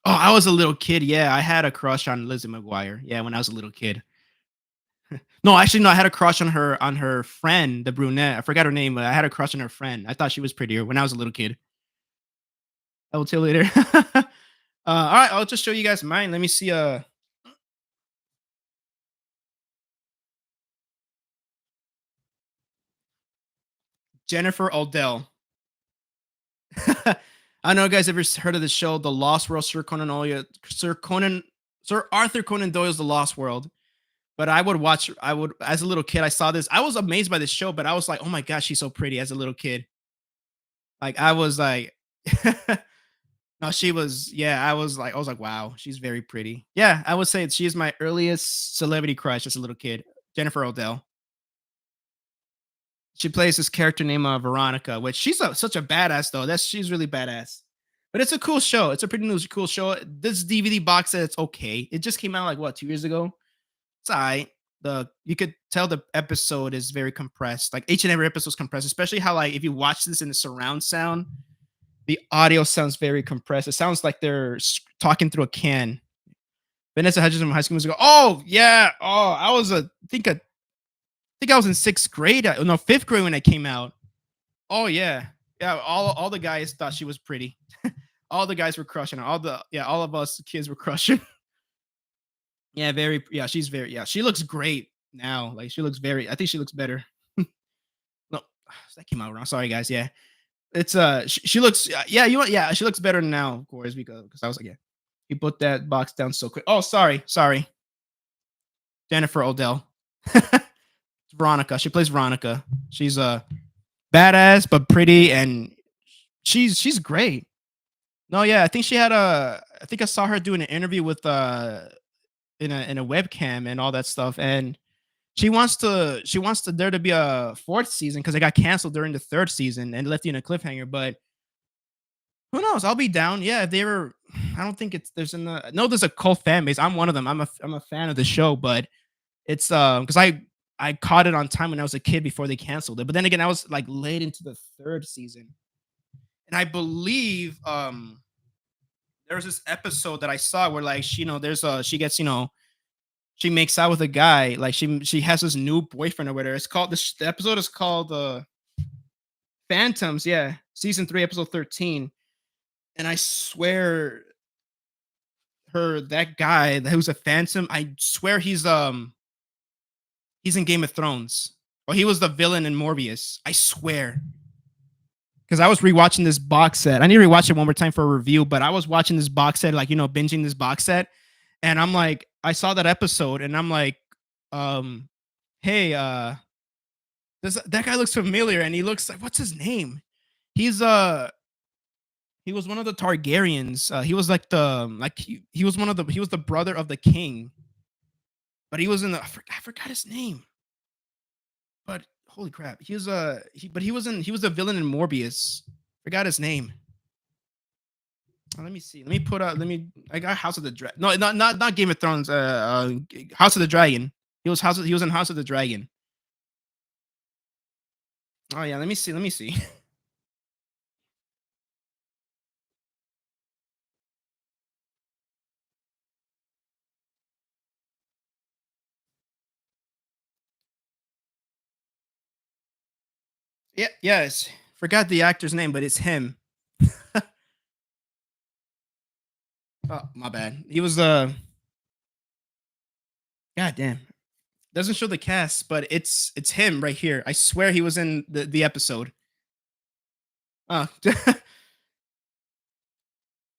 S1: Oh, I was a little kid. Yeah, I had a crush on Lizzie McGuire. Yeah, when I was a little kid. No, actually, no. I had a crush on her friend, the brunette. I forgot her name, but I had a crush on her friend. I thought she was prettier when I was a little kid. I will tell you later. All right, I'll just show you guys mine. Let me see. Jennifer Odell. I don't know if you guys ever heard of the show, The Lost World, Sir Arthur Conan Doyle's The Lost World. But I would, as a little kid, I saw this. I was amazed by this show, but I was like, oh my gosh, she's so pretty as a little kid. Like, I was like, no, she was, yeah, I was like, wow, she's very pretty. Yeah, I would say she is my earliest celebrity crush as a little kid, Jennifer Odell. She plays this character named Veronica, which such a badass though. She's really badass. But it's a cool show. It's a pretty new cool show. This DVD box set, it's okay. It just came out like what 2 years ago. It's alright. The You could tell the episode is very compressed. Like each and every episode is compressed, especially how like if you watch this in the surround sound, the audio sounds very compressed. It sounds like they're talking through a can. Vanessa Hudgens from High School Musical. Oh yeah. Oh, I think I was in sixth grade. No, fifth grade when it came out. Oh yeah, yeah. All the guys thought she was pretty. All the guys were crushing her. All of us kids were crushing. Yeah, very. Yeah, she's very. Yeah, she looks great now. Like she looks very. I think she looks better. No, that came out wrong. Sorry, guys. Yeah, it's she looks. Yeah, you want. Yeah, she looks better now, of course, because I was like, yeah, you put that box down so quick. Oh, sorry, Jennifer Odell. Veronica. She plays Veronica. She's a badass but pretty, and she's great. No, yeah, I think she had a. I think I saw her doing an interview with in a webcam and all that stuff, and she wants to there to be a fourth season because it got canceled during the third season and left you in a cliffhanger. But who knows? I'll be down. Yeah, if they were. I don't think it's there's an. No, there's a cult fan base. I'm one of them. I'm a fan of the show, but it's because I caught it on time when I was a kid before they canceled it. But then again, I was like late into the third season, and I believe there was this episode that I saw where like there's she gets she makes out with a guy like she has this new boyfriend or whatever. It's called the episode is called Phantoms. Yeah, season 3, episode 13. And I swear that guy who's a phantom. I swear he's in Game of Thrones. Or he was the villain in Morbius. I swear. Because I was rewatching this box set. I need to rewatch it one more time for a review, but I was watching this box set, like, binging this box set. And I'm like, I saw that episode and I'm like, um, hey, that guy looks familiar. And he looks like, what's his name? He's he was one of the Targaryens. He was like he was he was the brother of the king, but he was in I forgot his name. But holy crap, he was a villain in Morbius. Forgot his name. Let me see. Let me put out. Let me. I got House of the Dragon. No, not Game of Thrones. House of the Dragon. He was in House of the Dragon. Oh yeah. Let me see. Let me see. Yeah. Yes. Forgot the actor's name, but it's him. Oh my bad. He was God damn. Doesn't show the cast, but it's him right here. I swear he was in the episode. Oh,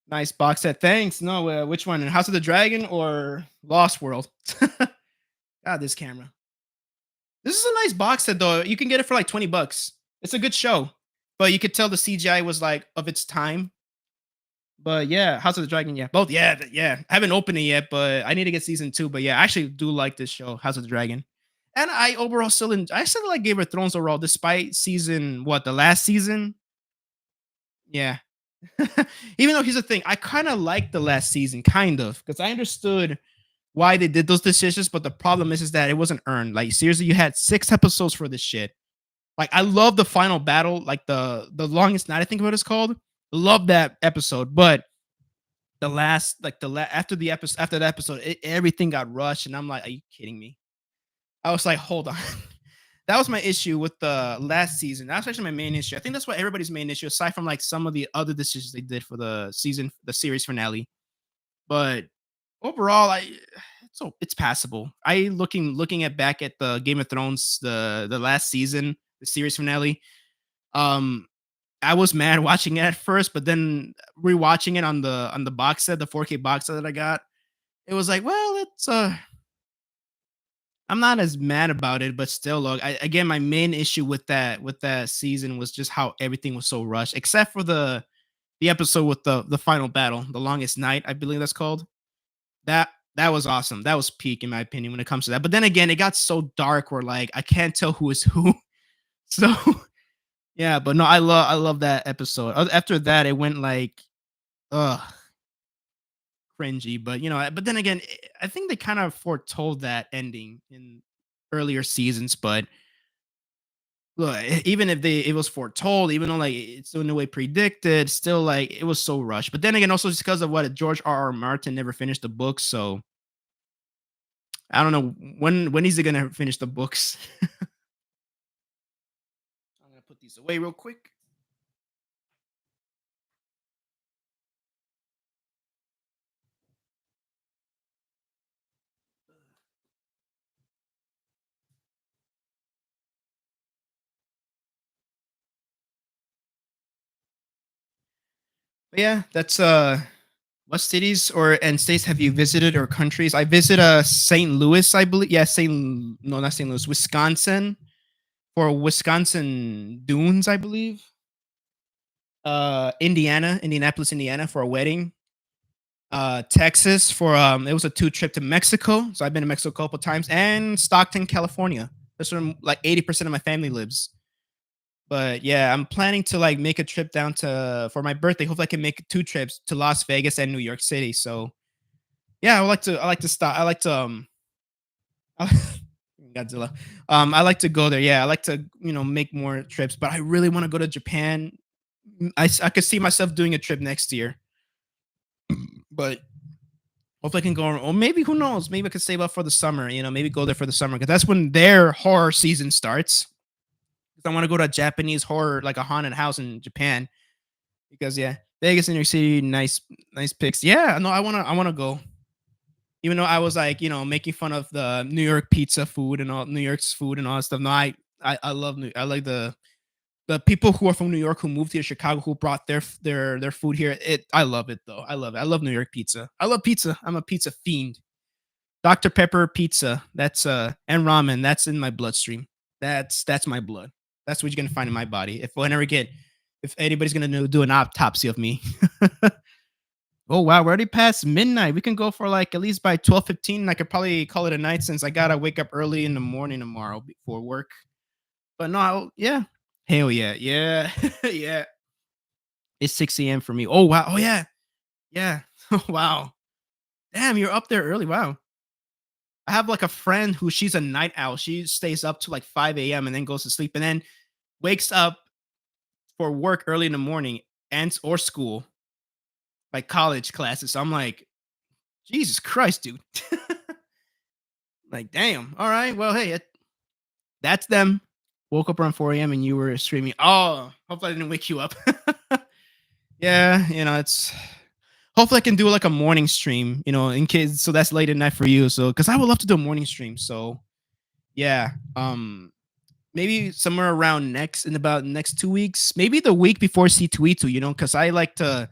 S1: nice box set. Thanks. No, which one? House of the Dragon or Lost World? God, this camera. This is a nice box set though. You can get it for like 20 bucks. It's a good show. But you could tell the CGI was like of its time. But yeah, House of the Dragon, yeah. Both, yeah, yeah. I haven't opened it yet, but I need to get season 2. But yeah, I actually do like this show, House of the Dragon. And I still like Game of Thrones overall, despite the last season? Yeah. Even though here's the thing, I kind of like the last season, kind of, because I understood why they did those decisions, but the problem is that it wasn't earned. Like seriously, you had 6 episodes for this shit. Like I love the final battle, like the longest night, I think what it's called. Love that episode, but the last, like after the episode, after the episode, everything got rushed, and I'm like, are you kidding me? I was like, hold on. That was my issue with the last season. That's actually my main issue. I think that's what everybody's main issue, aside from like some of the other decisions they did for the season, the series finale. But overall, it's passable. I looking at back at the Game of Thrones, the last season, the series finale. Um, I was mad watching it at first, but then rewatching it on the box set, the 4K box set that I got, it was like, well, it's I'm not as mad about it, but still, look, again, my main issue with that season was just how everything was so rushed, except for the episode with the final battle, the longest night, I believe that's called. That was awesome. That was peak in my opinion when it comes to that. But then again, it got so dark where like I can't tell who is who. So yeah, but no, I love that episode. After that, it went like ugh cringy. But but then again, I think they kind of foretold that ending in earlier seasons. But look, even if it was foretold, even though like it's in no way predicted, still like it was so rushed. But then again, also just because of what George R. R. Martin never finished the book, so I don't know when is he gonna finish the books. I'm gonna put these away real quick. But yeah, that's what cities or and states have you visited or countries? I visit St. Louis, I believe. Yeah, St. No, not St. Louis, Wisconsin for Wisconsin dunes, I believe. Indiana, Indianapolis, Indiana for a wedding. Texas for it was a two trip to Mexico. So I've been to Mexico a couple times and Stockton, California. That's where like 80% of my family lives. But yeah, I'm planning to like make a trip down to for my birthday. Hopefully I can make 2 trips to Las Vegas and New York City. So yeah, I like to stop. I like to Godzilla. I like to go there. Yeah, I like to, make more trips, but I really want to go to Japan. I could see myself doing a trip next year, but hopefully I can go, or maybe who knows? Maybe I could save up for the summer. Maybe go there for the summer because that's when their horror season starts. Because I want to go to a Japanese horror, like a haunted house in Japan. Because yeah, Vegas and New York City, nice picks. Yeah, no, I wanna go. Even though I was like, making fun of the New York pizza food and all New York's food and all that stuff. No, I love I like the people who are from New York who moved here to Chicago who brought their food here. I love it though. I love it. I love New York pizza. I love pizza. I'm a pizza fiend. Dr. Pepper pizza. That's and ramen. That's in my bloodstream. That's my blood. That's what you're gonna find in my body. If anybody's gonna do an autopsy of me. Oh wow, we're already past midnight. We can go for like at least by 12:15. I could probably call it a night since I gotta wake up early in the morning tomorrow before work. But no, yeah. Hell yeah. Yeah. Yeah. It's 6 a.m. for me. Oh wow. Oh yeah. Yeah. Oh wow. Damn, you're up there early. Wow. I have like a friend who she's a night owl. She stays up to like 5 a.m. and then goes to sleep and then wakes up for work early in the morning and or school, like college classes. So I'm like, Jesus Christ, dude. Like, damn. All right. Well, hey, that's them. Woke up around 4 a.m. and you were streaming. Oh, hopefully I didn't wake you up. Yeah, it's hopefully I can do like a morning stream, in case so that's late at night for you. So because I would love to do a morning stream. So yeah. Maybe somewhere around next in about next 2 weeks, maybe the week before C2E2, because I like to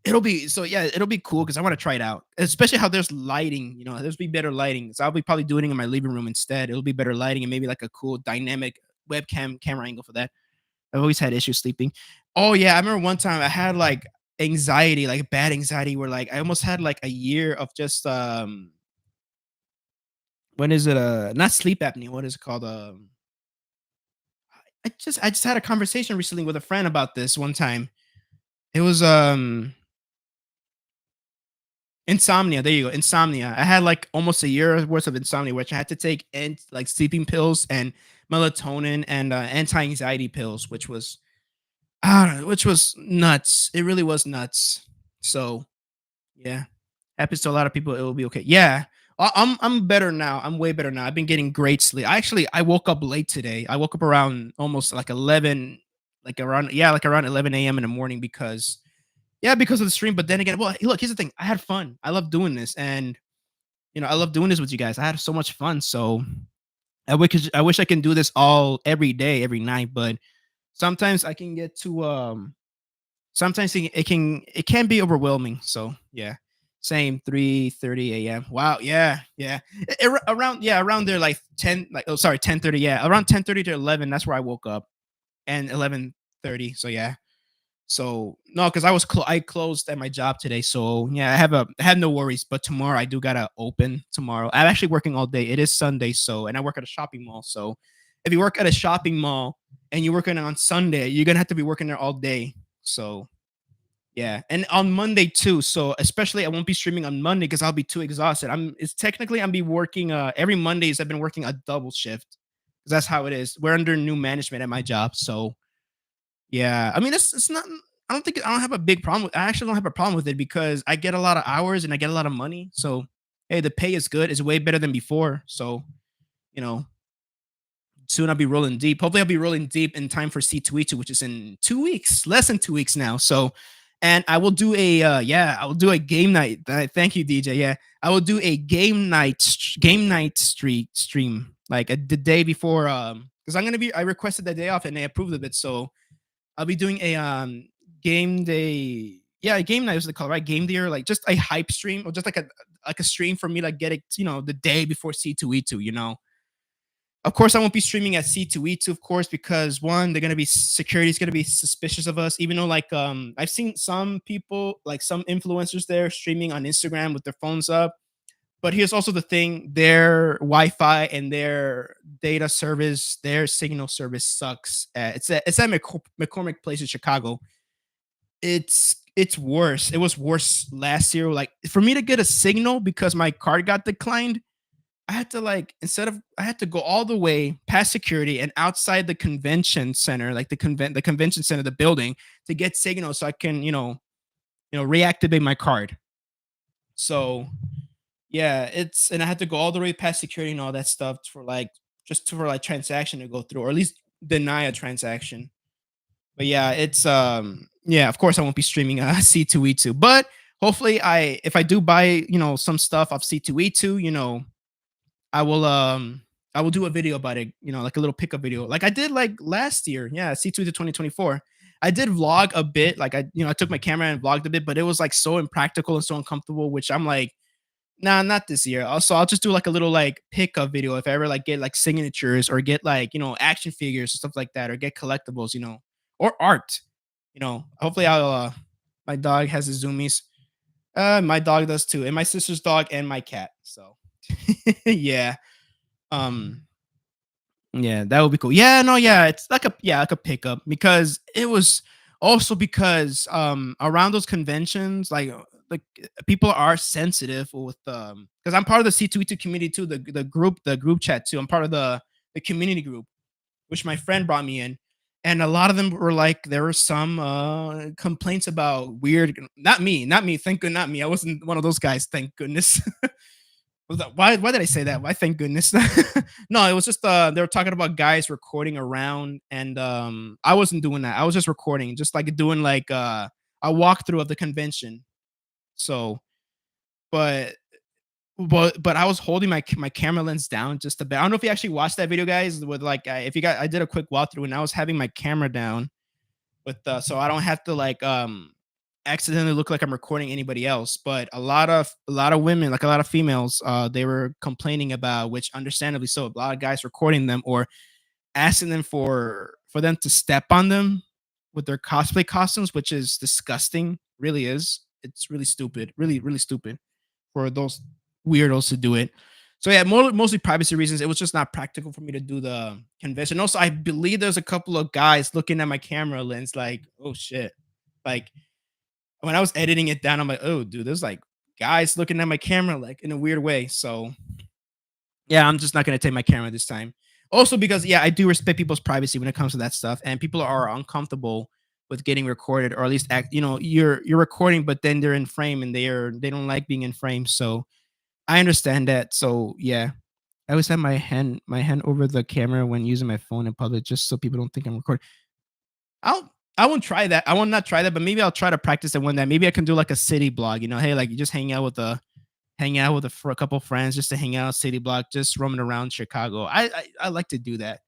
S1: it'll be so yeah, it'll be cool because I want to try it out, especially how there's lighting, there's be better lighting. So I'll be probably doing it in my living room instead. It'll be better lighting and maybe like a cool dynamic webcam camera angle for that. I've always had issues sleeping. Oh yeah, I remember one time I had like anxiety, like bad anxiety, where like I almost had like a year of just when is it not sleep apnea? What is it called? I just had a conversation recently with a friend about this one time. It was Insomnia, there you go, insomnia. I had, like, almost a year worth of insomnia, which I had to take and like, sleeping pills and melatonin and, anti-anxiety pills, I don't know, which was nuts. It really was nuts. So, yeah, happens to a lot of people, it will be okay. Yeah, I'm better now, I'm way better now, I've been getting great sleep. I woke up late today. I woke up around almost, like, 11, like, around yeah, like, around 11 a.m. in the morning because yeah, because of the stream, but then again well, look, here's the thing, I had fun. I love doing this, and, I love doing this with you guys. I had so much fun, so I wish I can do this all every day, every night, but sometimes I can get to, sometimes it can be overwhelming, so, yeah. Same, 3:30 AM. Wow, yeah, yeah. Around yeah, around there, like, 10 like, oh, sorry, 10:30, yeah, around 10:30 to 11, that's where I woke up, and 11:30, so, yeah. So no, because I closed at my job today. So yeah, I have no worries. But tomorrow I do gotta open tomorrow. I'm actually working all day. It is Sunday, so and I work at a shopping mall. So if you work at a shopping mall and you're working on Sunday, you're gonna have to be working there all day. So yeah, and on Monday too. So especially I won't be streaming on Monday because I'll be too exhausted. I'm be working every Mondays I've been working a double shift because that's how it is. We're under new management at my job, so yeah, I mean, it's not. I don't have a big problem. I actually don't have a problem with it because I get a lot of hours and I get a lot of money. So, hey, the pay is good. It's way better than before. So, you know, soon I'll be rolling deep. Hopefully, I'll be rolling deep in time for C2E2, which is in 2 weeks, less than 2 weeks now. So, and I will do I will do a game night. Thank you, DJ. Yeah, I will do a game night stream like the day before. Because I requested that day off and they approved of it. So I'll be doing a game day. Yeah, a game night is the call, right? Game day or like just a hype stream or just like a stream for me to get it, the day before C2E2, Of course, I won't be streaming at C2E2, of course, because one, they're gonna be security's gonna be suspicious of us, even though like I've seen some people, like some influencers there streaming on Instagram with their phones up. But here's also the thing: their Wi-Fi and their data service, their signal service sucks. It's at McCormick Place in Chicago. It's worse. It was worse last year. Like for me to get a signal because my card got declined, I had to I had to go all the way past security and outside the convention center, like the convention center, the building, to get signal so I can reactivate my card. So yeah, it's and I had to go all the way past security and all that stuff for like just for like transaction to go through, or at least deny a transaction. But yeah, it's yeah, of course I won't be streaming C2E2, but hopefully if I do buy, some stuff off C2E2, I will I will do a video about it, like a little pickup video. Like I did like last year. Yeah, C2 to 2024. I did vlog a bit, like I took my camera and vlogged a bit, but it was like so impractical and so uncomfortable, which I'm like, nah, not this year. Also, I'll just do like a little like pickup video if I ever like get like signatures or get like, action figures or stuff like that, or get collectibles, or art. Hopefully my dog has his zoomies. My dog does too, and my sister's dog and my cat. So yeah. Um yeah, that would be cool. Yeah, no, yeah, it's like a pickup because it was also because around those conventions, people are sensitive with because I'm part of the C2E2 community too, the group chat too. I'm part of the community group, which my friend brought me in. And a lot of them were like, there were some complaints about weird, not me, thank good, not me. I wasn't one of those guys, thank goodness. Why did I say that? Why thank goodness? No, it was just they were talking about guys recording around and I wasn't doing that. I was just recording, just like doing like a walkthrough of the convention. So, but but I was holding my camera lens down just a bit. I don't know if you actually watched that video, guys. With like, if you got, I did a quick walkthrough and I was having my camera down with so I don't have to like accidentally look like I'm recording anybody else. But a lot of women, like a lot of females, they were complaining about, which understandably so, a lot of guys recording them or asking them for them to step on them with their cosplay costumes, which is disgusting. Really is. It's really stupid. Really, really stupid for those weirdos to do it. So yeah, mostly privacy reasons. It was just not practical for me to do the convention. Also, I believe there's a couple of guys looking at my camera lens like, oh shit. Like when I was editing it down, I'm like, oh dude, there's like guys looking at my camera like in a weird way. So yeah, I'm just not gonna take my camera this time. Also because yeah, I do respect people's privacy when it comes to that stuff, and people are uncomfortable with getting recorded, or at least act. You're recording, but then they're in frame, and they don't like being in frame. So I understand that. So yeah, I always have my hand over the camera when using my phone in public, just so people don't think I'm recording. I won't try that. I will not try that, but maybe I'll try to practice it one day. Maybe I can do like a city blog. Hey, like you just hang out with for a couple friends, just to hang out city block, just roaming around Chicago. I like to do that,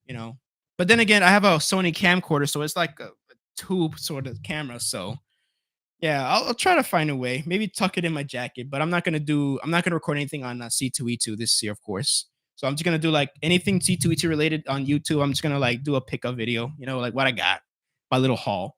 S1: you know. But then again, I have a Sony camcorder, so it's like a tube sort of camera. So yeah, I'll try to find a way. Maybe tuck it in my jacket, but I'm not gonna record anything on C2E2 this year, of course. So I'm just gonna do like anything C2E2 related on YouTube. I'm just gonna like do a pickup video, like what I got, my little haul.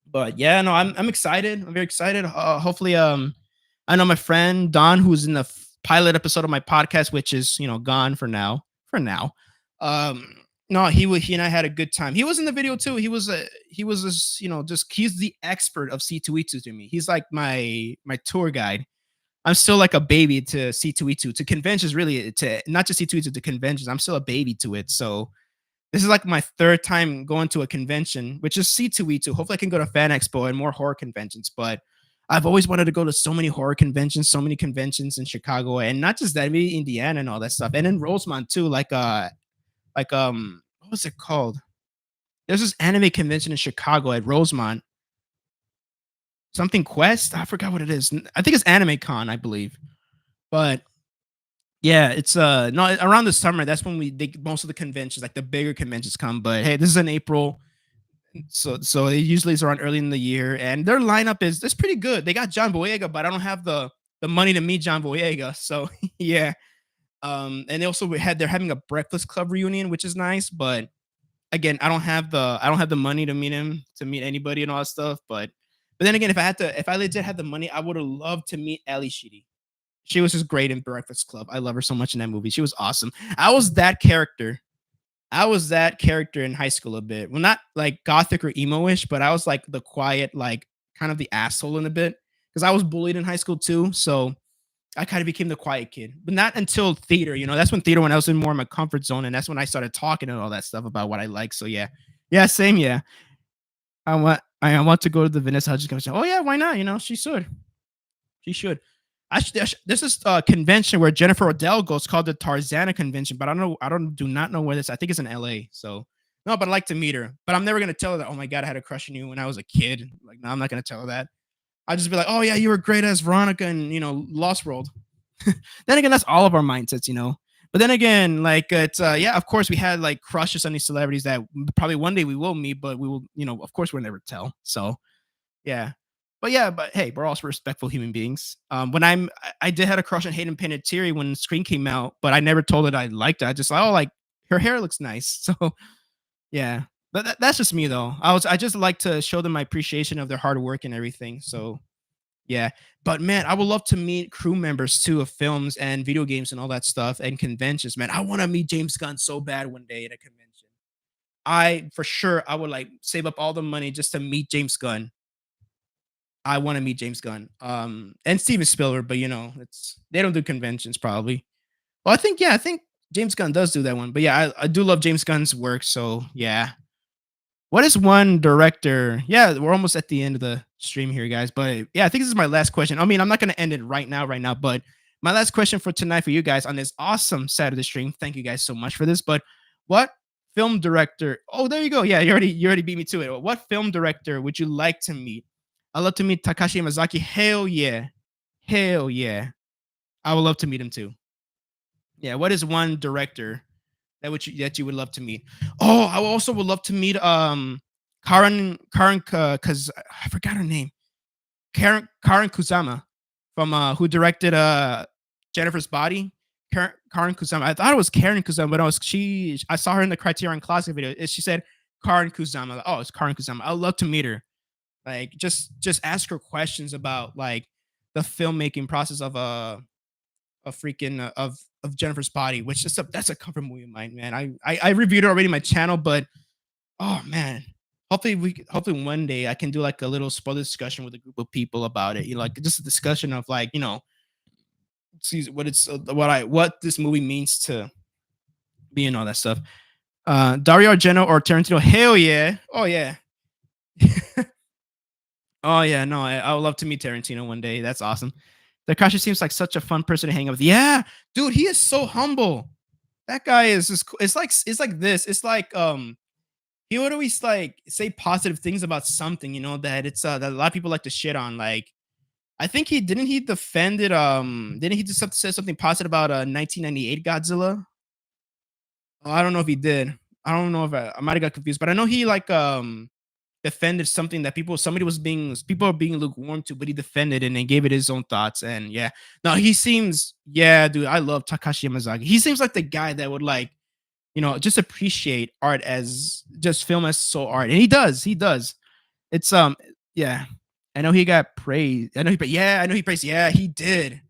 S1: But yeah, no, I'm excited. I'm very excited. Hopefully, I know my friend Don, who's in the pilot episode of my podcast, which is gone for now. For now, um, no, he and I had a good time. He was in the video too. He was just just he's the expert of C2E2 to me. He's like my tour guide. I'm still like a baby to C2E2, to conventions, really, to not just C2E2, to conventions. I'm still a baby to it. So this is like my third time going to a convention, which is C2E2. Hopefully, I can go to Fan Expo and more horror conventions. But I've always wanted to go to so many horror conventions, so many conventions in Chicago, and not just that, maybe Indiana and all that stuff, and in Rosemont too. What was it called? There's this anime convention in Chicago at Rosemont, something Quest. I forgot what it is. I think it's Anime Con, I believe. But yeah, it's no, around the summer. That's when most of the conventions, like the bigger conventions, come. But hey, this is in April. So it usually is around early in the year, and their lineup is pretty good. They got John Boyega, but I don't have the money to meet John Boyega. So yeah. And they also they're having a Breakfast Club reunion, which is nice. But again, I don't have the money to meet him, to meet anybody and all that stuff. But then again, if I legit had the money, I would have loved to meet Ali Sheedy. She was just great in Breakfast Club. I love her so much in that movie. She was awesome. I was that character I was that character in high school a bit. Well, not like gothic or emo-ish, but I was like the quiet, like kind of the asshole in a bit, because I was bullied in high school too. So I kind of became the quiet kid, but not until theater. That's when theater, when I was in more of my comfort zone, and that's when I started talking and all that stuff about what I like. So yeah, yeah, same. Yeah, I want to go to the Vanessa Hudgens convention. Oh yeah, why not? She should. She should. This is a convention where Jennifer Odell goes, called the Tarzana convention, but I don't know. Do not know where this. I think it's in LA. So no, but I'd like to meet her. But I'm never gonna tell her that. Oh my god, I had a crush on you when I was a kid. Like, no, I'm not gonna tell her that. I'll just be like, oh yeah, you were great as Veronica in Lost World. Then again, that's all of our mindsets. But then again, like it's yeah, of course we had like crushes on these celebrities that probably one day we will meet, but we will, of course we'll never tell. So yeah. But yeah, but hey, we're also respectful human beings. When I did had a crush on Hayden Panettiere when Screen came out, but I never told her that I liked it. I just like, oh, like her hair looks nice. So yeah, but that's just me though. I just like to show them my appreciation of their hard work and everything. So yeah, but man, I would love to meet crew members too of films and video games and all that stuff and conventions. Man, I want to meet James Gunn so bad one day at a convention. For sure, I would like save up all the money just to meet James Gunn. I want to meet James Gunn, and Steven Spielberg, but it's they don't do conventions probably. Well, I think James Gunn does do that one, but yeah, I do love James Gunn's work. So yeah, what is one director? Yeah, we're almost at the end of the stream here, guys. But yeah, I think this is my last question. I mean, I'm not gonna end it right now, but my last question for tonight for you guys on this awesome Saturday stream. Thank you guys so much for this. But what film director? Oh, there you go. Yeah, you already beat me to it. What film director would you like to meet? I'd love to meet Takashi Yamazaki. Hell yeah. Hell yeah. I would love to meet him too. Yeah. What is one director that you would love to meet? Oh, I also would love to meet Karen cuz I forgot her name. Karen Kusama from who directed Jennifer's Body. Karen Kusama. I thought it was Karen Kusama, but I saw her in the Criterion Classic video. She said Karen Kusama. Oh, it's Karen Kusama. I'd love to meet her. Like just ask her questions about like the filmmaking process of a freaking of Jennifer's Body, which is that's a comfort movie of mine, man. I reviewed it already on my channel, but oh man, hopefully one day I can do like a little spoiler discussion with a group of people about it. You know, like just a discussion of like, see what it's what this movie means to me and all that stuff. Dario Argento or Tarantino? Hell yeah! Oh yeah! Oh yeah! No, I would love to meet Tarantino one day. That's awesome. Takashi seems like such a fun person to hang out with. Yeah, dude, he is so humble. That guy is just. It's like this. It's like he would always like say positive things about something. You know that it's that a lot of people like to shit on. Like I think he defended didn't he just say something positive about 1998 Godzilla? Oh, I don't know if he did. I don't know if I might have got confused, but I know he like defended something that people are being lukewarm to, but he defended it and gave it his own thoughts. And yeah, no, he seems yeah, dude. I love Takashi Yamazaki. He seems like the guy that would like just appreciate art as just film as so art, and he does. He does. It's yeah. I know he got praised. I know he praised. Yeah, he did.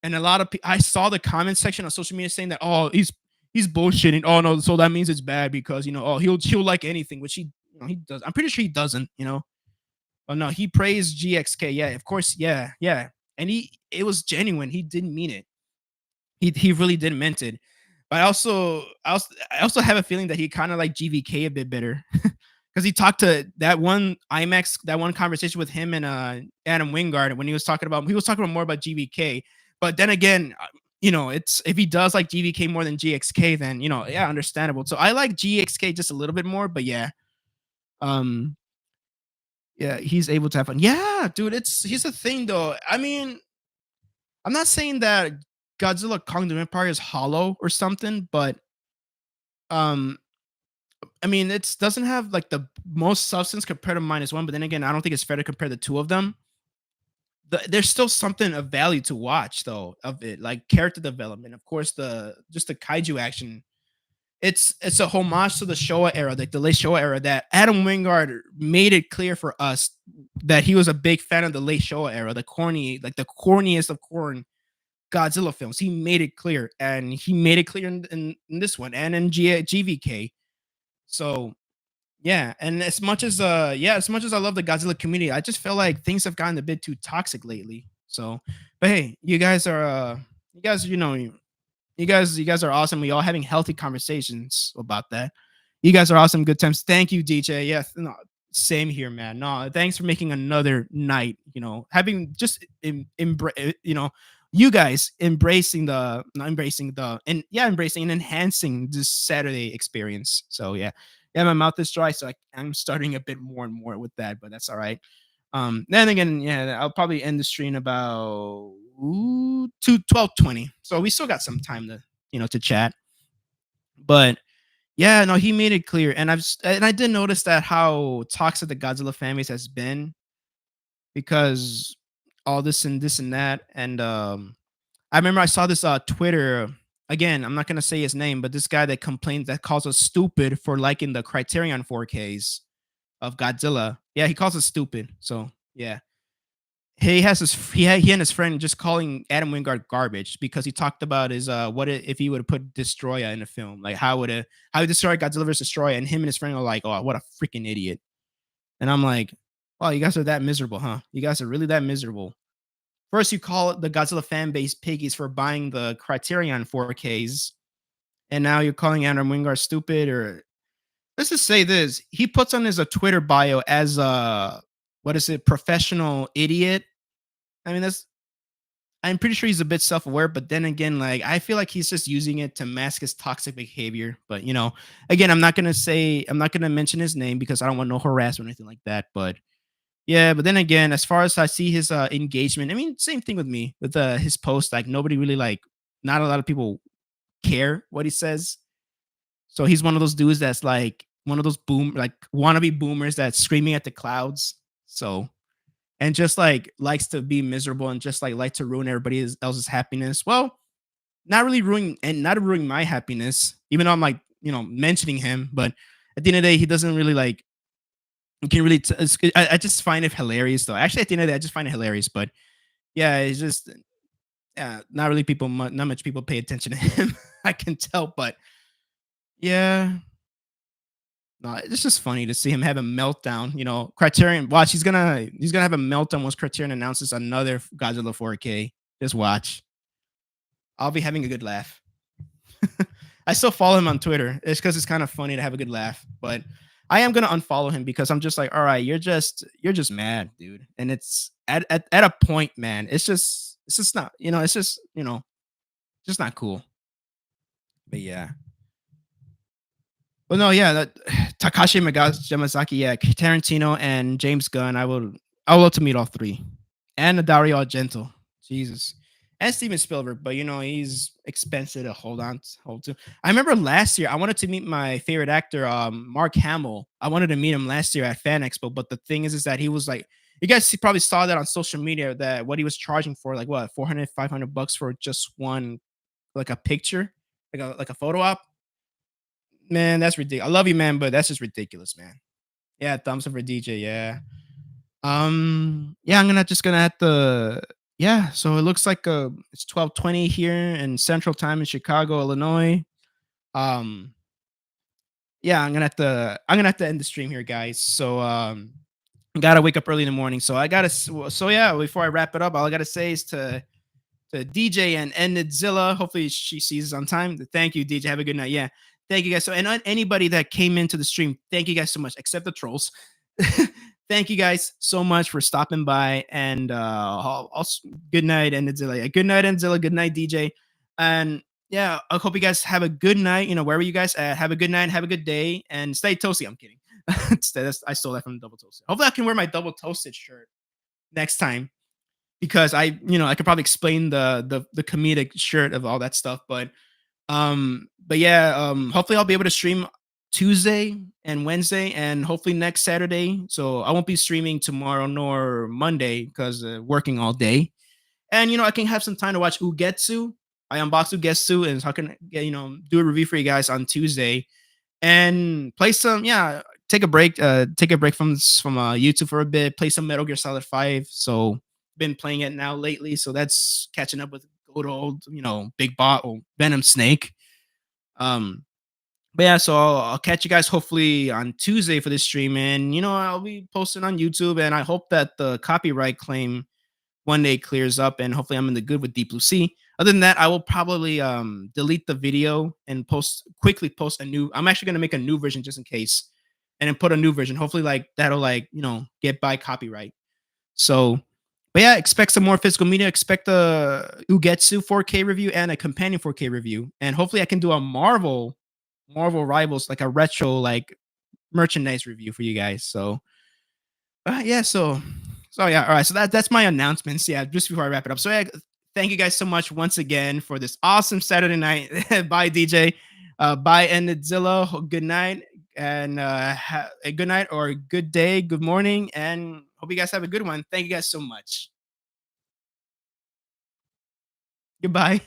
S1: And a lot of I saw the comment section on social media saying that he's bullshitting. Oh no, so that means it's bad because he'll like anything, which he does. I'm pretty sure he doesn't. Oh no, he praised GXK. Yeah, of course. Yeah, yeah. And it was genuine. He didn't mean it. He really didn't meant it. But I also have a feeling that he kind of like GVK a bit better because he talked to that one conversation with him and Adam Wingard when he was talking about more about GVK. But then again, it's if he does like GVK more than GXK, then yeah, understandable. So I like GXK just a little bit more, but um, yeah, he's able to have fun. Yeah, dude, he's a thing though. I mean, I'm not saying that Godzilla Kong the Empire is hollow or something, but um, I mean, it doesn't have like the most substance compared to minus one. But then again, I don't think it's fair to compare the two of them. There's still something of value to watch though of it, like character development. Of course, the kaiju action. It's a homage to the Showa era, like the late Showa era. That Adam Wingard made it clear for us that he was a big fan of the late Showa era, the corniest of corn Godzilla films. He made it clear, and he made it clear in this one and in GVK. So yeah, and as much as I love the Godzilla community, I just feel like things have gotten a bit too toxic lately. So, but hey, you guys, you guys are awesome. We all having healthy conversations about that. You guys are awesome. Good times. Thank you, DJ. Yes, no, same here, man. No, thanks for making another night. Having just you guys embracing the not embracing the and yeah, embracing and enhancing this Saturday experience. So yeah, my mouth is dry, so I'm starting a bit more and more with that, but that's all right. Then again, yeah, I'll probably end the stream about 12:20. So we still got some time to chat. But yeah, no, he made it clear, and I did notice that how toxic the Godzilla fan base has been because all this and that, and I remember I saw this Twitter. Again, I'm not gonna say his name, but this guy that calls us stupid for liking the Criterion 4Ks of Godzilla. Yeah, he calls us stupid. So yeah, he and his friend just calling Adam Wingard garbage because he talked about his if he would have put Destroya in the film, like how he destroyed Godzilla vs Destroya, and him and his friend are like, oh, what a freaking idiot. And I'm like, wow, you guys are that miserable, huh? You guys are really that miserable. First, you call the Godzilla fan base piggies for buying the Criterion 4Ks, and now you're calling Adam Wingard stupid. Or let's just say this: he puts on his Twitter bio as a what is it, professional idiot. I mean, I'm pretty sure he's a bit self-aware, but then again, like I feel like he's just using it to mask his toxic behavior. But again, I'm not gonna mention his name because I don't want no harassment or anything like that. But yeah, but then again, as far as I see his engagement, I mean, same thing with me with his post. Like nobody really not a lot of people care what he says. So he's one of those dudes that's like one of those wannabe boomers that's screaming at the clouds. So and just like likes to be miserable and just like to ruin everybody else's happiness. Well, not ruining my happiness, even though I'm like mentioning him. But at the end of the day, he doesn't really like. You can really. I just find it hilarious though. Actually, at the end of the day, I just find it hilarious. But yeah, it's just not really not much people pay attention to him. I can tell, but yeah, No, it's just funny to see him have a meltdown. Criterion. Watch, he's gonna have a meltdown once Criterion announces another Godzilla 4K. Just watch. I'll be having a good laugh. I still follow him on Twitter. It's because it's kind of funny to have a good laugh. But I am gonna unfollow him because I'm just like, all right, you're just mad, dude. And it's at a point, man. It's just not, it's just not cool. But yeah. Well, no, yeah, Takashi Yamazaki, yeah, Tarantino and James Gunn. I would love to meet all three, and Dario Argento. Jesus, and Steven Spielberg, but he's expensive to hold to. I remember last year I wanted to meet my favorite actor, Mark Hamill. I wanted to meet him last year at Fan Expo, but the thing is that he was like, you guys probably saw that on social media that what he was charging for, like what 400, $500 for just one, like a picture, like a photo op. Man, that's ridiculous. I love you, man, but that's just ridiculous, man. Yeah, thumbs up for DJ. Yeah. Yeah, I'm gonna have to. Yeah, so it looks like it's 12:20 here in Central Time in Chicago, Illinois. Um, yeah, I'm gonna have to end the stream here, guys. So gotta wake up early in the morning. So I gotta. So yeah, before I wrap it up, all I gotta say is to DJ and Endzilla. Hopefully she sees us on time. Thank you, DJ. Have a good night. Yeah. Thank you guys. So, and anybody that came into the stream, thank you guys so much, except the trolls. Thank you guys so much for stopping by. And good night, Endzilla. Yeah, good night, Endzilla. Good night, DJ. And yeah, I hope you guys have a good night. Wherever you guys at, have a good night, have a good day, and stay toasty. I'm kidding. I stole that from the double toasted. Hopefully, I can wear my double toasted shirt next time because I could probably explain the comedic shirt of all that stuff, but yeah, hopefully I'll be able to stream Tuesday and Wednesday and hopefully next Saturday. So I won't be streaming tomorrow nor Monday because working all day. And I can have some time to watch Ugetsu. I unbox Ugetsu and so I can do a review for you guys on Tuesday and play some, yeah, take a break from YouTube for a bit, play some Metal Gear Solid 5. So been playing it now lately, so that's catching up with good old big bottle Venom Snake. Um but yeah, so I'll catch you guys hopefully on Tuesday for this stream, and I'll be posting on YouTube, and I hope that the copyright claim one day clears up, and hopefully I'm in the good with Deep Blue Sea. Other than that, I will probably delete the video and post a new. I'm actually gonna make a new version just in case, and then put a new version. Hopefully, like that'll get by copyright. So, but yeah, expect some more physical media. Expect a Ugetsu 4K review and a companion 4K review, and hopefully I can do a Marvel Rivals, like a retro merchandise review for you guys. So yeah, so yeah, all right. So that's my announcements. Yeah, just before I wrap it up. So yeah, thank you guys so much once again for this awesome Saturday night. Bye, DJ. Bye, Endzilla. Good night, and a good night or good day, good morning, and hope you guys have a good one. Thank you guys so much. Goodbye.